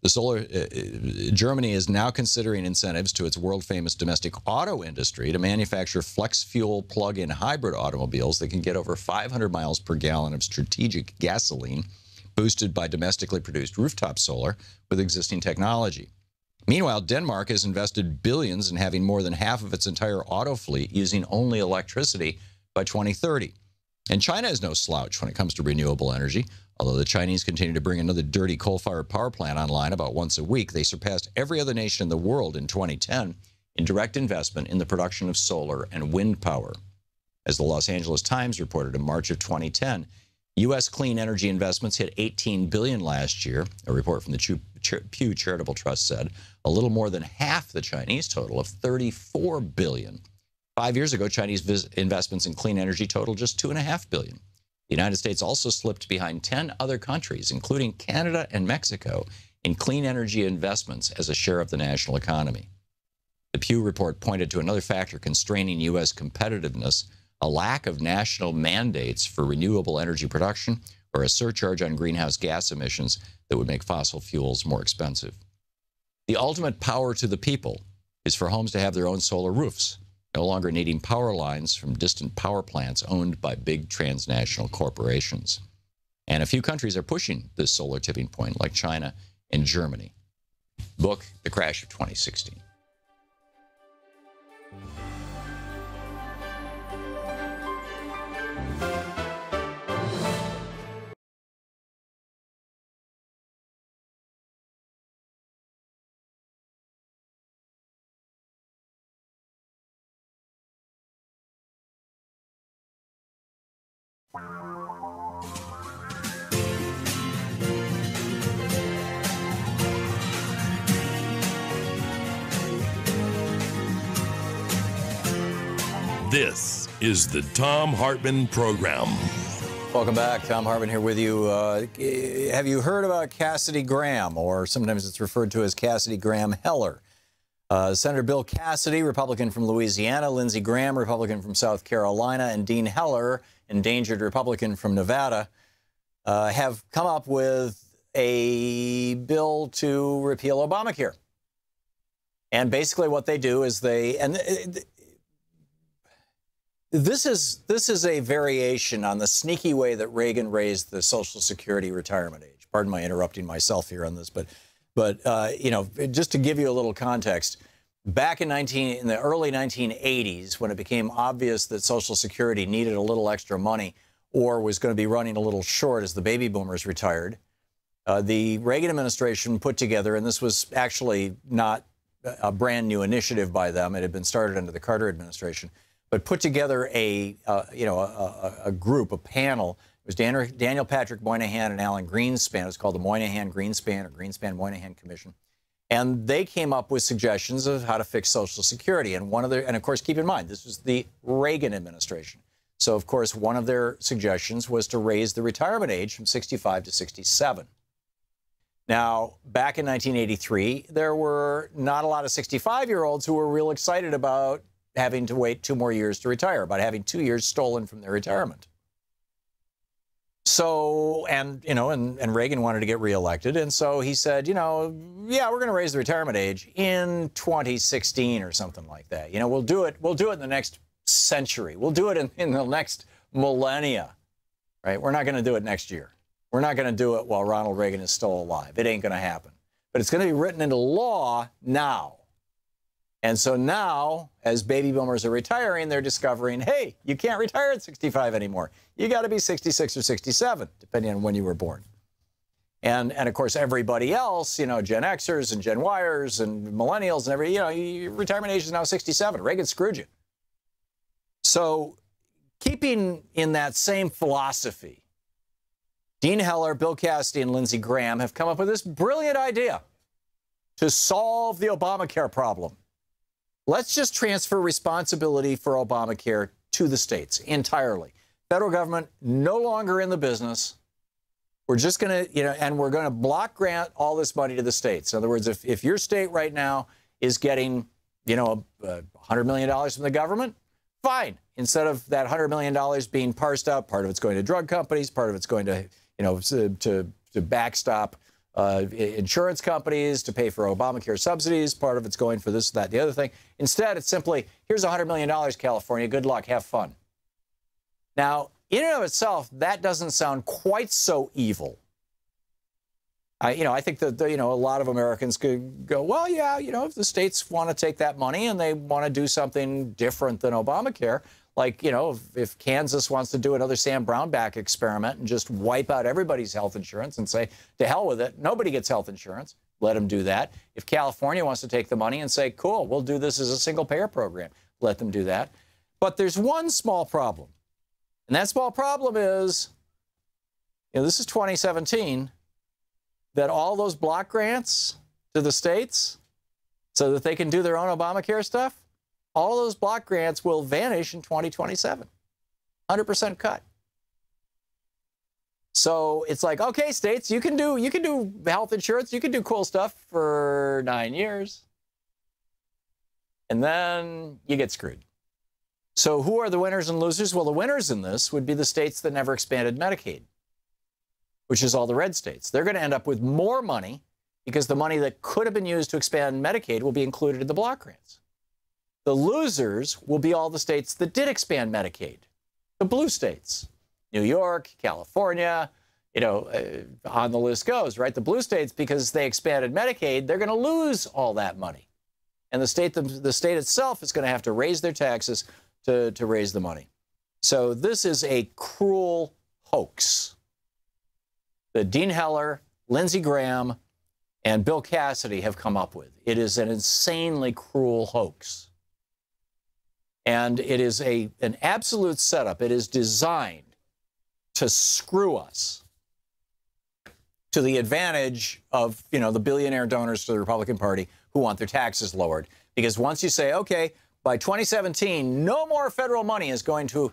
Germany is now considering incentives to its world-famous domestic auto industry to manufacture flex-fuel plug-in hybrid automobiles that can get over 500 miles per gallon of strategic gasoline, boosted by domestically produced rooftop solar with existing technology. Meanwhile, Denmark has invested billions in having more than half of its entire auto fleet using only electricity by 2030. And China is no slouch when it comes to renewable energy. Although the Chinese continue to bring another dirty coal-fired power plant online about once a week, they surpassed every other nation in the world in 2010 in direct investment in the production of solar and wind power. As the Los Angeles Times reported in March of 2010, U.S. clean energy investments hit $18 billion last year. A report from the Pew Charitable Trust said a little more than half the Chinese total of $34 billion. 5 years ago, Chinese investments in clean energy totaled just $2.5 billion. The United States also slipped behind 10 other countries, including Canada and Mexico, in clean energy investments as a share of the national economy. The Pew report pointed to another factor constraining U.S. competitiveness, a lack of national mandates for renewable energy production or a surcharge on greenhouse gas emissions that would make fossil fuels more expensive. The ultimate power to the people is for homes to have their own solar roofs, no longer needing power lines from distant power plants owned by big transnational corporations. And a few countries are pushing this solar tipping point, like China and Germany. Book, The Crash of 2016. This is the Thom Hartmann Program. Welcome back. Thom Hartmann here with you. Have you heard about Cassidy Graham, or sometimes it's referred to as Cassidy Graham Heller? Senator Bill Cassidy, Republican from Louisiana, Lindsey Graham, Republican from South Carolina, and Dean Heller, endangered Republican from Nevada, have come up with a bill to repeal Obamacare. And basically what they do is This is a variation on the sneaky way that Reagan raised the Social Security retirement age. Pardon my interrupting myself here on this, but you know, just to give you a little context, back in the early 1980s, when it became obvious that Social Security needed a little extra money or was going to be running a little short as the baby boomers retired, the Reagan administration put together, and this was actually not a brand new initiative by them. It had been started under the Carter administration, but put together a group, a panel. It was Daniel Patrick Moynihan and Alan Greenspan. It was called the Moynihan-Greenspan or Greenspan-Moynihan Commission. And they came up with suggestions of how to fix Social Security. And of course, keep in mind, this was the Reagan administration. So, of course, one of their suggestions was to raise the retirement age from 65 to 67. Now, back in 1983, there were not a lot of 65-year-olds who were real excited about having to wait 2 more years to retire, about having 2 years stolen from their retirement. So, and Reagan wanted to get reelected, and so he said, yeah, we're going to raise the retirement age in 2016 or something like that. We'll do it in the next century. We'll do it in the next millennia, right? We're not going to do it next year. We're not going to do it while Ronald Reagan is still alive. It ain't going to happen. But it's going to be written into law now. And so now, as baby boomers are retiring, they're discovering, hey, you can't retire at 65 anymore. You got to be 66 or 67, depending on when you were born. And of course, everybody else, Gen Xers and Gen Yers and millennials and your retirement age is now 67. Reagan screwed you. So keeping in that same philosophy, Dean Heller, Bill Cassidy, and Lindsey Graham have come up with this brilliant idea to solve the Obamacare problem. Let's just transfer responsibility for Obamacare to the states entirely. federal government no longer in the business. We're just going to, and we're going to block grant all this money to the states. In other words, if your state right now is getting, $100 million from the government, fine. Instead of that $100 million being parsed out, part of it's going to drug companies, part of it's going to, to backstop insurance companies, to pay for Obamacare subsidies, part of it's going for this, that, the other thing. Instead, it's simply, here's $100 million, California, good luck, have fun. Now, in and of itself, that doesn't sound quite so evil. I think that, a lot of Americans could go, well, yeah, if the states want to take that money and they want to do something different than Obamacare, like, if Kansas wants to do another Sam Brownback experiment and just wipe out everybody's health insurance and say, to hell with it, nobody gets health insurance, let them do that. If California wants to take the money and say, cool, we'll do this as a single-payer program, let them do that. But there's one small problem. And that small problem is, this is 2017, that all those block grants to the states so that they can do their own Obamacare stuff, all those block grants will vanish in 2027. 100% cut. So it's like, okay, states, you can do health insurance, you can do cool stuff for 9 years. And then you get screwed. So who are the winners and losers? Well, the winners in this would be the states that never expanded Medicaid, which is all the red states. They're going to end up with more money because the money that could have been used to expand Medicaid will be included in the block grants. The losers will be all the states that did expand Medicaid, the blue states, New York, California, on the list goes, right? The blue states, because they expanded Medicaid, they're going to lose all that money. And the state itself is going to have to raise their taxes to raise the money. So this is a cruel hoax that Dean Heller, Lindsey Graham, and Bill Cassidy have come up with. It is an insanely cruel hoax. And it is an absolute setup. It is designed to screw us to the advantage of, the billionaire donors to the Republican Party who want their taxes lowered. Because once you say, okay, by 2017, no more federal money is going to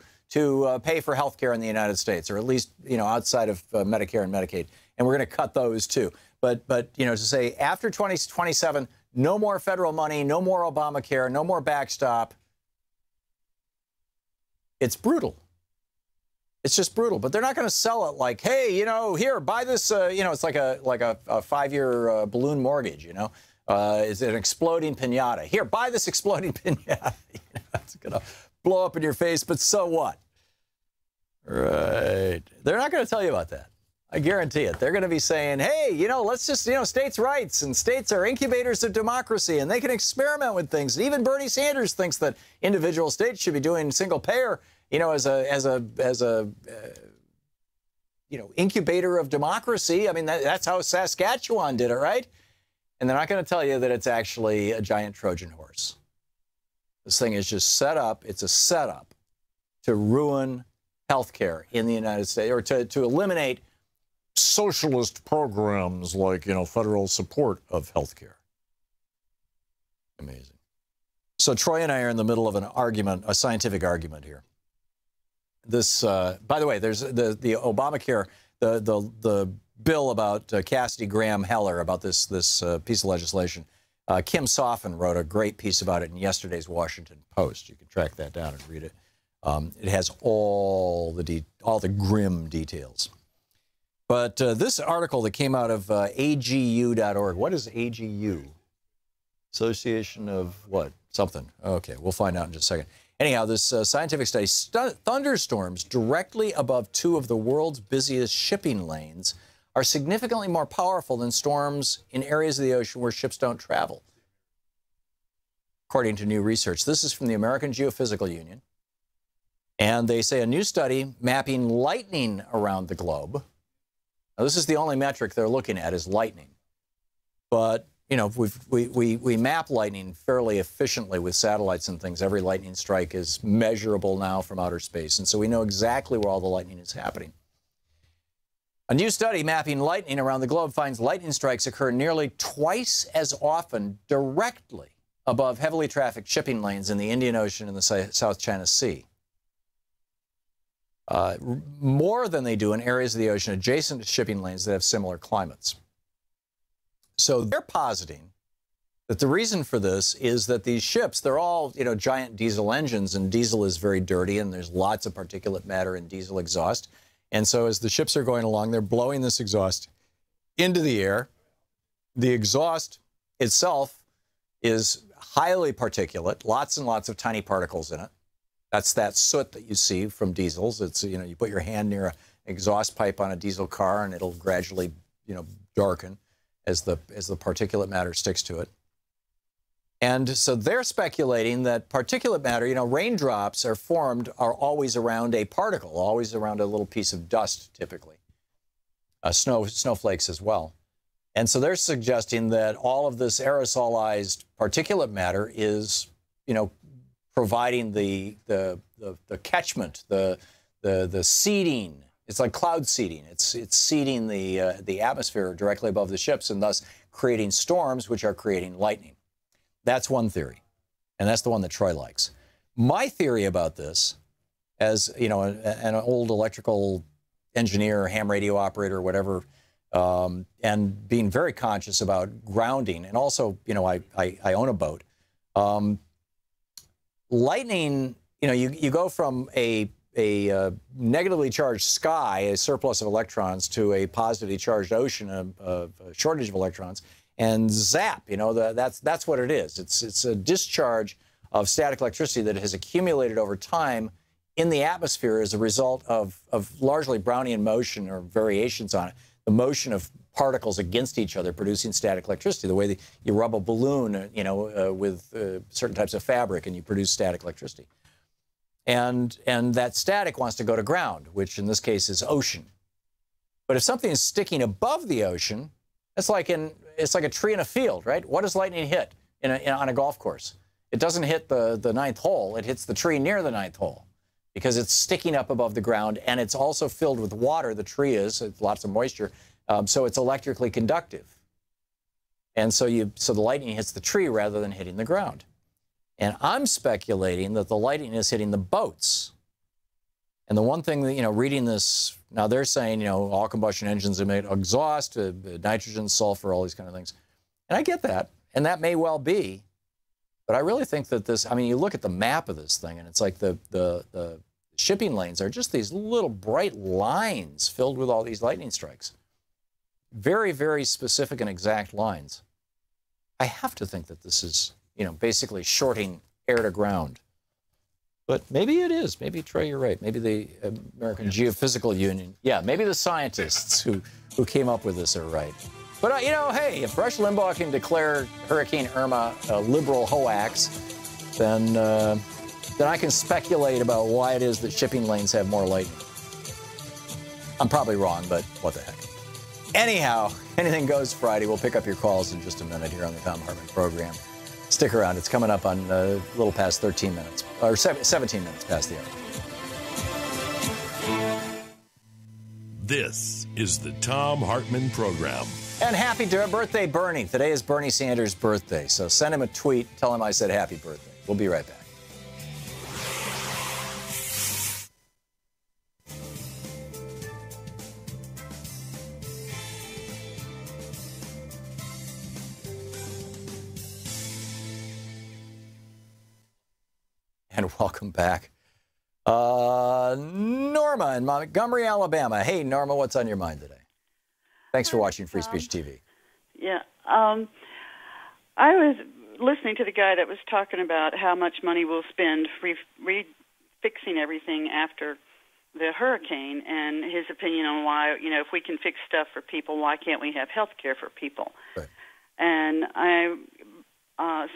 pay for health care in the United States, or at least, outside of Medicare and Medicaid. And we're going to cut those too. But to say after 2027, no more federal money, no more Obamacare, no more backstop. It's brutal. It's just brutal. But they're not going to sell it like, hey, here, buy this, it's like a 5-year balloon mortgage, It's an exploding piñata. Here, buy this exploding piñata. It's going to blow up in your face, but so what? Right. They're not going to tell you about that. I guarantee it. They're going to be saying, hey, let's just, states' rights, and states are incubators of democracy, and they can experiment with things. And even Bernie Sanders thinks that individual states should be doing single payer, as a incubator of democracy. I mean, that's how Saskatchewan did it, right? And they're not going to tell you that it's actually a giant Trojan horse. This thing is just set up. It's a setup to ruin healthcare in the United States, or to eliminate socialist programs like, federal support of healthcare. Amazing. So Troy and I are in the middle of an argument, a scientific argument here. This, by the way, there's the Obamacare, the bill about Cassidy, Graham, Heller, about this piece of legislation. Kim Soffin wrote a great piece about it in yesterday's Washington Post. You can track that down and read it. It has all the grim details. But this article that came out of agu.org, what is AGU? Association of what? Something. Okay, we'll find out in just a second. Anyhow, this scientific study, thunderstorms directly above two of the world's busiest shipping lanes are significantly more powerful than storms in areas of the ocean where ships don't travel, according to new research. This is from the American Geophysical Union. And they say a new study mapping lightning around the globe. Now, this is the only metric they're looking at is lightning. But, we map lightning fairly efficiently with satellites and things. Every lightning strike is measurable now from outer space. And so we know exactly where all the lightning is happening. A new study mapping lightning around the globe finds lightning strikes occur nearly twice as often directly above heavily trafficked shipping lanes in the Indian Ocean and the South China Sea. more than they do in areas of the ocean adjacent to shipping lanes that have similar climates. So they're positing that the reason for this is that these ships, they're all, you know, giant diesel engines, and diesel is very dirty, and there's lots of particulate matter in diesel exhaust. And so as the ships are going along, they're blowing this exhaust into the air. The exhaust itself is highly particulate, lots and lots of tiny particles in it. That's that soot that you see from diesels. It's, you know, you put your hand near an exhaust pipe on a diesel car, and it'll gradually, you know, darken as the particulate matter sticks to it. And so they're speculating that particulate matter, you know, raindrops are always around a particle, always around a little piece of dust, typically. Snowflakes as well. And so they're suggesting that all of this aerosolized particulate matter is, you know, providing the catchment, the seeding. It's like cloud seeding. It's seeding the atmosphere directly above the ships, and thus creating storms, which are creating lightning. That's one theory, and that's the one that Troy likes. My theory about this, as you know, an old electrical engineer, ham radio operator, whatever, and being very conscious about grounding, and also, you know, I own a boat. Lightning, you know, you go from a negatively charged sky, a surplus of electrons, to a positively charged ocean, a shortage of electrons. And zap, you know, that's what it is. It's a discharge of static electricity that has accumulated over time in the atmosphere as a result of largely Brownian motion or variations on it, the motion of particles against each other producing static electricity, the way that you rub a balloon, you know, with certain types of fabric, and you produce static electricity. And that static wants to go to ground, which in this case is ocean. But if something is sticking above the ocean, it's like a tree in a field, right? What does lightning hit on a golf course? It doesn't hit the ninth hole. It hits the tree near the ninth hole because it's sticking up above the ground, and it's also filled with water. The tree is, it's lots of moisture, so it's electrically conductive. And so the lightning hits the tree rather than hitting the ground. And I'm speculating that the lightning is hitting the boats. And the one thing that, you know, reading this, now they're saying, you know, all combustion engines emit exhaust, nitrogen, sulfur, all these kind of things. And I get that, and that may well be. But I really think that this, I mean, you look at the map of this thing, and it's like the shipping lanes are just these little bright lines filled with all these lightning strikes. Very, very specific and exact lines. I have to think that this is, you know, basically shorting air to ground. But maybe it is. Maybe, Trey, you're right. Maybe the American Geophysical Union, yeah, maybe the scientists who came up with this are right. But, you know, hey, if Rush Limbaugh can declare Hurricane Irma a liberal hoax, then I can speculate about why it is that shipping lanes have more lightning. I'm probably wrong, but what the heck. Anyhow, Anything Goes Friday. We'll pick up your calls in just a minute here on the Thom Hartmann Program. Stick around. It's coming up on a little past 13 minutes, or 17 minutes past the hour. This is the Thom Hartmann Program. And happy birthday, Bernie. Today is Bernie Sanders' birthday, so send him a tweet. Tell him I said happy birthday. We'll be right back. And welcome back. Norma in Montgomery, Alabama. Hey, Norma, what's on your mind today? Thanks for watching Free Speech TV. Yeah. I was listening to the guy that was talking about how much money we'll spend fixing everything after the hurricane, and his opinion on why, you know, if we can fix stuff for people, why can't we have health care for people? Right. And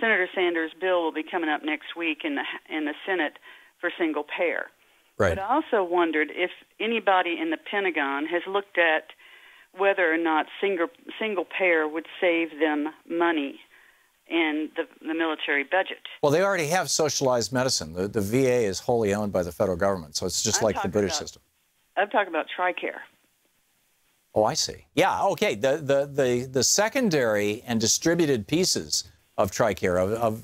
Senator Sanders' bill will be coming up next week in the Senate for single payer. Right. But I also wondered if anybody in the Pentagon has looked at whether or not single payer would save them money in the military budget. Well, they already have socialized medicine. The VA is wholly owned by the federal government, so it's just like the British system. I'm talking about TRICARE. Oh, I see. Yeah, okay. The secondary and distributed pieces of TRICARE,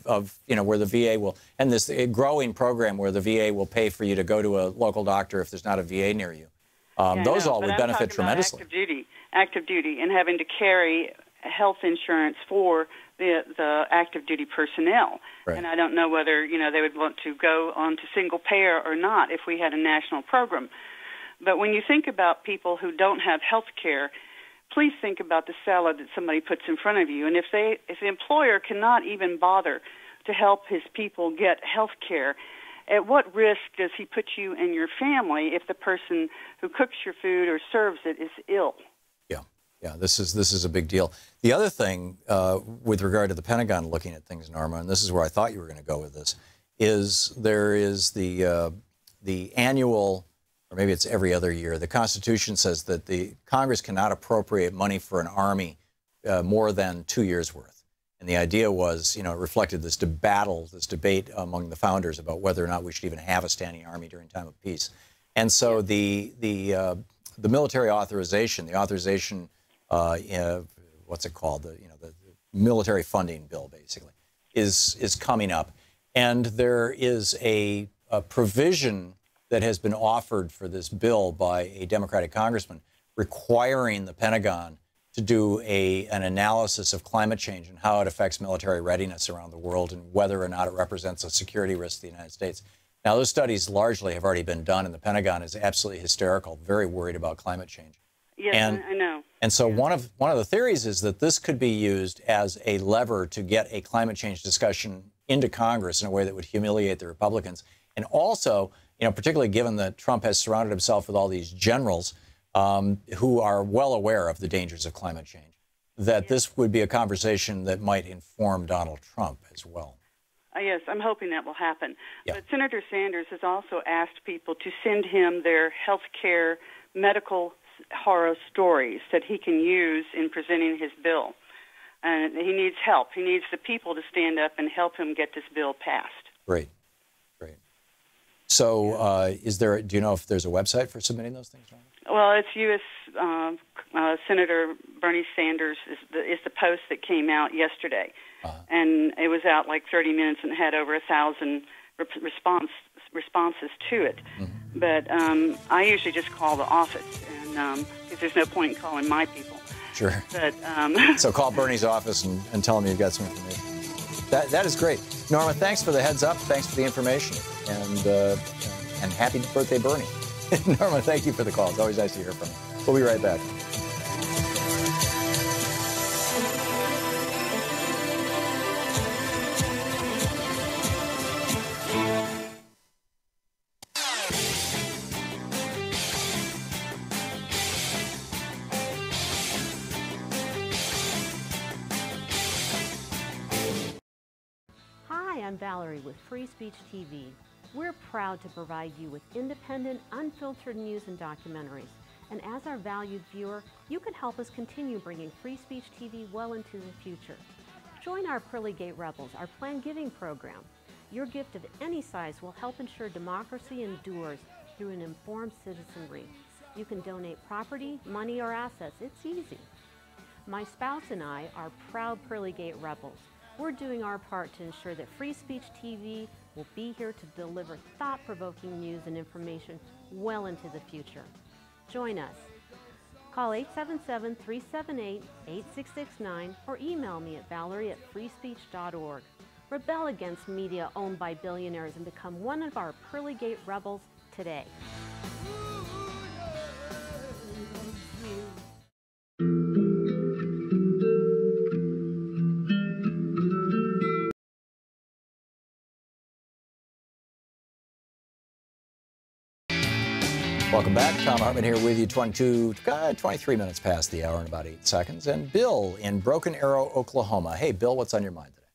of where the VA will, and this growing program where the VA will pay for you to go to a local doctor if there's not a VA near you. Those all would benefit tremendously. Active duty, and having to carry health insurance for the active duty personnel. Right. And I don't know whether they would want to go on to single payer or not if we had a national program. But when you think about people who don't have health care, please think about the salad that somebody puts in front of you. And if the employer cannot even bother to help his people get health care, at what risk does he put you and your family if the person who cooks your food or serves it is ill? Yeah, this is a big deal. The other thing with regard to the Pentagon looking at things, Norma, and this is where I thought you were going to go with this, is there is the annual, or maybe it's every other year, the Constitution says that the Congress cannot appropriate money for an army more than 2 years' worth. And the idea was, it reflected this debate among the founders about whether or not we should even have a standing army during time of peace. And so the military authorization, what's it called? The military funding bill, basically, is coming up, and there is a provision that has been offered for this bill by a Democratic congressman requiring the Pentagon to do an analysis of climate change and how it affects military readiness around the world and whether or not it represents a security risk to the United States. Now, those studies largely have already been done, and the Pentagon is absolutely hysterical, very worried about climate change. Yes, I know. And so one of the theories is that this could be used as a lever to get a climate change discussion into Congress in a way that would humiliate the Republicans. And also, particularly given that Trump has surrounded himself with all these generals who are well aware of the dangers of climate change, that this would be a conversation that might inform Donald Trump as well. Yes, I'm hoping that will happen. Yeah. But Senator Sanders has also asked people to send him their health care medical horror stories that he can use in presenting his bill. And he needs help. He needs the people to stand up and help him get this bill passed. Great. So do you know if there's a website for submitting those things, Norma? Well, it's U.S. Senator Bernie Sanders is the post that came out yesterday. And it was out like 30 minutes and had over 1,000 responses to it. Mm-hmm. But I usually just call the office, and because there's no point in calling my people. Sure. But so call Bernie's office and tell him you've got some information. That is great. Norma, thanks for the heads up. Thanks for the information. And happy birthday, Bernie. Norma, thank you for the call. It's always nice to hear from you. We'll be right back. I'm Valerie with Free Speech TV. We're proud to provide you with independent, unfiltered news and documentaries. And as our valued viewer, you can help us continue bringing Free Speech TV well into the future. Join our Pearly Gate Rebels, our planned giving program. Your gift of any size will help ensure democracy endures through an informed citizenry. You can donate property, money, or assets. It's easy. My spouse and I are proud Pearly Gate Rebels. We're doing our part to ensure that Free Speech TV will be here to deliver thought-provoking news and information well into the future. Join us. Call 877-378-8669 or email me at valerie@freespeech.org. Rebel against media owned by billionaires and become one of our Pearly Gate Rebels today. Welcome back. Thom Hartmann here with you, 23 minutes past the hour in about 8 seconds. And Bill in Broken Arrow, Oklahoma. Hey, Bill, what's on your mind today?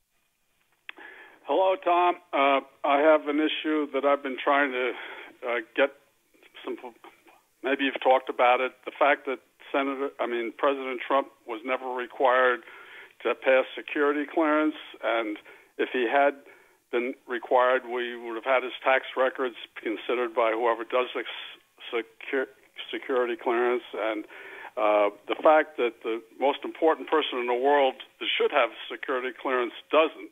Hello, Tom. I have an issue that I've been trying to get some, maybe you've talked about it, the fact that President Trump was never required to pass security clearance, and if he had been required, we would have had his tax records considered by whoever does security clearance, and The fact that the most important person in the world that should have security clearance doesn't.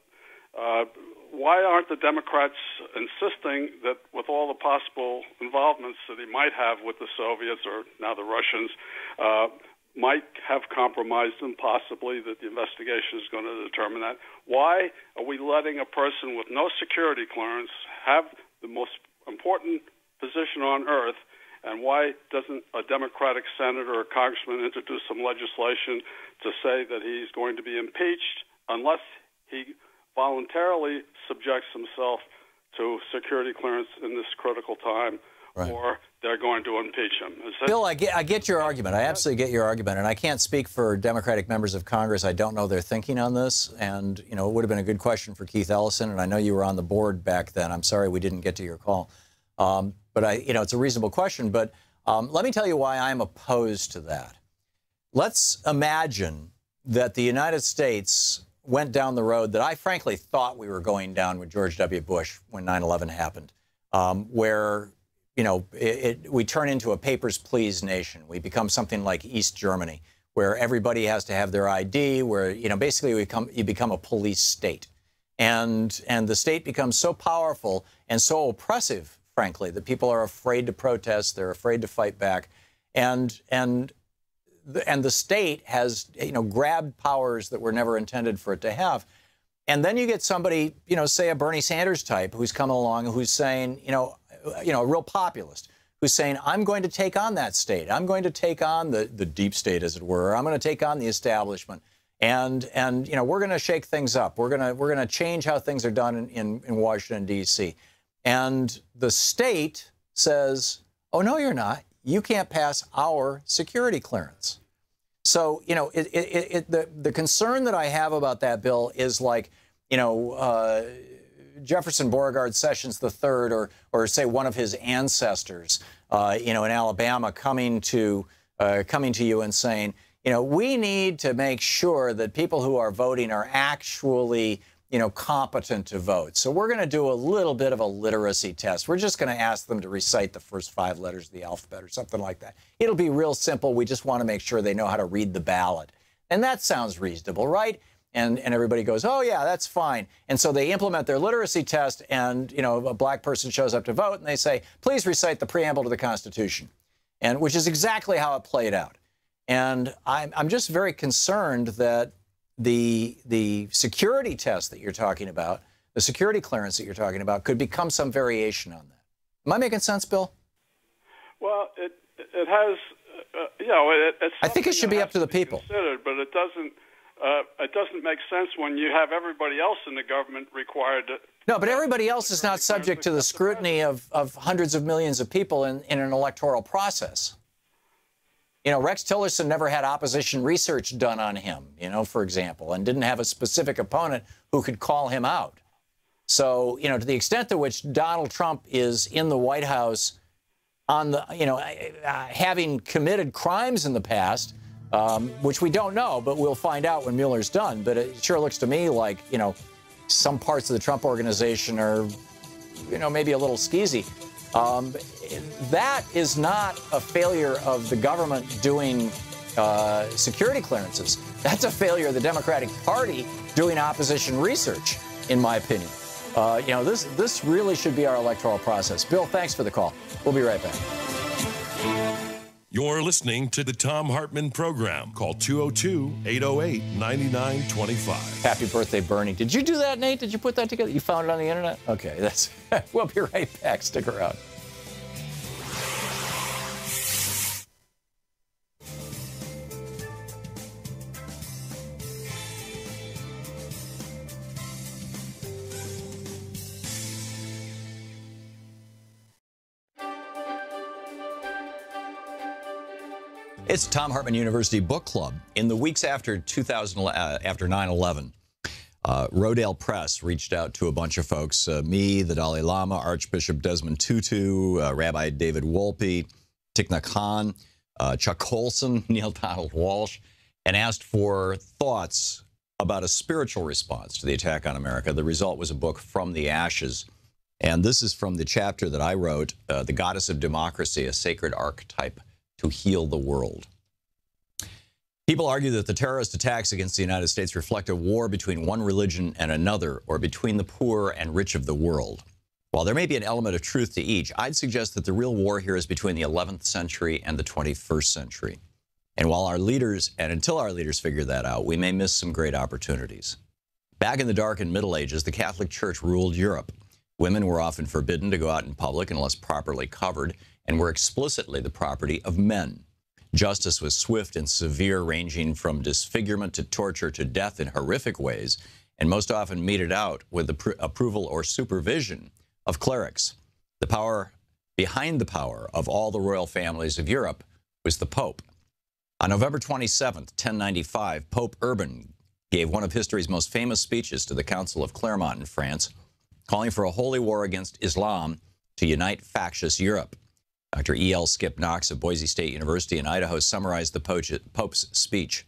Why aren't the Democrats insisting that with all the possible involvements that he might have with the Soviets or now the Russians, might have compromised him, possibly, that the investigation is going to determine that? Why are we letting a person with no security clearance have the most important position on earth? And why doesn't a Democratic senator or congressman introduce some legislation to say that he's going to be impeached unless he voluntarily subjects himself to security clearance in this critical time, or they're going to impeach him? Bill, I get your argument. I absolutely get your argument, and I can't speak for Democratic members of Congress. I don't know their thinking on this, and it would have been a good question for Keith Ellison, and I know you were on the board back then. I'm sorry we didn't get to your call. But it's a reasonable question. But let me tell you why I'm opposed to that. Let's imagine that the United States went down the road that I frankly thought we were going down with George W. Bush when 9/11 happened, where we turn into a papers, please nation. We become something like East Germany, where everybody has to have their ID, where basically you become a police state, and the state becomes so powerful and so oppressive, frankly, that people are afraid to protest, they're afraid to fight back, and the state has grabbed powers that were never intended for it to have. And then you get somebody, say a Bernie Sanders type, who's come along, who's saying, a real populist, who's saying, I'm going to take on that state. I'm going to take on the deep state, as it were. I'm going to take on the establishment, and we're going to shake things up. We're going to change how things are done in Washington, D.C. And the state says, oh, no, you're not. You can't pass our security clearance. So, the concern that I have about that bill is like, Jefferson Beauregard Sessions III, or say one of his ancestors, in Alabama, coming to you and saying, we need to make sure that people who are voting are actually competent to vote. So we're going to do a little bit of a literacy test. We're just going to ask them to recite the first 5 letters of the alphabet or something like that. It'll be real simple. We just want to make sure they know how to read the ballot. And that sounds reasonable, right? And everybody goes, oh, yeah, that's fine. And so they implement their literacy test, and, a black person shows up to vote, and they say, please recite the preamble to the Constitution, and which is exactly how it played out. And I'm just very concerned that the security test that you're talking about, the security clearance that you're talking about, could become some variation on that. Am I making sense, Bill? Well, it has, it's I think it should be up to the people. Considered, but it doesn't make sense when you have everybody else in the government required to. No, but everybody else is not subject to the scrutiny of hundreds of millions of people in an electoral process. Rex Tillerson never had opposition research done on him, for example, and didn't have a specific opponent who could call him out. So, to the extent to which Donald Trump is in the White House on the, having committed crimes in the past, which we don't know, but we'll find out when Mueller's done. But it sure looks to me like, some parts of the Trump organization are, maybe a little skeezy. That is not a failure of the government doing security clearances. That's a failure of the Democratic Party doing opposition research, in my opinion. This really should be our electoral process. Bill, thanks for the call. We'll be right back. You're listening to the Thom Hartmann Program. Call 202-808-9925. Happy birthday, Bernie. Did you do that, Nate? Did you put that together? You found it on the internet? Okay, we'll be right back. Stick around. It's Thom Hartmann University Book Club. In the weeks after 9/11, Rodale Press reached out to a bunch of folks, me, the Dalai Lama, Archbishop Desmond Tutu, Rabbi David Wolpe, Thich Nhat Hanh, Chuck Colson, Neil Donald Walsh, and asked for thoughts about a spiritual response to the attack on America. The result was a book, From the Ashes. And this is from the chapter that I wrote, The Goddess of Democracy, a Sacred Archetype to Heal the World. People argue that the terrorist attacks against the United States reflect a war between one religion and another, or between the poor and rich of the world. While there may be an element of truth to each, I'd suggest that the real war here is between the 11th century and the 21st century. And while our leaders, and until our leaders figure that out, we may miss some great opportunities. Back in the Dark and Middle Ages, the Catholic Church ruled Europe. Women were often forbidden to go out in public unless properly covered, and were explicitly the property of men. Justice was swift and severe, ranging from disfigurement to torture to death in horrific ways, and most often meted out with the approval or supervision of clerics. The power behind the power of all the royal families of Europe was the Pope. On November 27th, 1095, Pope Urban gave one of history's most famous speeches to the Council of Clermont in France, calling for a holy war against Islam to unite factious Europe. Dr. E.L. Skip Knox of Boise State University in Idaho summarized the Pope's speech.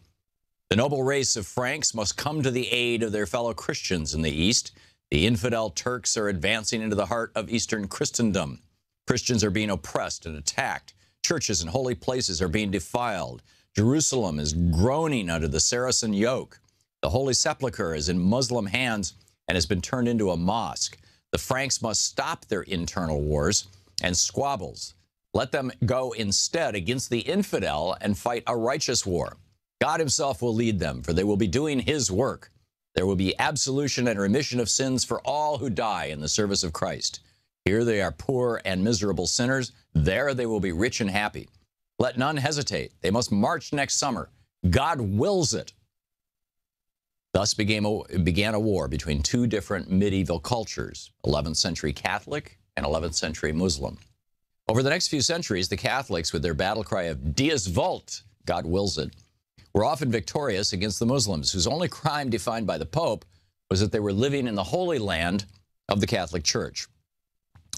The noble race of Franks must come to the aid of their fellow Christians in the East. The infidel Turks are advancing into the heart of Eastern Christendom. Christians are being oppressed and attacked. Churches and holy places are being defiled. Jerusalem is groaning under the Saracen yoke. The Holy Sepulchre is in Muslim hands and has been turned into a mosque. The Franks must stop their internal wars and squabbles. Let them go instead against the infidel and fight a righteous war. God himself will lead them, for they will be doing his work. There will be absolution and remission of sins for all who die in the service of Christ. Here they are poor and miserable sinners. There they will be rich and happy. Let none hesitate. They must march next summer. God wills it. Thus began a war between two different medieval cultures, 11th century Catholic and 11th century Muslim. Over the next few centuries, the Catholics, with their battle cry of Deus Vult, God wills it, were often victorious against the Muslims, whose only crime defined by the Pope was that they were living in the Holy Land of the Catholic Church.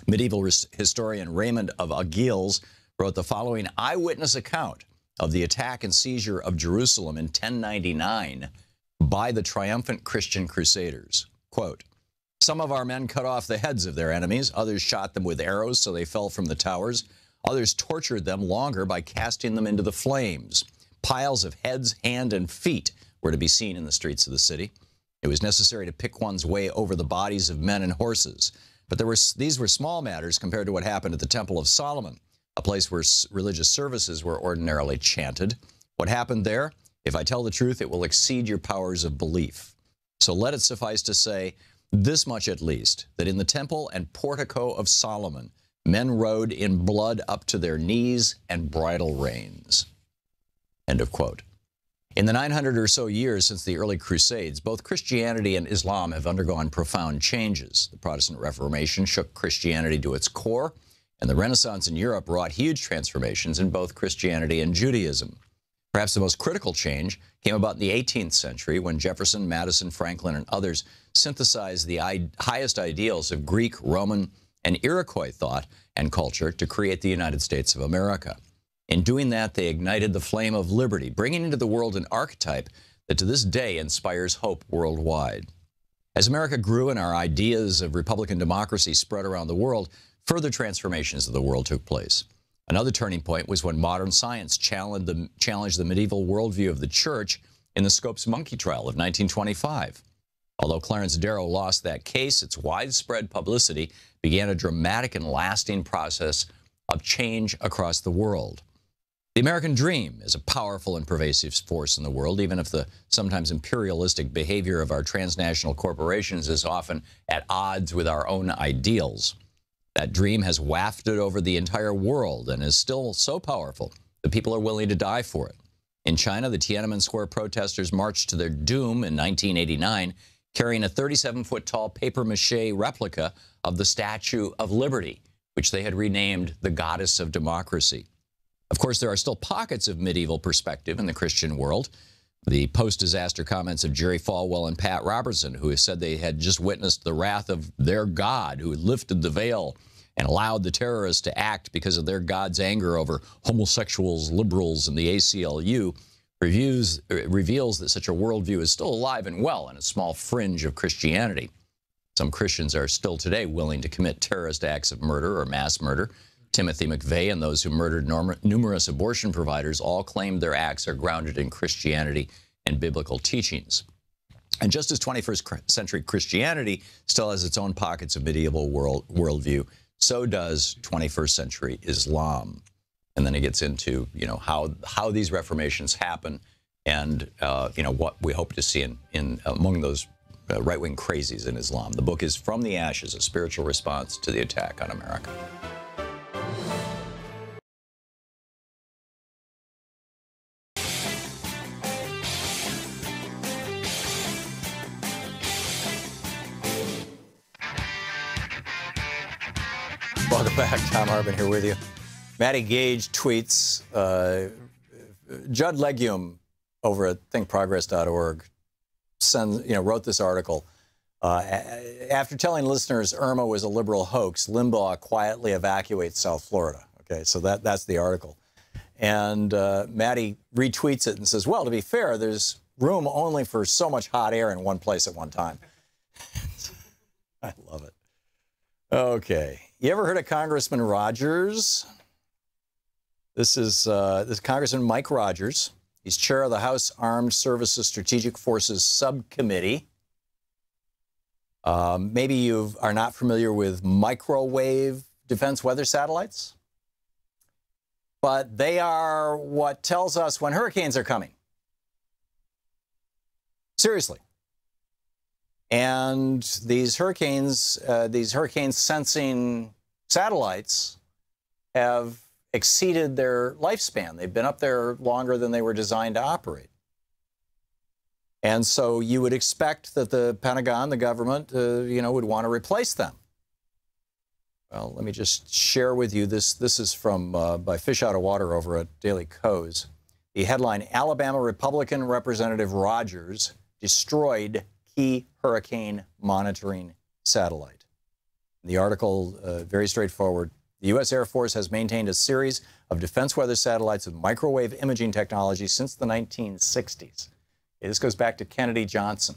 Medieval historian Raymond of Aguilles wrote the following eyewitness account of the attack and seizure of Jerusalem in 1099 by the triumphant Christian crusaders. Quote, "Some of our men cut off the heads of their enemies. Others shot them with arrows so they fell from the towers. Others tortured them longer by casting them into the flames. Piles of heads, hand, and feet were to be seen in the streets of the city. It was necessary to pick one's way over the bodies of men and horses. But these were small matters compared to what happened at the Temple of Solomon, a place where religious services were ordinarily chanted. What happened there? If I tell the truth, it will exceed your powers of belief. So let it suffice to say this much at least, that in the temple and portico of Solomon, men rode in blood up to their knees and bridle reins." End of quote. In the 900 or so years since the early Crusades, both Christianity and Islam have undergone profound changes. The Protestant Reformation shook Christianity to its core, and the Renaissance in Europe wrought huge transformations in both Christianity and Judaism. Perhaps the most critical change came about in the 18th century when Jefferson, Madison, Franklin, and others synthesized the highest ideals of Greek, Roman, and Iroquois thought and culture to create the United States of America. In doing that, they ignited the flame of liberty, bringing into the world an archetype that to this day inspires hope worldwide. As America grew and our ideas of Republican democracy spread around the world, further transformations of the world took place. Another turning point was when modern science challenged the medieval worldview of the church in the Scopes monkey trial of 1925. Although Clarence Darrow lost that case, its widespread publicity began a dramatic and lasting process of change across the world. The American dream is a powerful and pervasive force in the world, even if the sometimes imperialistic behavior of our transnational corporations is often at odds with our own ideals. That dream has wafted over the entire world and is still so powerful that people are willing to die for it. In China, the Tiananmen Square protesters marched to their doom in 1989, carrying a 37-foot-tall papier-mâché replica of the Statue of Liberty, which they had renamed the Goddess of Democracy. Of course, there are still pockets of medieval perspective in the Christian world. The post-disaster comments of Jerry Falwell and Pat Robertson, who have said they had just witnessed the wrath of their God, who had lifted the veil and allowed the terrorists to act because of their God's anger over homosexuals, liberals, and the ACLU, reveals that such a worldview is still alive and well in a small fringe of Christianity. Some Christians are still today willing to commit terrorist acts of murder or mass murder Timothy McVeigh and those who murdered numerous abortion providers all claimed their acts are grounded in Christianity and biblical teachings. And just as 21st century Christianity still has its own pockets of medieval worldview, so does 21st century Islam. And then he gets into, you know, how these reformations happen and, you know, what we hope to see in among those right-wing crazies in Islam. The book is From the Ashes, A Spiritual Response to the Attack on America. Welcome back. Thom Hartmann here with you. Matty Gage tweets, Judd Legume over at thinkprogress.org wrote this article. After telling listeners Irma was a liberal hoax, Limbaugh quietly evacuates South Florida. Okay, so that's the article. And Matty retweets it and says, well, to be fair, there's room only for so much hot air in one place at one time. I love it. Okay. You ever heard of Congressman Rogers? This is Congressman Mike Rogers. He's chair of the House Armed Services Strategic Forces Subcommittee. Maybe you are not familiar with microwave defense weather satellites, but they are what tells us when hurricanes are coming. Seriously. And these hurricane sensing satellites have exceeded their lifespan. They've been up there longer than they were designed to operate. And so you would expect that the Pentagon, the government, would want to replace them. Well, let me just share with you this. This is from by Fish Out of Water over at Daily Kos. The headline: Alabama Republican Representative Rogers destroyed key hurricane monitoring satellite. The article, very straightforward. The U.S. Air Force has maintained a series of defense weather satellites with microwave imaging technology since the 1960s. This goes back to Kennedy Johnson.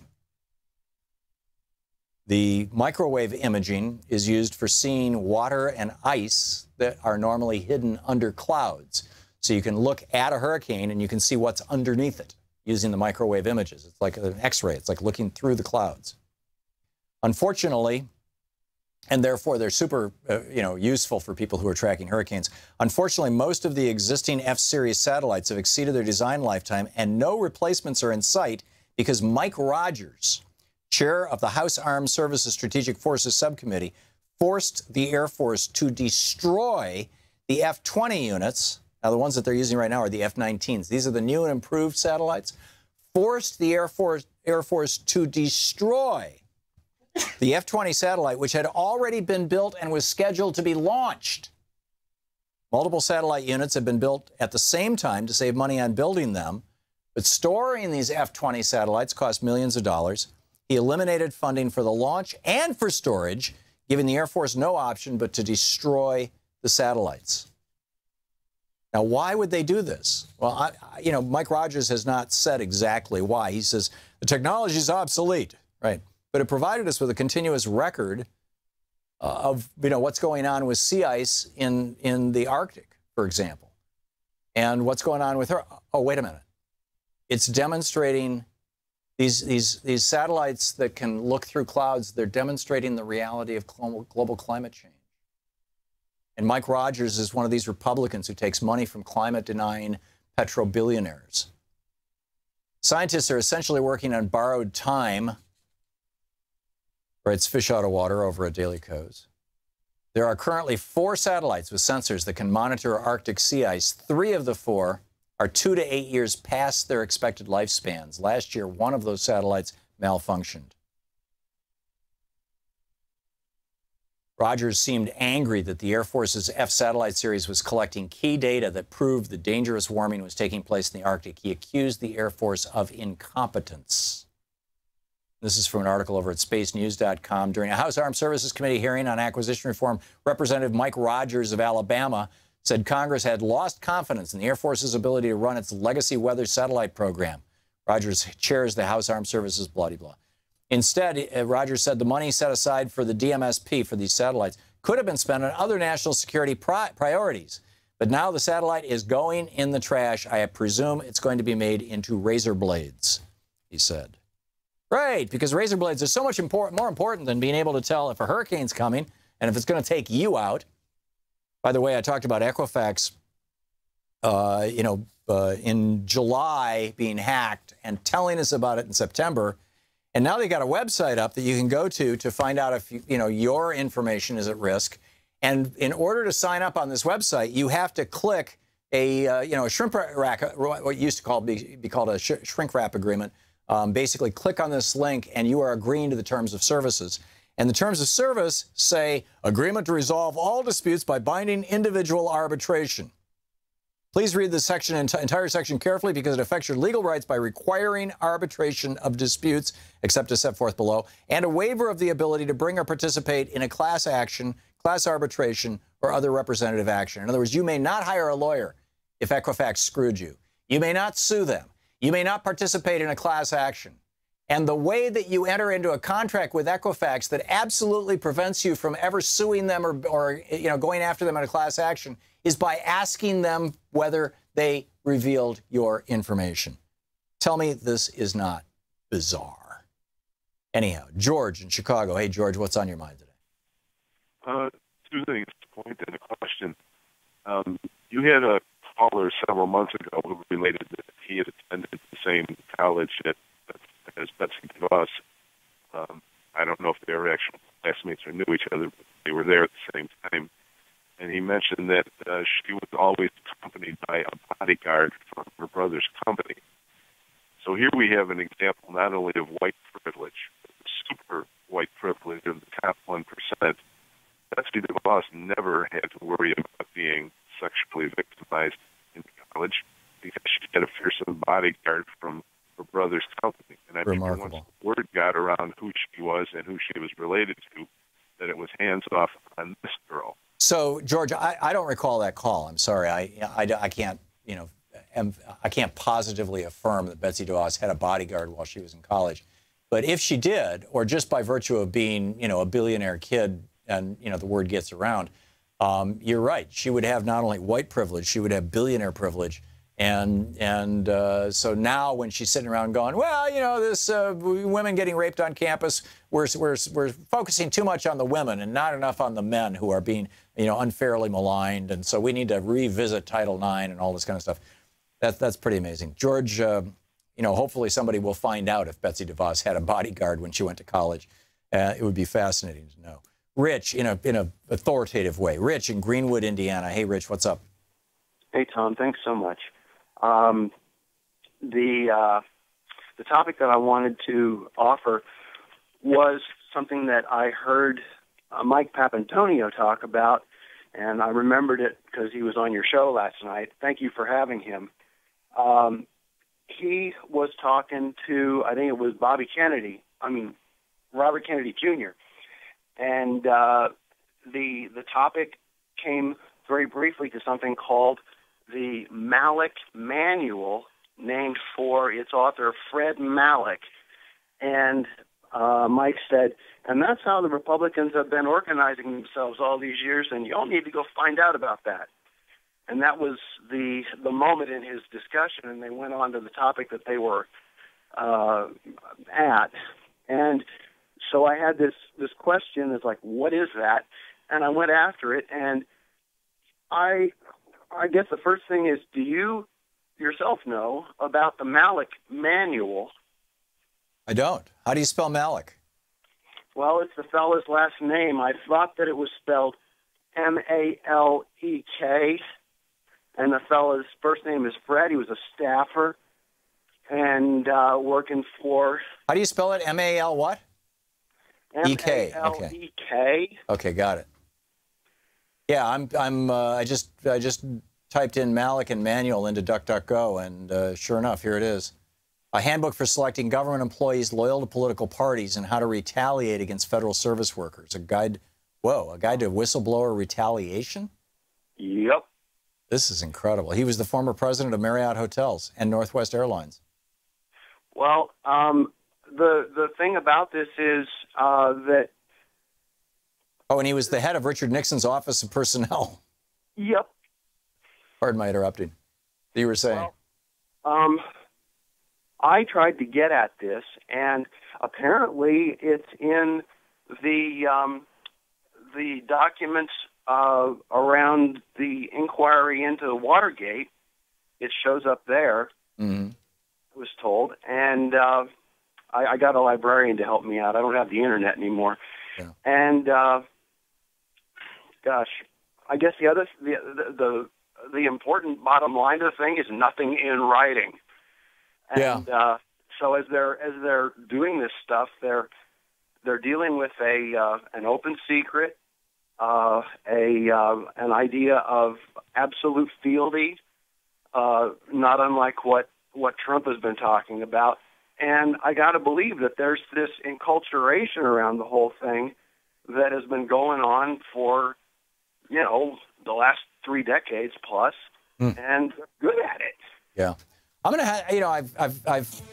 The microwave imaging is used for seeing water and ice that are normally hidden under clouds. So you can look at a hurricane and you can see what's underneath it using the microwave images. It's like an X-ray. It's like looking through the clouds. Unfortunately, and therefore they're super useful for people who are tracking hurricanes. Unfortunately, most of the existing F-series satellites have exceeded their design lifetime, and no replacements are in sight because Mike Rogers, chair of the House Armed Services Strategic Forces Subcommittee, forced the Air Force to destroy the F-20 units. Now, the ones that they're using right now are the F-19s. These are the new and improved satellites. Forced the Air Force to destroy the F-20 satellite, which had already been built and was scheduled to be launched. Multiple satellite units have been built at the same time to save money on building them, but storing these F-20 satellites cost millions of dollars. He eliminated funding for the launch and for storage, giving the Air Force no option but to destroy the satellites. Now, why would they do this? Well, Mike Rogers has not said exactly why. He says the technology is obsolete, right? But it provided us with a continuous record of what's going on with sea ice in the Arctic, for example, and what's going on with her. Oh, wait a minute! It's demonstrating these satellites that can look through clouds. They're demonstrating the reality of global climate change. And Mike Rogers is one of these Republicans who takes money from climate-denying petro-billionaires. Scientists are essentially working on borrowed time. It's Fish Out of Water over at Daily Kos. There are currently 4 satellites with sensors that can monitor Arctic sea ice. 3 of the 4 are 2 to 8 years past their expected lifespans. Last year, one of those satellites malfunctioned. Rogers seemed angry that the Air Force's F-satellite series was collecting key data that proved the dangerous warming was taking place in the Arctic. He accused the Air Force of incompetence. This is from an article over at spacenews.com. During a House Armed Services Committee hearing on acquisition reform, Representative Mike Rogers of Alabama said Congress had lost confidence in the Air Force's ability to run its legacy weather satellite program. Rogers chairs the House Armed Services, blah, blah, blah. Instead, Rogers said the money set aside for the DMSP for these satellites could have been spent on other national security priorities. But now the satellite is going in the trash. I presume it's going to be made into razor blades, he said. Right, because razor blades are so much more important than being able to tell if a hurricane's coming and if it's going to take you out. By the way, I talked about Equifax, in July being hacked and telling us about it in September. And now they got a website up that you can go to find out if your information is at risk. And in order to sign up on this website, you have to click a shrink wrap, what used to be called a shrink wrap agreement. Basically, click on this link, and you are agreeing to the terms of services. And the terms of service say agreement to resolve all disputes by binding individual arbitration. Please read this section, entire section carefully because it affects your legal rights by requiring arbitration of disputes, except as set forth below, and a waiver of the ability to bring or participate in a class action, class arbitration, or other representative action. In other words, you may not hire a lawyer if Equifax screwed you. You may not sue them. You may not participate in a class action. And the way that you enter into a contract with Equifax that absolutely prevents you from ever suing them or going after them in a class action is by asking them whether they revealed your information. Tell me this is not bizarre. Anyhow, George in Chicago. Hey, George, what's on your mind today? Two things, a point and a question. You had a caller several months ago who related that he had attended the same college as Betsy DeVos. I don't know if they were actual classmates or knew each other, but they were there at the same time. And he mentioned that she was always accompanied by a bodyguard from her brother's company. So here we have an example not only of white privilege, but super white privilege of the top 1%. Betsy DeVos never had to worry about being sexually victimized in college because she had a fearsome bodyguard from her brother's company. And I think once the word got around who she was and who she was related to, that it was hands off on this girl. So, George, I don't recall that call. I'm sorry. I can't, I can't positively affirm that Betsy DeVos had a bodyguard while she was in college. But if she did, or just by virtue of being, a billionaire kid and, the word gets around, you're right. She would have not only white privilege, she would have billionaire privilege. And so now when she's sitting around going, well, this women getting raped on campus, we're focusing too much on the women and not enough on the men who are being, unfairly maligned. And so we need to revisit Title IX and all this kind of stuff. That's pretty amazing. George, hopefully somebody will find out if Betsy DeVos had a bodyguard when she went to college. It would be fascinating to know. Rich, in a authoritative way. Rich in Greenwood, Indiana. Hey, Rich, what's up? Hey, Tom. Thanks so much. The topic that I wanted to offer was something that I heard Mike Papantonio talk about, and I remembered it because he was on your show last night. Thank you for having him. He was talking to, I think it was Robert Kennedy Jr., and the topic came very briefly to something called the Malek Manual, named for its author, Fred Malek. And Mike said, and that's how the Republicans have been organizing themselves all these years, and you all need to go find out about that. And that was the moment in his discussion, and they went on to the topic that they were at. And so I had this question, it's like, what is that? And I went after it, and I guess the first thing is, do you yourself know about the Malek Manual? I don't. How do you spell Malek? Well, it's the fellow's last name. I thought that it was spelled M-A-L-E-K, and the fellow's first name is Fred. He was a staffer and working for... How do you spell it? M-A-L what? M-A-L-E-K. Okay, got it. Yeah, I just typed in Malek and manual into DuckDuckGo, and sure enough, here it is. A handbook for selecting government employees loyal to political parties and how to retaliate against federal service workers. A guide to whistleblower retaliation? Yep. This is incredible. He was the former president of Marriott Hotels and Northwest Airlines. Well, the thing about this is that... Oh, and he was the head of Richard Nixon's Office of Personnel. Yep. Pardon my interrupting. You were saying? Well, I tried to get at this, and apparently it's in the documents around the inquiry into Watergate. It shows up there. Mm-hmm. I was told, and I got a librarian to help me out. I don't have the internet anymore, and gosh, I guess the important bottom line of the thing is nothing in writing. And so as they're doing this stuff, they're dealing with an open secret, an idea of absolute fealty, not unlike what Trump has been talking about. And I got to believe that there's this enculturation around the whole thing that has been going on for, the last 3 decades plus, and they're good at it. Yeah. I'm going to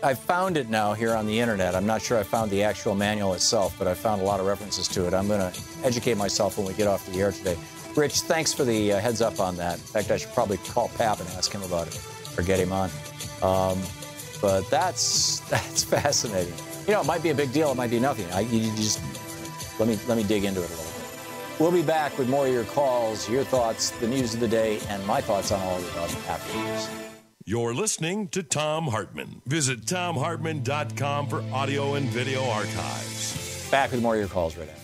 I've found it now here on the internet. I'm not sure I found the actual manual itself, but I found a lot of references to it. I'm going to educate myself when we get off the air today. Rich, thanks for the heads up on that. In fact, I should probably call Pap and ask him about it or get him on. But that's fascinating. It might be a big deal. It might be nothing. You just let me dig into it a little bit. We'll be back with more of your calls, your thoughts, the news of the day, and my thoughts on all of the above after this. You're listening to Thom Hartmann. Visit thomhartmann.com for audio and video archives. Back with more of your calls right after.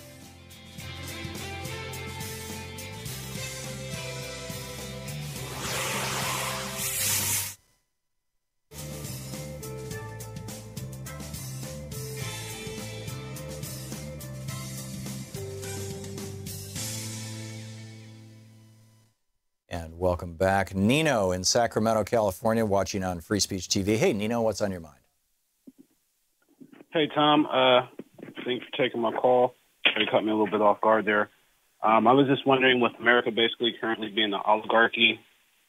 And welcome back. Nino in Sacramento, California, watching on Free Speech TV. Hey, Nino, what's on your mind? Hey, Tom. Thanks for taking my call. You caught me a little bit off guard there. I was just wondering, with America basically currently being the oligarchy,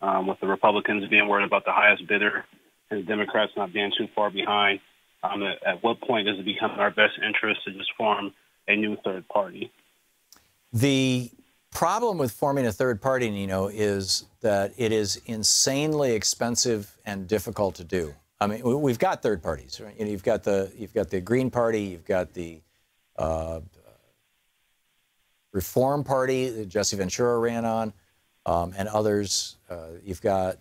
with the Republicans being worried about the highest bidder and the Democrats not being too far behind, at what point does it become in our best interest to just form a new third party? The problem with forming a third party, Nino, is that it is insanely expensive and difficult to do. I mean, we've got third parties, right? You've got the Green Party, you've got the Reform Party that Jesse Ventura ran on, and others. You've got,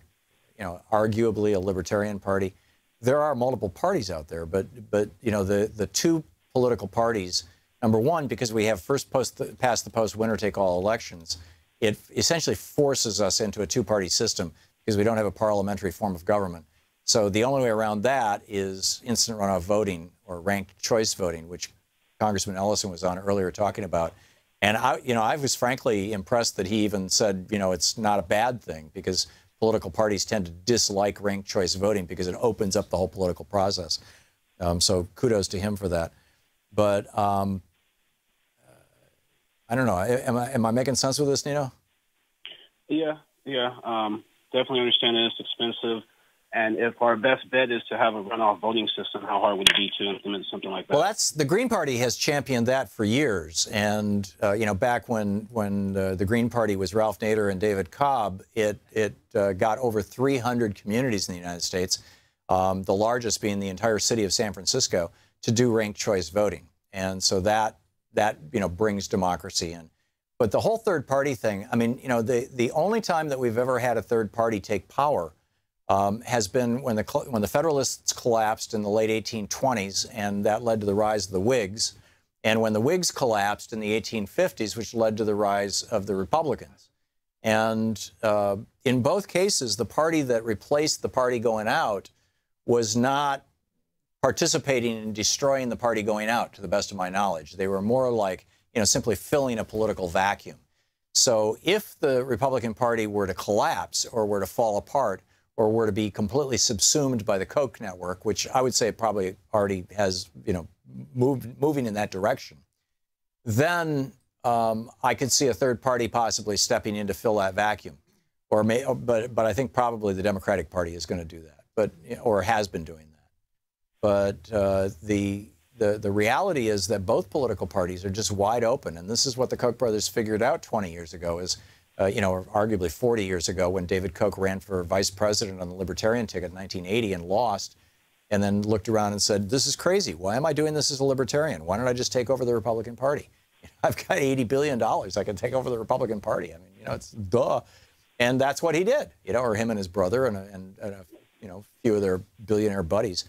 arguably a Libertarian Party. There are multiple parties out there, but the two political parties. Number one, because we have past the post winner take all elections, it essentially forces us into a two-party system because we don't have a parliamentary form of government. So the only way around that is instant runoff voting or ranked choice voting, which Congressman Ellison was on earlier talking about. And I was frankly impressed that he even said, it's not a bad thing because political parties tend to dislike ranked choice voting because it opens up the whole political process. So kudos to him for that. But I don't know. Am I making sense with this, Nino? Yeah. Definitely understand that it's expensive. And if our best bet is to have a runoff voting system, how hard would it be to implement something like that? Well, the Green Party has championed that for years. And, back when the Green Party was Ralph Nader and David Cobb, it got over 300 communities in the United States, the largest being the entire city of San Francisco, to do ranked choice voting. And so that brings democracy in. But the whole third party thing, I mean, the only time that we've ever had a third party take power has been when the Federalists collapsed in the late 1820s, and that led to the rise of the Whigs, and when the Whigs collapsed in the 1850s, which led to the rise of the Republicans. And in both cases, the party that replaced the party going out was not participating in destroying the party going out, to the best of my knowledge. They were more like, simply filling a political vacuum. So if the Republican Party were to collapse or were to fall apart or were to be completely subsumed by the Koch network, which I would say probably already has, moving in that direction, then I could see a third party possibly stepping in to fill that vacuum. But I think probably the Democratic Party is going to do that, or has been doing that. But the reality is that both political parties are just wide open. And this is what the Koch brothers figured out 20 years ago is, you know, or arguably 40 years ago when David Koch ran for vice president on the Libertarian ticket in 1980 and lost, and then looked around and said, this is crazy. Why am I doing this as a Libertarian? Why don't I just take over the Republican Party? I've got $80 billion. I can take over the Republican Party. I mean, you know, it's duh. And that's what he did, you know, or him and his brother and a you know, few of their billionaire buddies.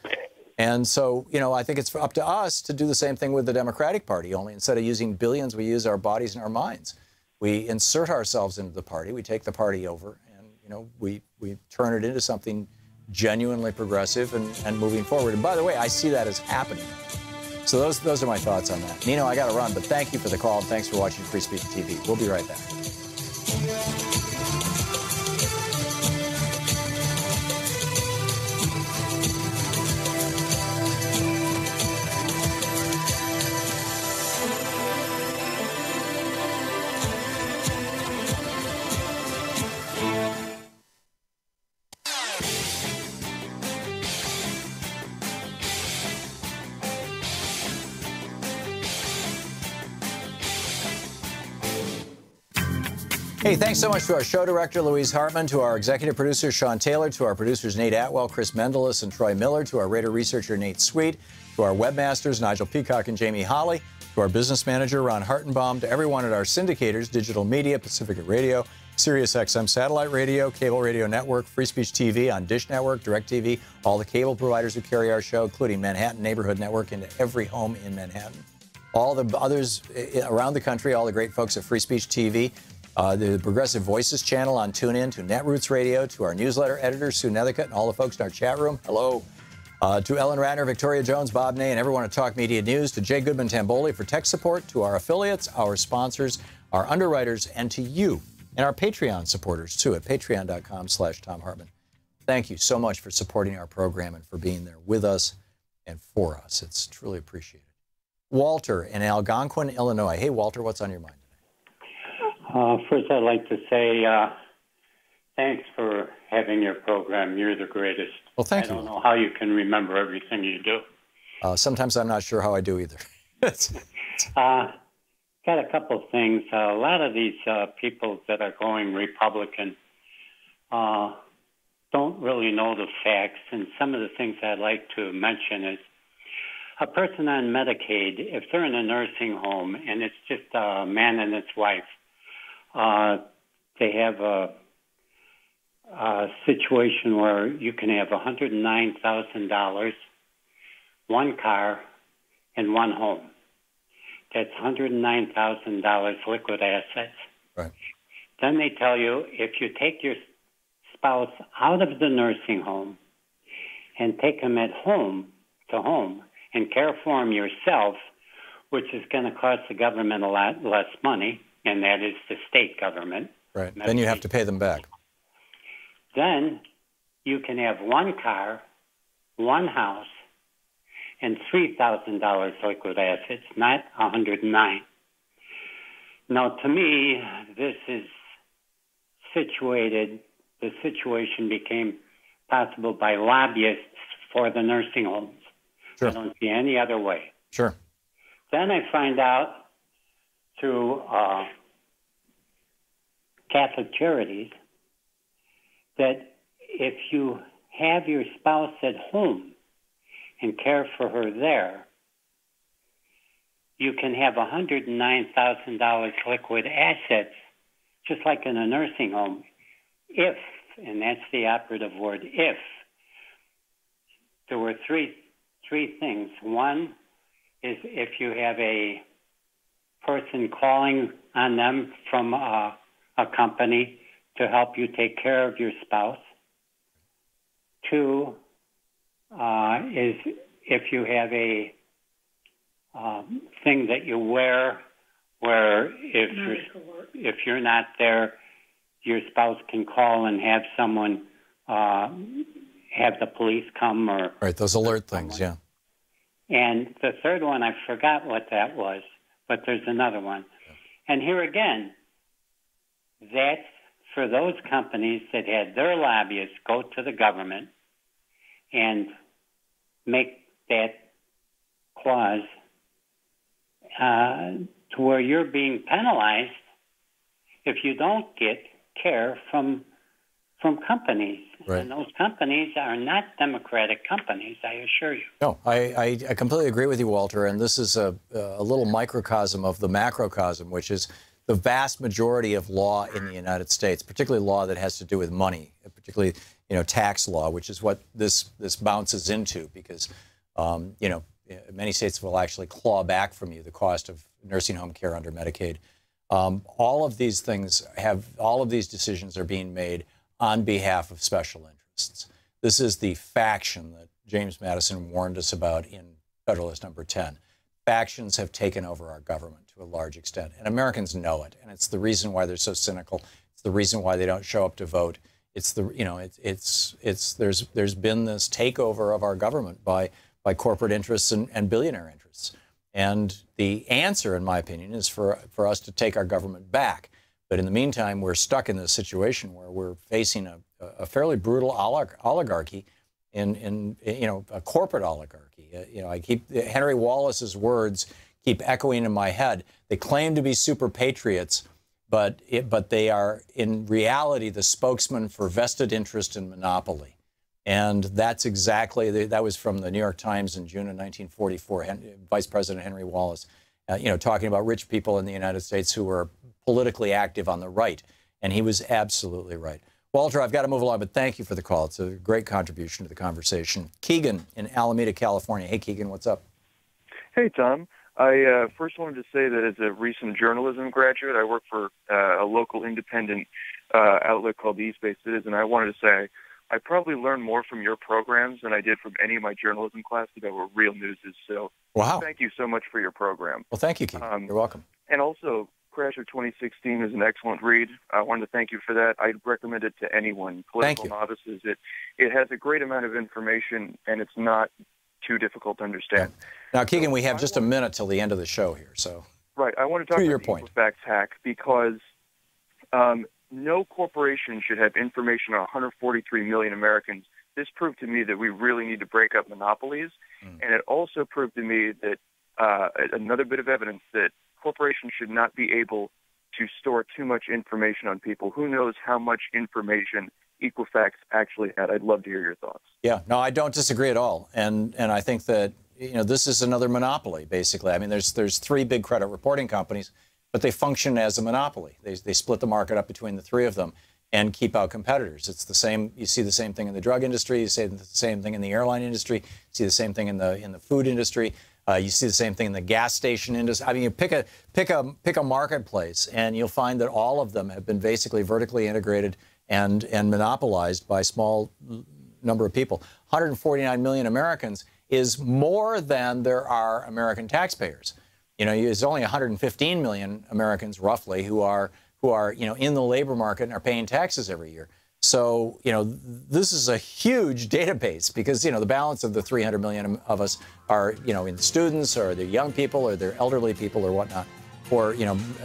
And so, you know, I think it's up to us to do the same thing with the Democratic Party, only instead of using billions, we use our bodies and our minds. We insert ourselves into the party, we take the party over, and, you know, we turn it into something genuinely progressive and moving forward. And by the way, I see that as happening. So those are my thoughts on that. Nino, I got to run, but thank you for the call, and thanks for watching Free Speech TV. We'll be right back. Hey, thanks so much to our show director, Louise Hartman, to our executive producer, Sean Taylor, to our producers, Nate Atwell, Chris Mendelis, and Troy Miller, to our rater researcher, Nate Sweet, to our webmasters, Nigel Peacock and Jamie Holly, to our business manager, Ron Hartenbaum, to everyone at our syndicators, Digital Media, Pacifica Radio, Sirius XM Satellite Radio, Cable Radio Network, Free Speech TV on Dish Network, DirecTV, all the cable providers who carry our show, including Manhattan Neighborhood Network into every home in Manhattan. All the others around the country, all the great folks at Free Speech TV, the Progressive Voices channel on TuneIn, to Netroots Radio, to our newsletter editor, Sue Nethercutt, and all the folks in our chat room. Hello. To Ellen Radner, Victoria Jones, Bob Ney, and everyone at Talk Media News, to Jay Goodman-Tamboli for tech support, to our affiliates, our sponsors, our underwriters, and to you and our Patreon supporters, too, at patreon.com/Thom Hartmann. Thank you so much for supporting our program and for being there with us and for us. It's truly appreciated. Walter in Algonquin, Illinois. Hey, Walter, what's on your mind? First, I'd like to say thanks for having your program. You're the greatest. Well, thank you. I don't know how you can remember everything you do. Sometimes I'm not sure how I do either. Got a couple of things. A lot of these people that are going Republican don't really know the facts, and some of the things I'd like to mention is a person on Medicaid, if they're in a nursing home and it's just a man and his wife, they have a situation where you can have $109,000, one car, and one home. That's $109,000 liquid assets. Right. Then they tell you if you take your spouse out of the nursing home and take them at home to home and care for them yourself, which is going to cost the government a lot less money, and that is the state government. Right. Then you have to pay them back. Then you can have one car, one house, and $3,000 liquid assets, not $109,000. Now, to me, this is situated. The situation became possible by lobbyists for the nursing homes. Sure. I don't see any other way. Sure. Then I find out through Catholic Charities that if you have your spouse at home and care for her there, you can have $109,000 liquid assets, just like in a nursing home, if, and that's the operative word, if, there were three things. One is if you have a person calling on them from a company to help you take care of your spouse. Two is if you have a thing that you wear where if you're not there, your spouse can call and have someone have the police come or... Right, those alert things, yeah. And the third one, I forgot what that was, but there's another one. And here again, that's for those companies that had their lobbyists go to the government and make that clause to where you're being penalized if you don't get care from companies. Right. And those companies are not democratic companies, I assure you. No, I completely agree with you, Walter. And this is a little microcosm of the macrocosm, which is the vast majority of law in the United States, particularly law that has to do with money, particularly tax law, which is what this bounces into, because many states will actually claw back from you the cost of nursing home care under Medicaid. All of these decisions are being made on behalf of special interests. This is the faction that James Madison warned us about in Federalist Number 10. Factions have taken over our government to a large extent, and Americans know it. And it's the reason why they're so cynical. It's the reason why they don't show up to vote. It's there's been this takeover of our government by corporate interests and billionaire interests. And the answer, in my opinion, is for us to take our government back. But in the meantime, we're stuck in this situation where we're facing a fairly brutal oligarchy, in a corporate oligarchy. Henry Wallace's words keep echoing in my head. They claim to be super patriots, but they are in reality the spokesman for vested interest and monopoly. And that's exactly, that was from the New York Times in June of 1944, Vice President Henry Wallace, talking about rich people in the United States who were politically active on the right. And he was absolutely right. Walter, I've got to move along, but thank you for the call. It's a great contribution to the conversation. Keegan in Alameda, California. Hey, Keegan, what's up? Hey, Tom. I first wanted to say that as a recent journalism graduate, I work for a local independent outlet called the East Bay Citizen. I wanted to say I probably learned more from your programs than I did from any of my journalism classes that were real newses. So Thank you so much for your program. Well, thank you, Keegan. You're welcome. And also, Crash of 2016 is an excellent read. I wanted to thank you for that. I'd recommend it to anyone, political novices. It has a great amount of information, and it's not too difficult to understand. Now, Keegan, we have just a minute till the end of the show here. So, right, I want to talk your about point. the Equifax hack because no corporation should have information on 143 million Americans. This proved to me that we really need to break up monopolies, and it also proved to me that another bit of evidence that corporations should not be able to store too much information on people. Who knows how much information Equifax actually had? I'd love to hear your thoughts. Yeah, no, I don't disagree at all. And I think that, this is another monopoly, basically. I mean, there's three big credit reporting companies, but they function as a monopoly. They split the market up between the three of them and keep out competitors. It's the same. You see the same thing in the drug industry. You see the same thing in the airline industry. You see the same thing in the food industry. You see the same thing in the gas station industry. I mean, you pick a marketplace, and you'll find that all of them have been basically vertically integrated and monopolized by a small number of people. 149 million Americans is more than there are American taxpayers. There's only 115 million Americans, roughly, who are in the labor market and are paying taxes every year. So, this is a huge database because, the balance of the 300 million of us are, in students or they're young people or they're elderly people or whatnot, or,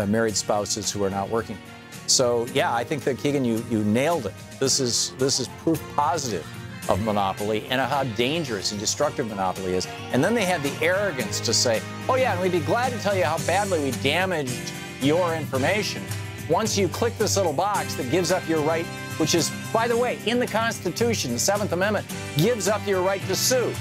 married spouses who are not working. So, yeah, I think that, Keegan, you nailed it. This is proof positive of monopoly and of how dangerous and destructive monopoly is. And then they had the arrogance to say, oh, yeah, and we'd be glad to tell you how badly we damaged your information. Once you click this little box that gives up your right, which is, by the way, in the Constitution, the 7th Amendment, gives up your right to sue.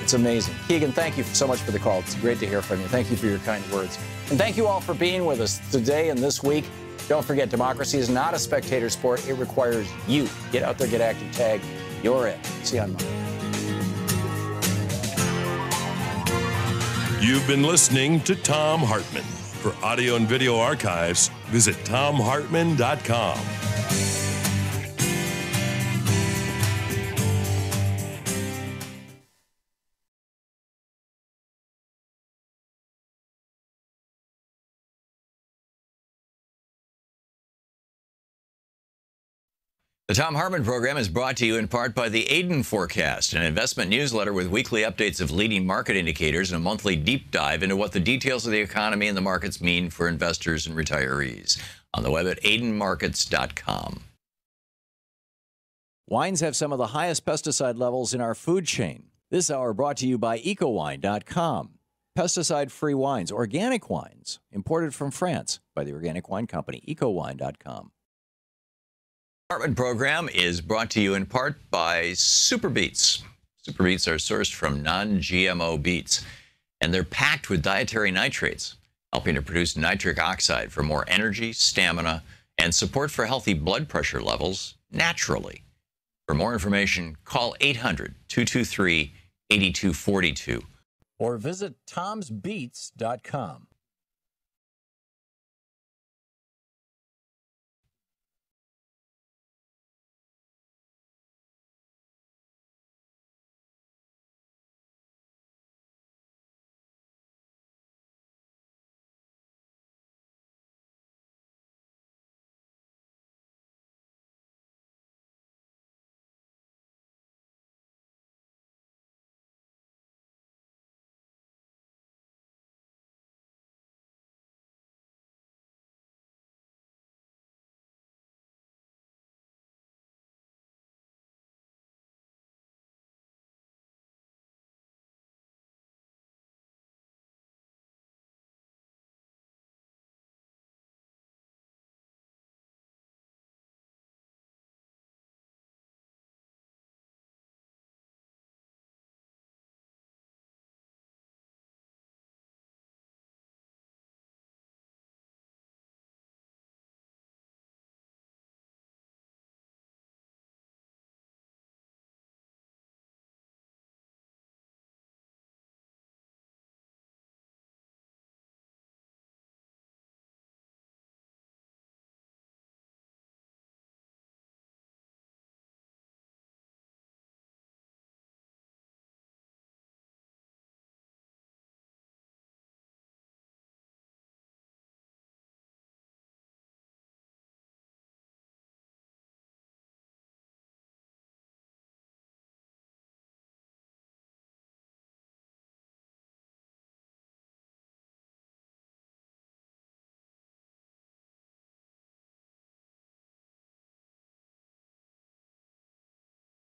It's amazing. Keegan, thank you so much for the call. It's great to hear from you. Thank you for your kind words. And thank you all for being with us today and this week. Don't forget, democracy is not a spectator sport. It requires you. Get out there, get active, tag. You're it. See you on Monday. You've been listening to Thom Hartmann. For audio and video archives, visit thomhartmann.com. The Thom Hartmann Program is brought to you in part by the Aiden Forecast, an investment newsletter with weekly updates of leading market indicators and a monthly deep dive into what the details of the economy and the markets mean for investors and retirees. On the web at aidenmarkets.com. Wines have some of the highest pesticide levels in our food chain. This hour brought to you by ecowine.com. Pesticide-free wines, organic wines, imported from France by the Organic Wine Company, ecowine.com. Hartmann Program is brought to you in part by Super Beets. Super Beets are sourced from non-GMO beets, and they're packed with dietary nitrates, helping to produce nitric oxide for more energy, stamina, and support for healthy blood pressure levels naturally. For more information, call 800-223-8242. Or visit tomsbeets.com.